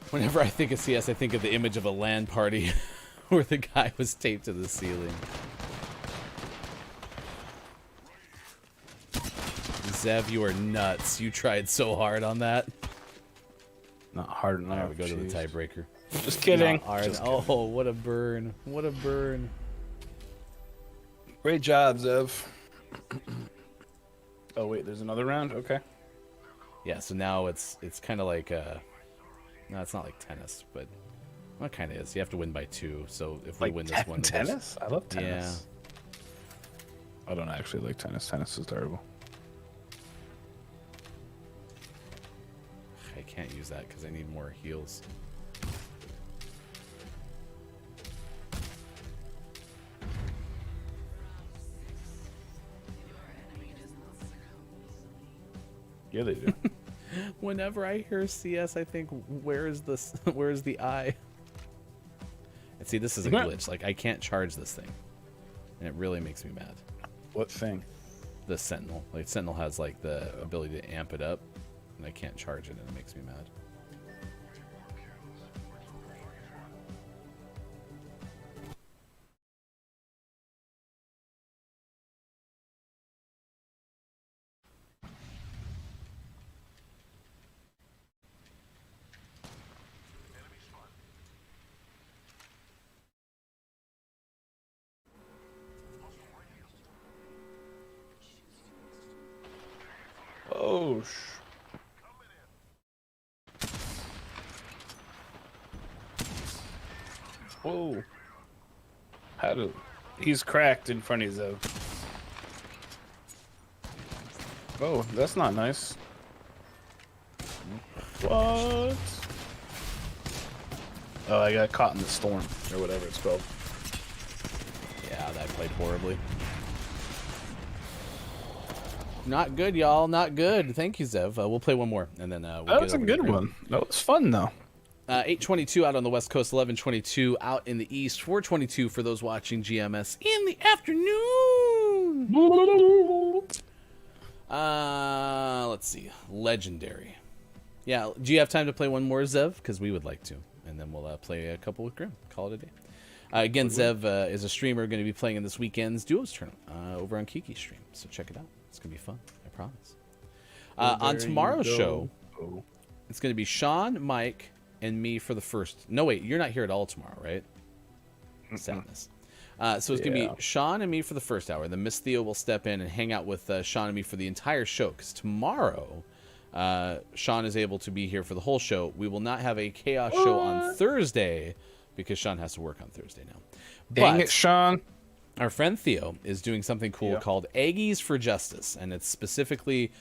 Whenever I think of CS, I think of the image of a LAN party where the guy was taped to the ceiling. Zev, you are nuts. You tried so hard on that. Not hard enough. Alright, we go to the tiebreaker. Just kidding. Not hard. Just kidding. Oh, what a burn. What a burn. Great job, Zev. Oh wait, there's another round? Okay. Yeah, so now it's kind of like No, it's not like tennis, but well, it kind of is. You have to win by 2. So if we Like win this one, tennis? I love tennis. Yeah. I don't actually like tennis. Tennis is terrible. I can't use that because I need more heals. Yeah, they do. Whenever I hear CS, I think, where is this? Where is the eye? And see, this is a glitch. Like, I can't charge this thing, and it really makes me mad. What thing? The Sentinel. Like, Sentinel has like the ability to amp it up, and I can't charge it, and it makes me mad. Oh, whoa. How do... He's cracked in front of you, though. Oh, that's not nice. What? Oh, I got caught in the storm, or whatever it's called. Yeah, that played horribly. Not good, y'all. Not good. Thank you, Zev. We'll play one more, and then we'll That was a good one. That was fun, though. 8:22 out on the West Coast, 11:22 out in the East, 4:22 for those watching GMS in the afternoon. Let's see. Legendary. Yeah, do you have time to play one more, Zev? Because we would like to, and then we'll play a couple with Grim. Call it a day. Again, Zev is a streamer going to be playing in this weekend's Duos tournament over on Kiki stream, so check it out. It's going to be fun, I promise. On tomorrow's show, it's going to be Sean, Mike, and me for the first... No, wait, you're not here at all tomorrow, right? Sadness. So it's going to be Sean and me for the first hour. Then Miss Theo will step in and hang out with Sean and me for the entire show, because tomorrow... Sean is able to be here for the whole show. We will not have a Chaos show on Thursday because Sean has to work on Thursday now. Dang it, Sean. Our friend Theo is doing something cool called Aggies for Justice, and it's specifically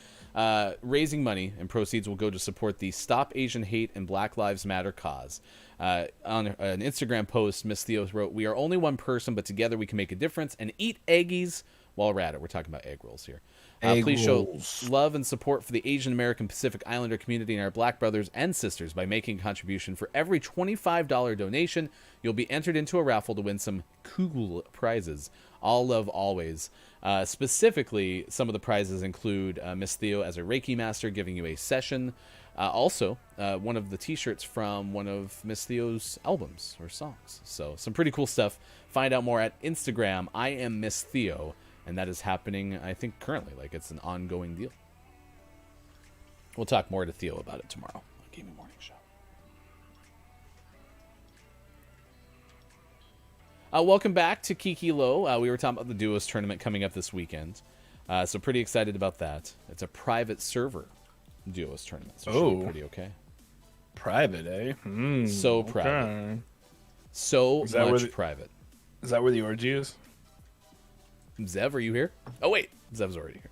raising money, and proceeds will go to support the Stop Asian Hate and Black Lives Matter cause. On an Instagram post, Miss Theo wrote, "We are only one person, but together we can make a difference, and eat Aggies while we're at it." We're talking about egg rolls here. Please show love and support for the Asian American Pacific Islander community and our Black brothers and sisters by making a contribution. For every $25 donation, you'll be entered into a raffle to win some cool prizes. All love always. Specifically, some of the prizes include Miss Theo as a Reiki master giving you a session. Also, one of the t-shirts from one of Miss Theo's albums or songs. So some pretty cool stuff. Find out more at Instagram, I am Miss Theo. And that is happening, I think, currently. Like, it's an ongoing deal. We'll talk more to Theo about it tomorrow on Gaming Morning Show. Welcome back to Kiki Low. We were talking about the Duos tournament coming up this weekend. So pretty excited about that. It's a private server Duos tournament. So it should be pretty okay. Private, eh? So private. So much private. Is that where the orgy is? Zev, are you here? Oh, wait. Zev's already here.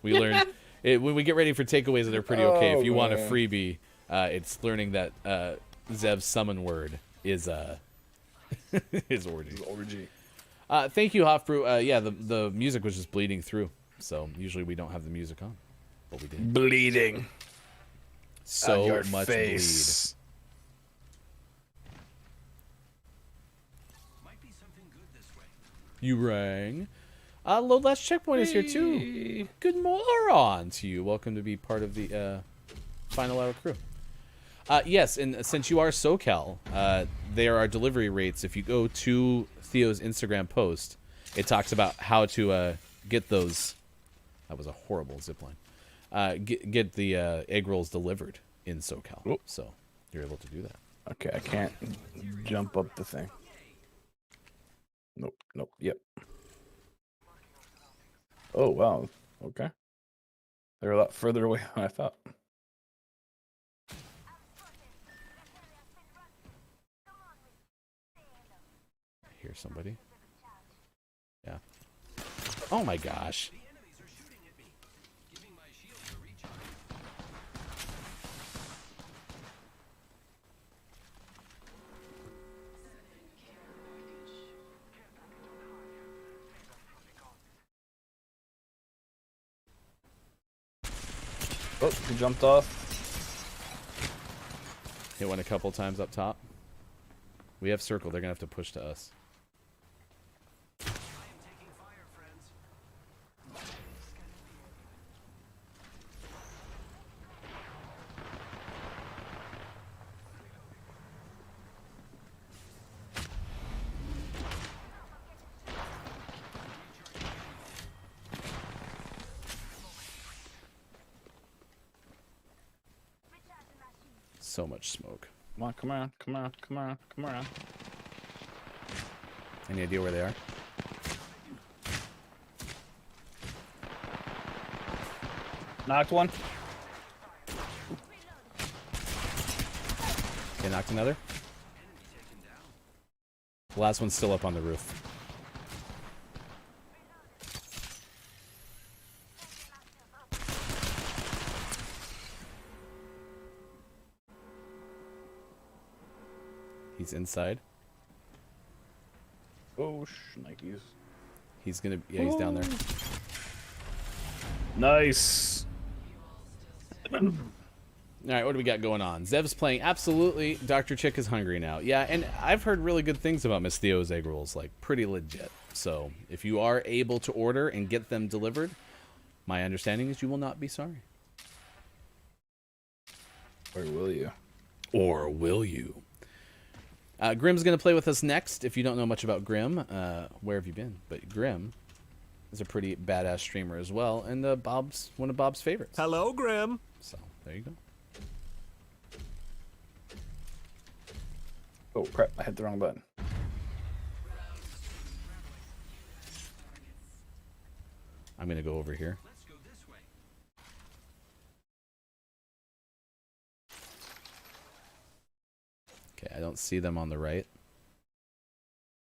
We learned when we get ready for takeaways, they're pretty okay. If you want a freebie, it's learning that Zev's summon word is his orgy. Thank you, Hofbrew. Yeah, the music was just bleeding through. So usually we don't have the music on, but we did. Bleeding. So much bleed. You rang. Load Last Checkpoint is here too. Good morning to you. Welcome to be part of the Final Hour crew. Yes, and since you are SoCal, there are delivery rates. If you go to Theo's Instagram post, it talks about how to get those. That was a horrible zipline. Get the egg rolls delivered in SoCal. Oh. So you're able to do that. Okay, I can't jump up the thing. Nope, yep. Oh, wow. Okay. They're a lot further away than I thought. There's somebody. Yeah. Oh my gosh. Oh, he jumped off. Hit one a couple times up top. We have circle. They're going to have to push to us. So much smoke. Come on, come on, come on, come on, come on. Any idea where they are? Knocked one. Okay, knocked another. The last one's still up on the roof. He's inside. Oh, Nikes. He's gonna. Yeah, he's down there. Nice. All right, what do we got going on? Zev's playing. Absolutely, Dr. Chick is hungry now. Yeah, and I've heard really good things about Miss Theo's egg rolls. Like, pretty legit. So, if you are able to order and get them delivered, my understanding is you will not be sorry. Or will you? Or will you? Grim's going to play with us next. If you don't know much about Grim, where have you been? But Grim is a pretty badass streamer as well, and one of Bob's favorites. Hello, Grim. So, there you go. Oh, crap. I hit the wrong button. I'm going to go over here. Okay, I don't see them on the right.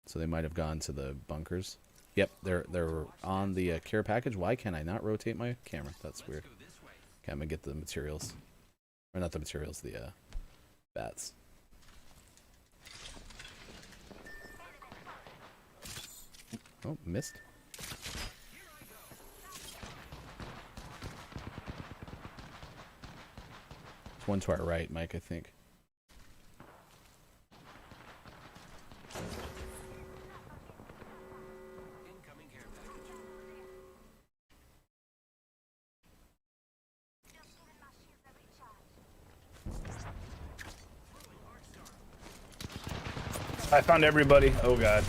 So they might have gone to the bunkers. Yep, they're on the care package. Why can't I not rotate my camera? That's weird. Okay, I'm going to get the materials. Or not the materials, the bats. Oh, missed. There's one to our right, Mike, I think. I found everybody. Oh, God.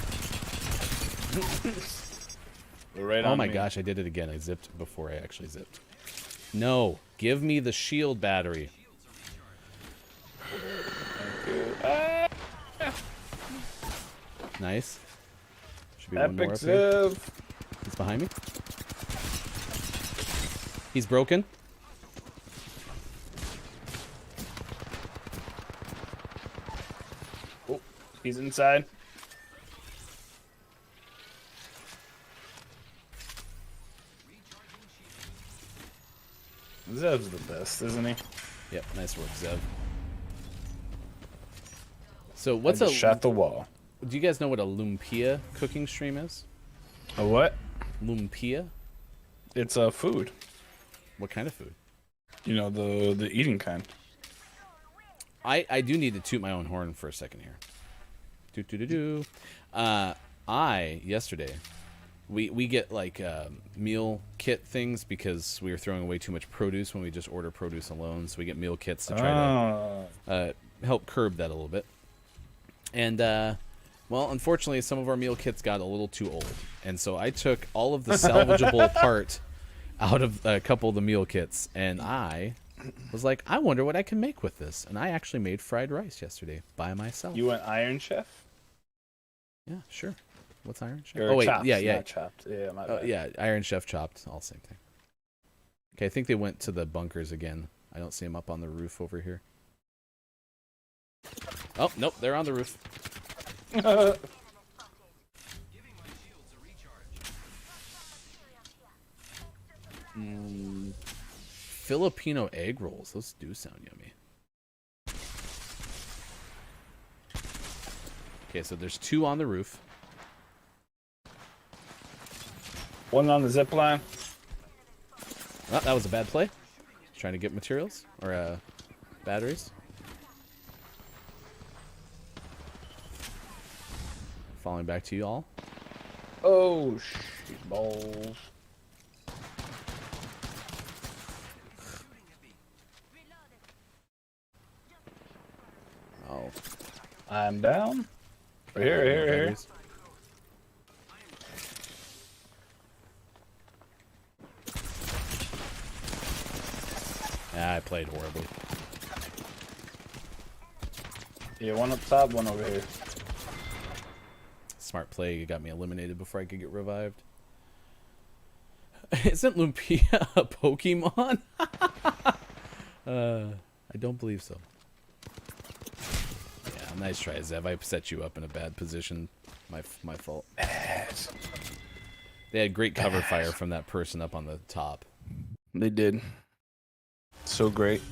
They're right on Oh my me. gosh, I did it again. I zipped before I actually zipped. No, give me the shield battery. Nice. Should be one more up here. He's behind me. He's broken. Oh, he's inside. Zev's the best, isn't he? Yep, nice work, Zev. So what's I just shot the wall. Do you guys know what a lumpia cooking stream is? A what? Lumpia? It's a food. What kind of food? You know, the eating kind. I do need to toot my own horn for a second here. Yesterday, we get like meal kit things because we were throwing away too much produce when we just order produce alone. So we get meal kits to try to help curb that a little bit. And well, unfortunately, some of our meal kits got a little too old, and so I took all of the salvageable part out of a couple of the meal kits, and I was like, I wonder what I can make with this. And I actually made fried rice yesterday by myself. You went Iron Chef? Yeah, sure. What's Iron Chef? Or Oh wait, chopped, yeah. not chopped. Yeah, my bad. Yeah, Iron Chef chopped, all same thing. Okay, I think they went to the bunkers again. I don't see them up on the roof over here. Oh, nope, they're on the roof. Filipino egg rolls. Those do sound yummy. Okay, so there's 2 on the roof. One on the zip line. Oh, that was a bad play. Trying to get materials or batteries. Falling back to you all. Oh, shit balls. Oh. I'm down. Here. Yeah, I played horribly. Yeah, one up top, one over here. Smart play. You got me eliminated before I could get revived. Isn't Lumpia a Pokemon? I don't believe so. Yeah, nice try, Zev. I set you up in a bad position. My fault. They had great cover fire from that person up on the top. They did. So great.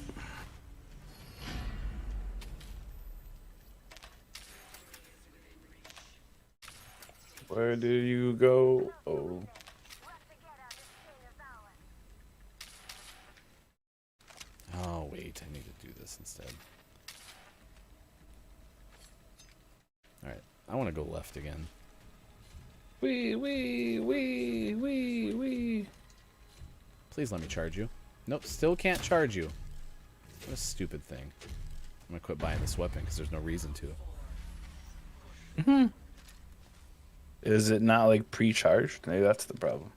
Where do you go? Oh. Oh, wait. I need to do this instead. Alright. I want to go left again. Wee. Please let me charge you. Nope, still can't charge you. What a stupid thing. I'm going to quit buying this weapon because there's no reason to. Is it not like pre-charged? Maybe that's the problem.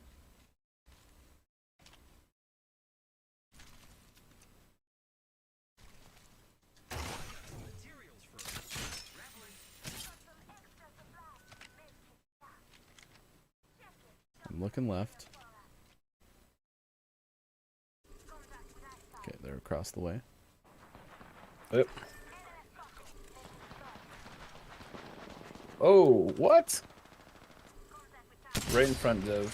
I'm looking left. Okay, they're across the way. Yep. Oh, what? Right in front of.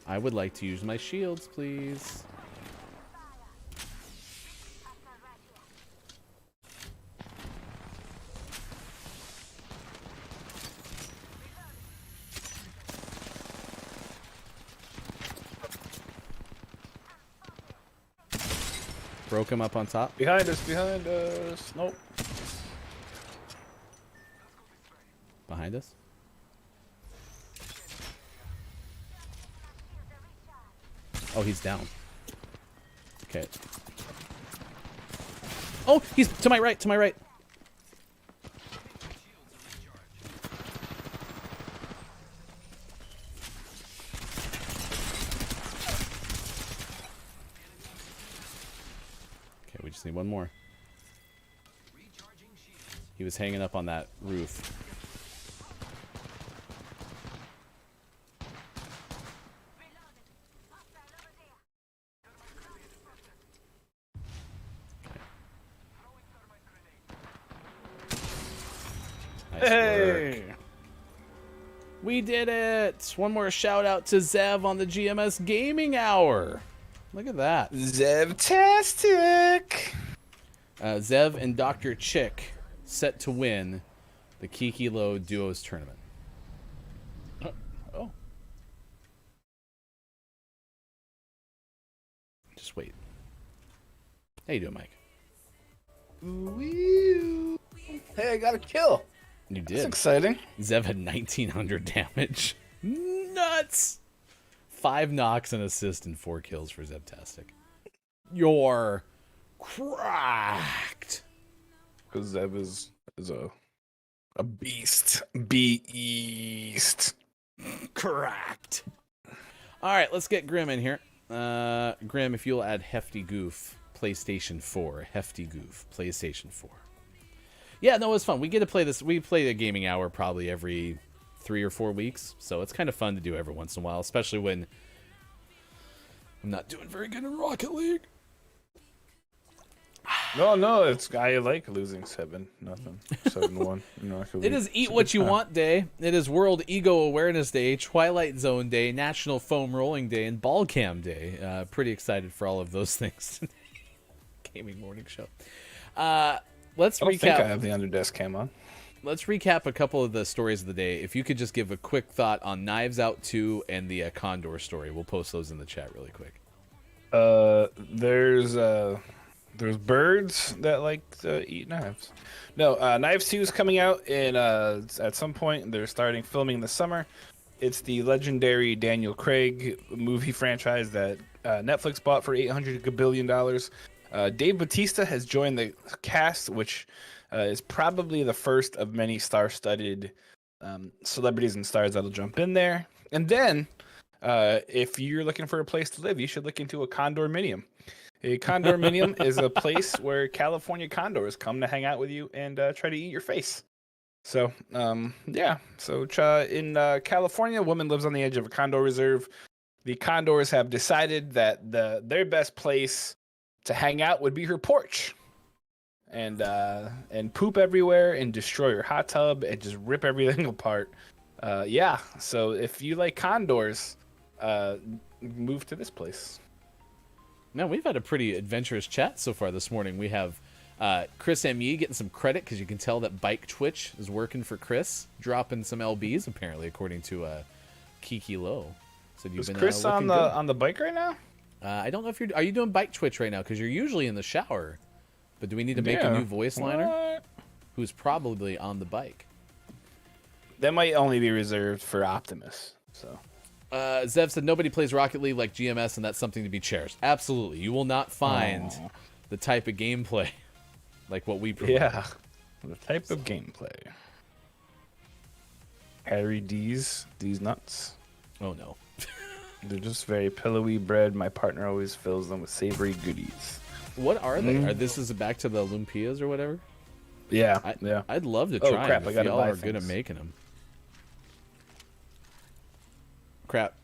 I would like to use my shields, please. Broke him up on top. Behind us. Nope. Behind us. Oh, he's down. Okay. Oh, he's to my right, Okay, we just need one more. He was hanging up on that roof. Nice work. We did it! One more shout out to Zev on the GMS Gaming Hour. Look at that. Zevtastic! Zev and Dr. Chick set to win the Kiki Low Duos tournament. Oh. Just wait. How you doing, Mike? Wee. Hey, I got a kill. You did. That's exciting. Zev had 1900 damage. Nuts! 5 knocks, an assist, and 4 kills for Zevtastic. You're cracked. Because Zev is a beast. Beast. Cracked. All right, let's get Grim in here. Grim, if you'll add Hefty Goof, PlayStation 4. Hefty Goof, PlayStation 4. Yeah, no, it was fun. We get to play this. We play the gaming hour probably every 3 or 4 weeks, so it's kind of fun to do every once in a while, especially when I'm not doing very good in Rocket League. No, it's I like losing 7-0, 7-1. You know, I could It lose. is Eat It's a What good You time. Want Day. It is World Ego Awareness Day, Twilight Zone Day, National Foam Rolling Day, and Ball Cam Day. Pretty excited for all of those things today. Gaming Morning Show. Let's I don't recap. think I have the Underdesk cam on. Let's recap a couple of the stories of the day. If you could just give a quick thought on Knives Out 2 and the Condor story. We'll post those in the chat really quick. There's birds that like to eat knives. No, Knives 2 is coming out in at some point. They're starting filming this summer. It's the legendary Daniel Craig movie franchise that Netflix bought for $800 billion. Dave Bautista has joined the cast, which is probably the first of many star-studded celebrities and stars that'll jump in there. And then, if you're looking for a place to live, you should look into a condominium. A condominium is a place where California condors come to hang out with you and try to eat your face. So, yeah. So, in California, a woman lives on the edge of a condor reserve. The condors have decided that their best place to hang out would be her porch, and poop everywhere and destroy her hot tub and just rip everything apart. Yeah. So, if you like condors, move to this place. Now, we've had a pretty adventurous chat so far this morning. We have Chris M.E. getting some credit because you can tell that Bike Twitch is working for Chris, dropping some LBs, apparently, according to Kiki Low. So Is Chris on the bike right now? I don't know if are you doing Bike Twitch right now? Because you're usually in the shower. But do we need to make a new voice liner? What? Who's probably on the bike? That might only be reserved for Optimus. So. Zev said nobody plays Rocket League like GMS, and that's something to be cherished. Absolutely. You will not find the type of gameplay like what we provide. Yeah, the type of gameplay. Harry D's nuts. Oh, no. They're just very pillowy bread. My partner always fills them with savory goodies. What are they? This is back to the Lumpias or whatever? Yeah, yeah. I'd love to try Oh, crap, them I if gotta y'all buy are good at things. making them. Crap.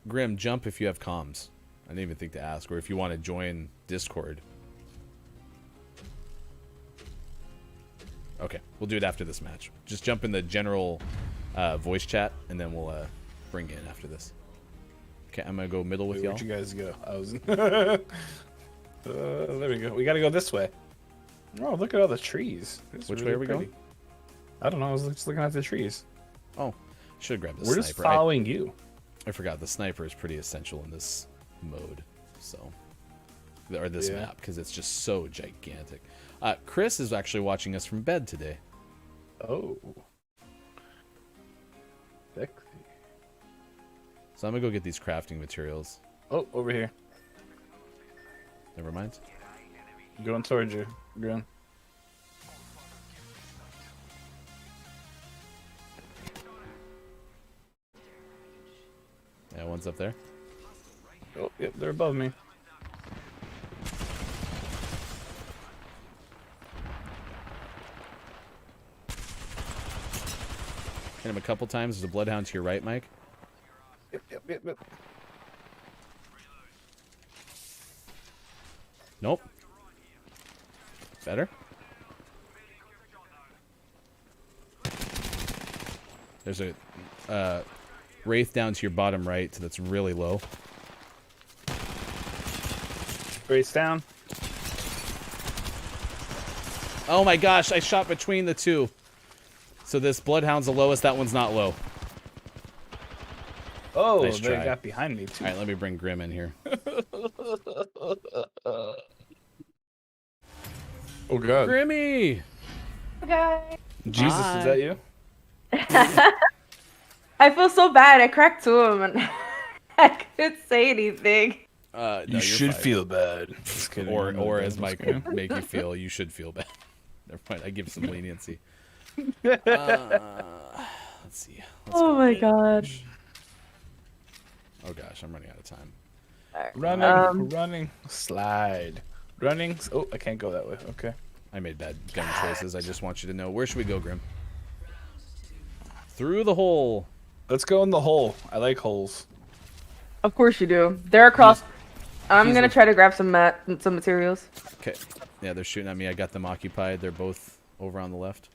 Grim, jump if you have comms. I didn't even think to ask. Or if you want to join Discord. Okay, we'll do it after this match. Just jump in the general voice chat, and then we'll bring you in after this. Okay, I'm going to go middle with y'all. Where'd you guys go? I was... there we go. We gotta go this way. Oh, look at all the trees. Which way are we going? I don't know. I was just looking at the trees. Oh, should have grabbed the We're sniper. just following you. I forgot the sniper is pretty essential in this mode, so or this map because it's just so gigantic. Chris is actually watching us from bed today. Oh, sexy. So I'm gonna go get these crafting materials. Oh, over here. Never mind. Going towards you, Grin. Yeah, one's up there. Oh, yep, they're above me. Hit him a couple times. There's a bloodhound to your right, Mike. Yep. Nope. Better. There's a wraith down to your bottom right that's really low. Wraith's down. Oh my gosh, I shot between the two. So this bloodhound's the lowest, that one's not low. Oh, Nice they try. got behind me too. Alright, let me bring Grim in here. Oh god. Grimmy! Okay. Jesus, Hi. is that you? I feel so bad. I cracked to him and I couldn't say anything. No, You you're should fine. feel bad. Just kidding. Or as Just Mike kidding. would make you feel, you should feel bad. Never mind, I give some leniency. Let's see. Let's Oh go. my god. Oh gosh, I'm running out of time. Running. Slide. Running. Oh, I can't go that way. Okay. I made bad gun choices. I just want you to know. Where should we go, Grim? Through the hole. Let's go in the hole. I like holes. Of course you do. They're across. I'm he's gonna the- try to grab some materials. Okay. Yeah, they're shooting at me. I got them occupied. They're both over on the left.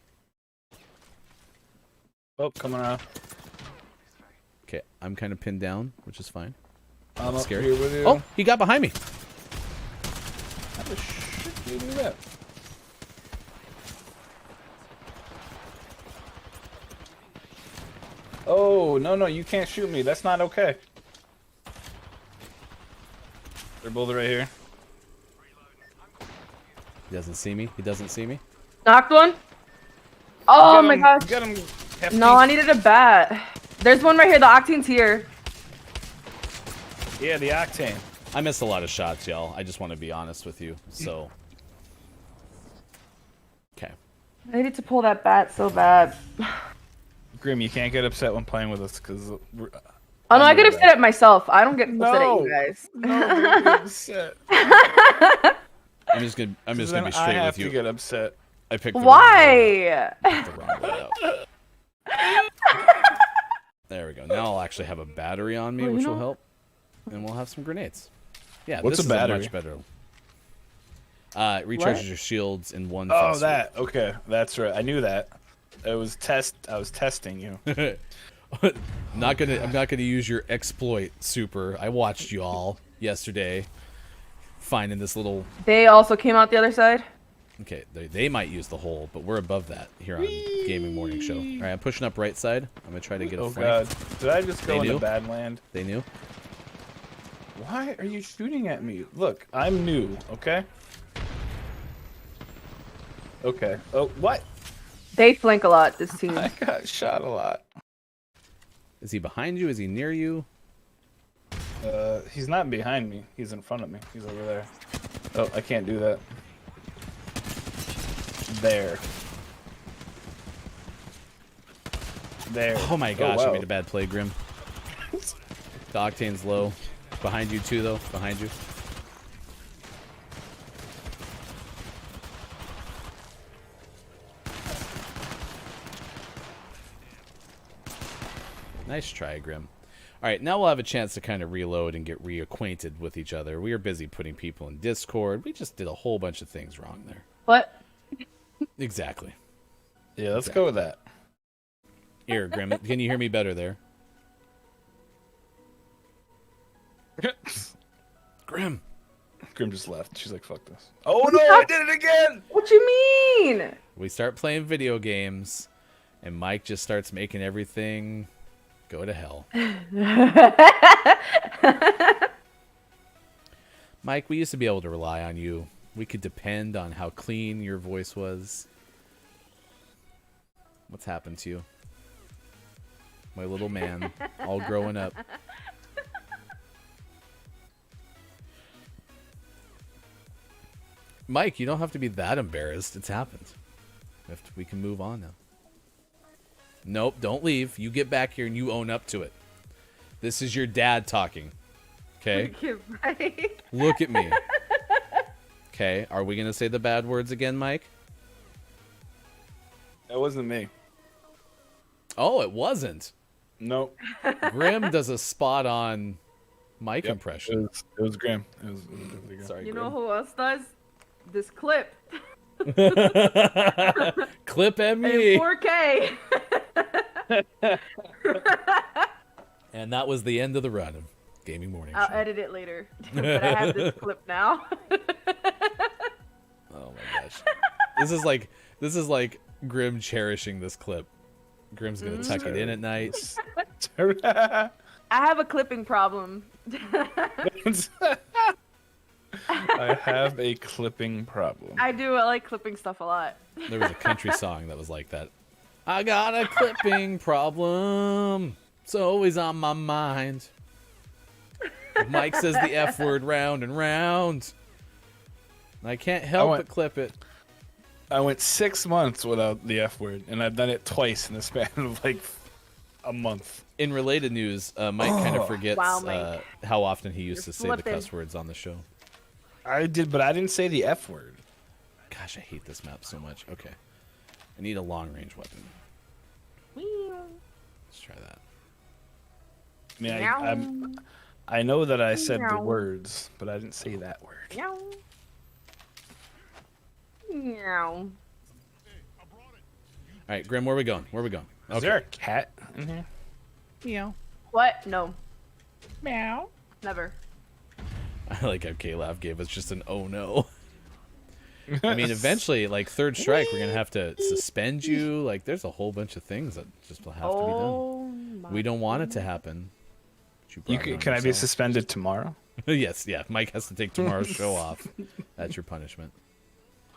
Oh, coming around. Okay, I'm kind of pinned down, which is fine. I'm scared. up here with you. Oh, he got behind me. How the shit do you do that? Oh, no, you can't shoot me. That's not okay. They're both right here. He doesn't see me. He doesn't see me. Knocked one. Oh my gosh. Get him, Hefty. No, I needed a bat. There's one right here. The Octane's here. Yeah, the Octane. I missed a lot of shots, y'all. I just want to be honest with you. So. Okay. I needed to pull that bat so bad. Grim, you can't get upset when playing with us because. Oh no, I get upset at myself. I don't get upset at No. you guys. No, don't get upset. I'm just gonna be straight I have with you. to get upset. I picked the Why? wrong way out. There we go. Now I'll actually have a battery on me, Well, you which will know- help, and we'll have some grenades. Yeah, What's this a is battery? much better. It recharges your shields in one. fell Oh, swoop. that. Okay, that's right. I knew that. I was testing you. I'm not gonna use your exploit, Super. I watched you all yesterday, finding this little. They also came out the other side. Okay, they might use the hole, but we're above that here on Gaming Morning Show. All right, I'm pushing up right side. I'm gonna try to get a Oh flank. god, did I just go They into knew? bad land? They knew. Why are you shooting at me? Look, I'm new. Okay. Okay. Oh, what? They flank a lot, this team. I got shot a lot. Is he behind you? Is he near you? He's not behind me. He's in front of me. He's over there. Oh, I can't do that. There. There. Oh my gosh, I wow. made a bad play, Grim. The Octane's low. Behind you too, though. Behind you. Nice try, Grim. Alright, now we'll have a chance to kind of reload and get reacquainted with each other. We were busy putting people in Discord. We just did a whole bunch of things wrong there. What? Exactly. Yeah, let's go with that. Here, Grim, can you hear me better there? Grim. Grim just left. She's like, fuck this. Oh no, I did it again! What you mean? We start playing video games, and Mike just starts making everything go to hell. Mike, we used to be able to rely on you. We could depend on how clean your voice was. What's happened to you? My little man, all growing up. Mike, you don't have to be that embarrassed. It's happened. We can move on now. Nope, don't leave. You get back here and you own up to it. This is your dad talking. Okay? You're right. Look at me. Okay, are we going to say the bad words again, Mike? That wasn't me. Oh, it wasn't. Nope. Grim does a spot on Mike impression. It was Grim. It was really Grim. Sorry, You Grim. know who else does? This clip. Clip at In me. 4K. And that was the end of the run of Gaming Morning I'll Show. edit it later. But I have this clip now. Oh my gosh. This is like Grim cherishing this clip. Grim's gonna tuck it in at night. I have a clipping problem. I have a clipping problem. I do. I like clipping stuff a lot. There was a country song that was like that. I got a clipping problem. It's always on my mind. Mike says the F word round and round. I can't help but clip it. I went 6 months without the F word, and I've done it twice in the span of like a month. In related news, Mike kind of forgets Wow, Mike. how often he used You're to say the flipping. cuss words on the show. I did, but I didn't say the F word. Gosh, I hate this map so much. Okay. I need a long-range weapon. Let's try that. I mean, I know that I said the words, but I didn't say that word. Meow. All right, Grim, where are we going? Where are we going? Is there a cat in here? Meow. What? No. Meow. Never. I like how K-Lav gave us just an oh no. I mean, eventually, like third strike, we're gonna have to suspend you. Like, there's a whole bunch of things that just will have to be done. We don't want it to happen. Can I be suspended tomorrow? Yes, yeah. Mike has to take tomorrow's show off. That's your punishment.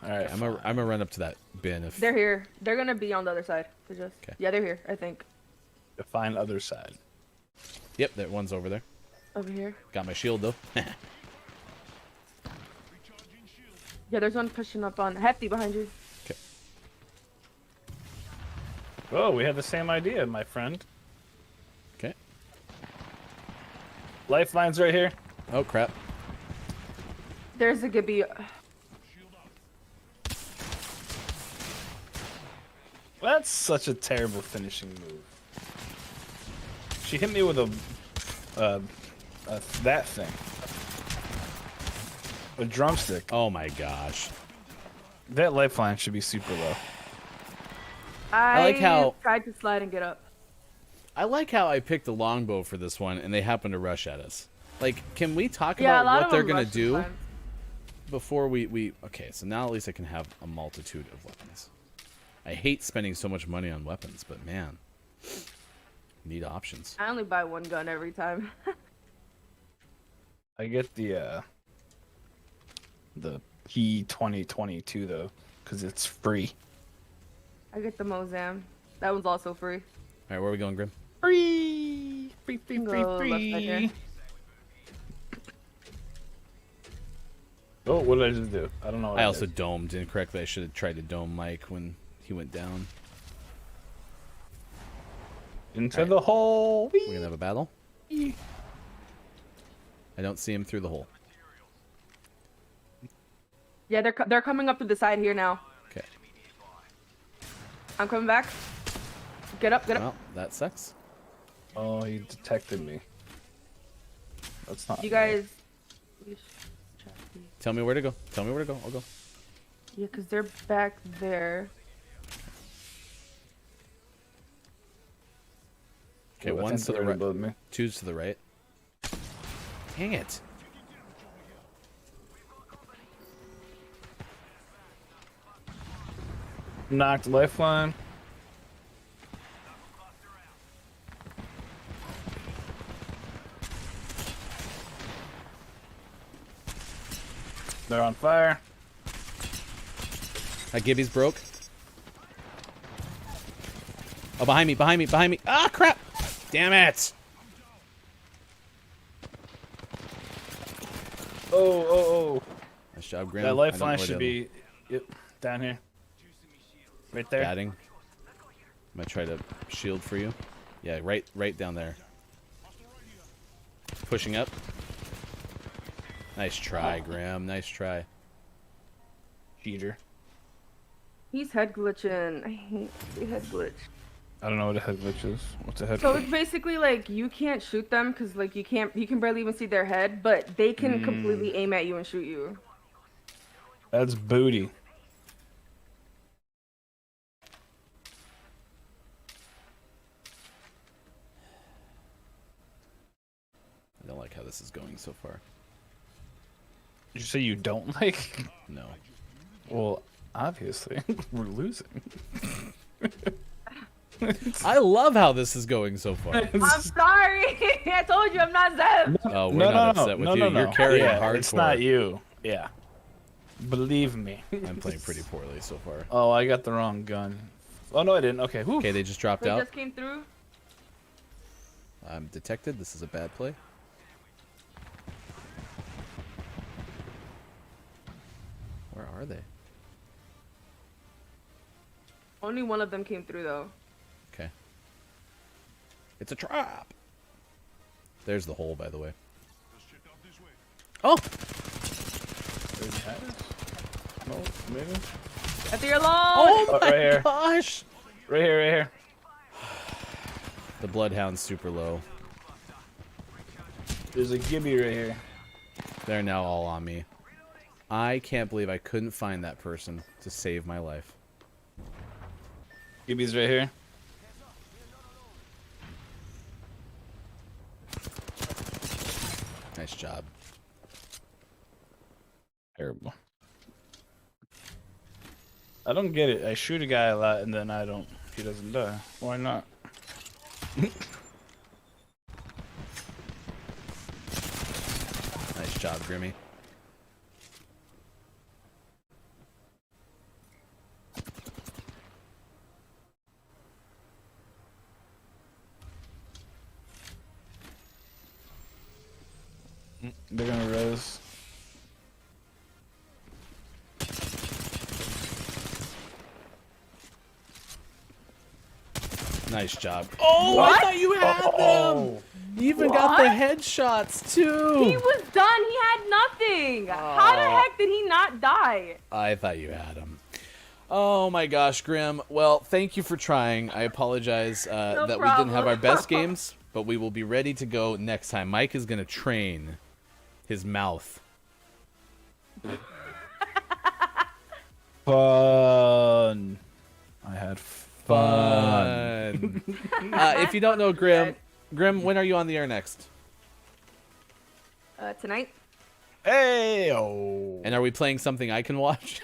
All right, I'm gonna run up to that bin if They're here. They're gonna be on the other side. Yeah, they're here. I think. Define other side. Yep, that one's over there. Over here. Got my shield though. Yeah, there's one pushing up on Hefty behind you. Okay. Oh, we had the same idea, my friend. Okay. Lifeline's right here. Oh crap. There's a Gibby. That's such a terrible finishing move. She hit me with that thing. A drumstick. Oh my gosh. That lifeline should be super low. I like how tried to slide and get up. I like how I picked the longbow for this one, and they happen to rush at us. Like, can we talk Yeah, a about lot what of they're them gonna rush do sometimes. before we? Okay, so now at least I can have a multitude of weapons. I hate spending so much money on weapons, but man, need options. I only buy one gun every time. I get the P2022 though, because it's free. I get the Mozam. That one's also free. All right, where are we going, Grim? Free, free, free, free, Go left right here. free. Oh, what did I just do? I don't know. What I also domed incorrectly. I should have tried to dome Mike when he went down. Into the hole. We're gonna have a battle. I don't see him through the hole. Yeah, they're coming up to the side here now. Okay. I'm coming back. Get up, get up. Well, that sucks. Oh, he detected me. That's not. You guys. Tell me where to go. Tell me where to go. I'll go. Yeah, because they're back there. Okay, Ooh, I one's to think the they're right. above me. Two's to the right. Dang it. Knocked lifeline. They're on fire. That Gibby's broke. Oh, behind me, behind me, behind me. Ah, crap! Damn it! Oh. Nice job, Grim. That I don't know lifeline where should the be down here. Right there. batting. I'm gonna try to shield for you. Yeah, right down there. Pushing up. Nice try, Graham. Nice try. Cheater. He's head glitching. I hate the head glitch. I don't know what a head glitch is. What's a head So glitch? it's basically like you can't shoot them because like you can barely even see their head, but they can completely aim at you and shoot you. That's booty. I don't like how this is going so far. Did you say you don't like? No. Well, obviously, we're losing. I love how this is going so far. I'm sorry. I told you I'm not Zeb. Oh, we're not upset with you. You're carrying hardcore. It's not you. Yeah. Believe me. I'm playing pretty poorly so far. Oh, I got the wrong gun. Oh, no, I didn't. Okay. Whew. Okay, they just dropped They out. just came through. I'm detected. This is a bad play. Where are they? Only one of them came through though. Okay. It's a trap. There's the hole, by the way. Oh! No, maybe. At the alone. Oh my right here. gosh! Right here, right here. The bloodhound's super low. There's a Gibby right here. They're now all on me. I can't believe I couldn't find that person to save my life. Gibby's right here. Nice job. Terrible. I don't get it. I shoot a guy a lot and then he doesn't die. Why not? Nice job, Grimmy. They're gonna res. Nice job. Oh, What? I thought you had them. You even got the headshots too. He was done. He had nothing. How the heck did he not die? I thought you had them. Oh my gosh, Grim. Well, thank you for trying. I apologize that we didn't have our best games, but we will be ready to go next time. Mike is going to train his mouth. Fun. I had fun. If you don't know Grim, when are you on the air next? Tonight. Hey, oh. And are we playing something I can watch?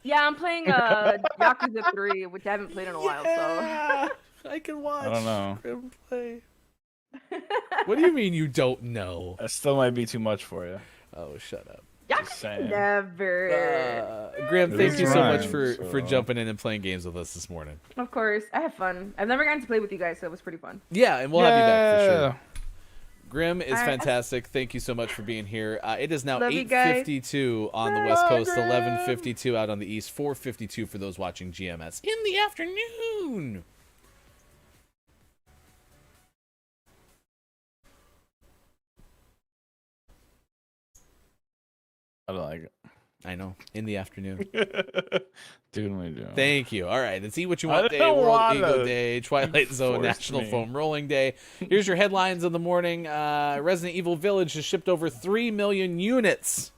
Yeah, I'm playing Yakuza 3, which I haven't played in a while, so. I can watch. I don't know. Grim play. What do you mean you don't know? That still might be too much for you. Oh, shut up. Yakuza never. Graham, thank you so much for jumping in and playing games with us this morning. Of course, I have fun. I've never gotten to play with you guys, so it was pretty fun. Yeah, and we'll have you back for sure. Grim is Alright. fantastic. Thank you so much for being here. It is now Love you guys. 8:52 on the West Coast, 11:52 out on the East, 4:52 for those watching GMS in the afternoon. I don't like it. I know. In the afternoon. Doing what I do. Thank you. All right. Let's see what you I want day. don't World wanna. Eagle Day, Twilight Zone, Forced National me. Foam Rolling Day. Here's your headlines of the morning. Resident Evil Village has shipped over 3 million units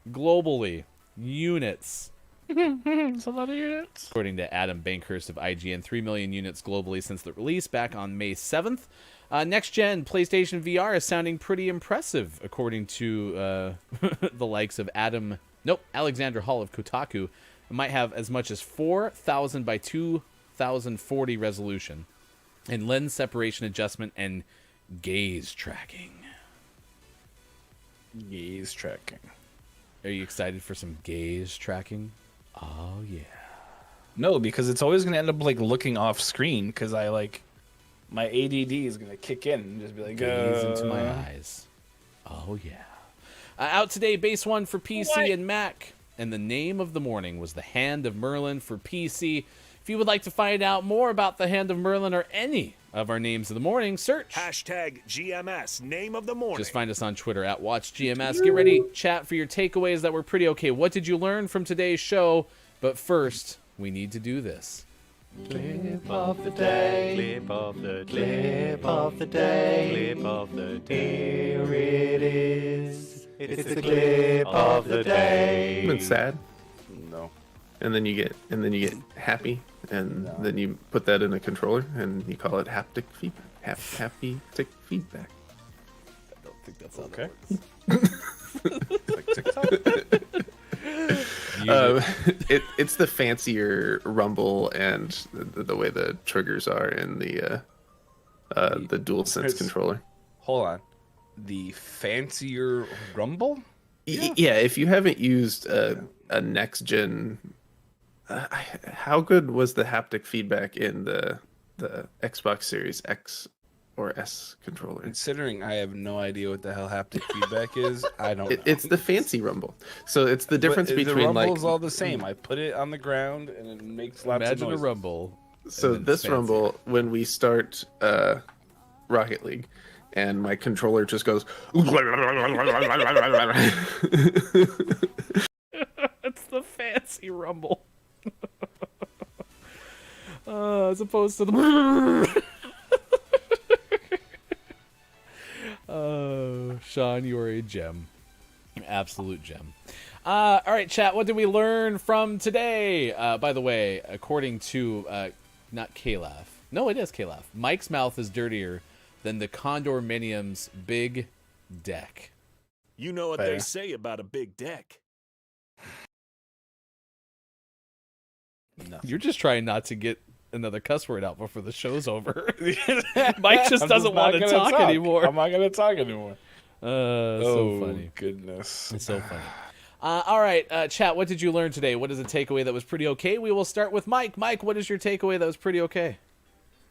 globally. Units. It's a lot of units. According to Adam Bankhurst of IGN, 3 million units globally since the release back on May 7th. Next-gen PlayStation VR is sounding pretty impressive, according to the likes of Alexander Hall of Kotaku. It might have as much as 4,000 by 2,040 resolution, and lens separation adjustment and gaze tracking. Gaze tracking. Are you excited for some gaze tracking? Oh, yeah. No, because it's always going to end up like looking off screen because my ADD is going to kick in and just be like, gaze into my eyes. Oh, yeah. Out today, Base 1 for PC and Mac. And the name of the morning was The Hand of Merlin for PC. If you would like to find out more about The Hand of Merlin or any of our names of the morning, search #GMS, name of the morning. Just find us on Twitter at WatchGMS. Get ready, chat for your takeaways that were pretty okay. What did you learn from today's show? But first, we need to do this. Clip of the day, clip of the clip of the day, clip of the day. Here it is. It's the clip of the day. Been sad, No. and then you get happy, and then you put that in a controller, and you call it haptic feedback. Haptic feedback. I don't think that's how Okay. It's the fancier rumble and the way the triggers are in the DualSense controller. Hold on. The fancier rumble? Yeah, if you haven't used a next gen, how good was the haptic feedback in the Xbox Series X or S controller? Considering I have no idea what the hell haptic feedback is, I don't know. It's the fancy rumble. So it's the difference But between the rumble like is all the same. I put it on the ground and it makes lots Imagine of a noise. rumble. So and then this fancy. rumble, when we start Rocket League, and my controller just goes. It's the fancy rumble. As opposed to the. Oh, Sean, you are a gem. Absolute gem. All right, chat. What did we learn from today? By the way, according to not Kalaf. No, it is Kalaf. Mike's mouth is dirtier than the Condorminium's big deck. You know what they say about a big deck. You're just trying not to get another cuss word out before the show's over. Mike just doesn't want to talk anymore. I'm not going to talk anymore. So funny. Goodness. It's so funny. All right, chat, what did you learn today? What is a takeaway that was pretty okay? We will start with Mike. Mike, what is your takeaway that was pretty okay?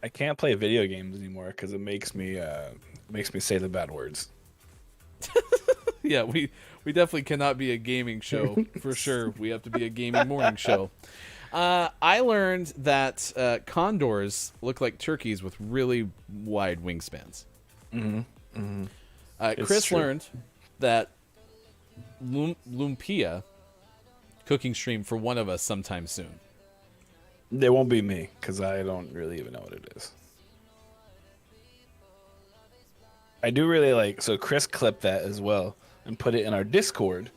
I can't play video games anymore because it makes me say the bad words. Yeah, we definitely cannot be a gaming show for sure. We have to be a gaming morning show. I learned that condors look like turkeys with really wide wingspans. Mm-hmm. Mm-hmm. Chris learned that lumpia cooking stream for one of us sometime soon. It won't be me because I don't really even know what it is. I do really like. So Chris clipped that as well and put it in our Discord.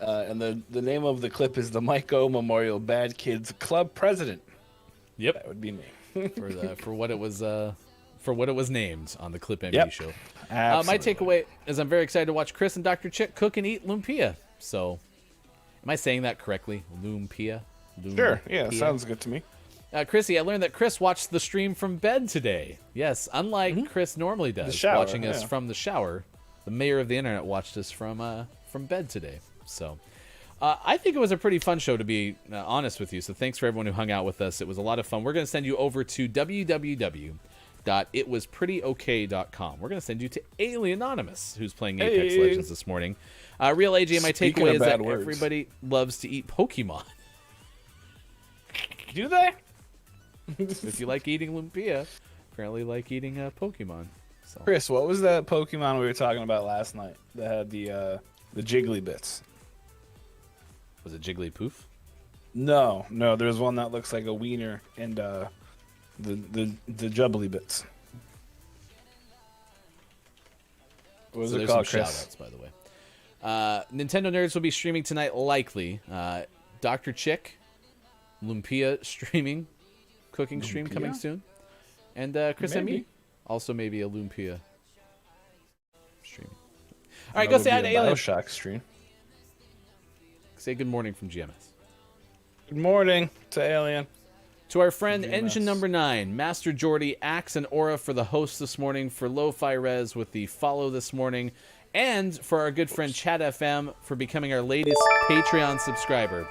And the name of the clip is the Mike O Memorial Bad Kids Club President. Yep, that would be me. for what it was named on the Clip MD show. Absolutely. My takeaway is I'm very excited to watch Chris and Dr. Chick cook and eat lumpia. So, am I saying that correctly? Lumpia. Sure. Yeah, sounds good to me. Chrissy, I learned that Chris watched the stream from bed today. Yes, unlike Chris normally does, watching us from the shower. The mayor of the internet watched us from bed today. So, I think it was a pretty fun show, to be honest with you. So thanks for everyone who hung out with us. It was a lot of fun. We're going to send you over to www.itwasprettyoK.com. We're going to send you to Alien Anonymous, who's playing Apex Legends this morning. Real AJ, my takeaway is that everybody loves to eat Pokemon. Do they? If you like eating lumpia, apparently like eating Pokemon. So. Chris, what was that Pokemon we were talking about last night that had the jiggly bits? Was it Jigglypuff? No. There's one that looks like a wiener and the jubbly bits. What was it called, Chris? Shout-outs, by the way. Nintendo Nerds will be streaming tonight, likely. Dr. Chick, Lumpia streaming, cooking stream coming soon. And Chris and me, also maybe a Lumpia stream. All right, go say hi to Alien. Bioshock stream. Say good morning from GMS. Good morning to Alien. To our friend Engine Number 9, Master Jordy, Axe, and Aura for the host this morning, for Lo-Fi Rez with the follow this morning, and for our good friend Chat FM for becoming our latest Patreon subscriber.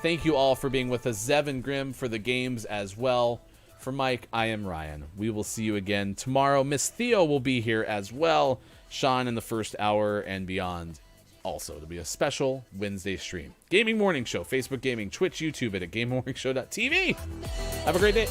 Thank you all for being with us. Zev and Grim for the games as well. For Mike, I am Ryan. We will see you again tomorrow. Miss Theo will be here as well. Sean in the first hour and beyond. Also, it'll be a special Wednesday stream. Gaming Morning Show, Facebook Gaming, Twitch, YouTube at GameMorningShow.tv. Have a great day.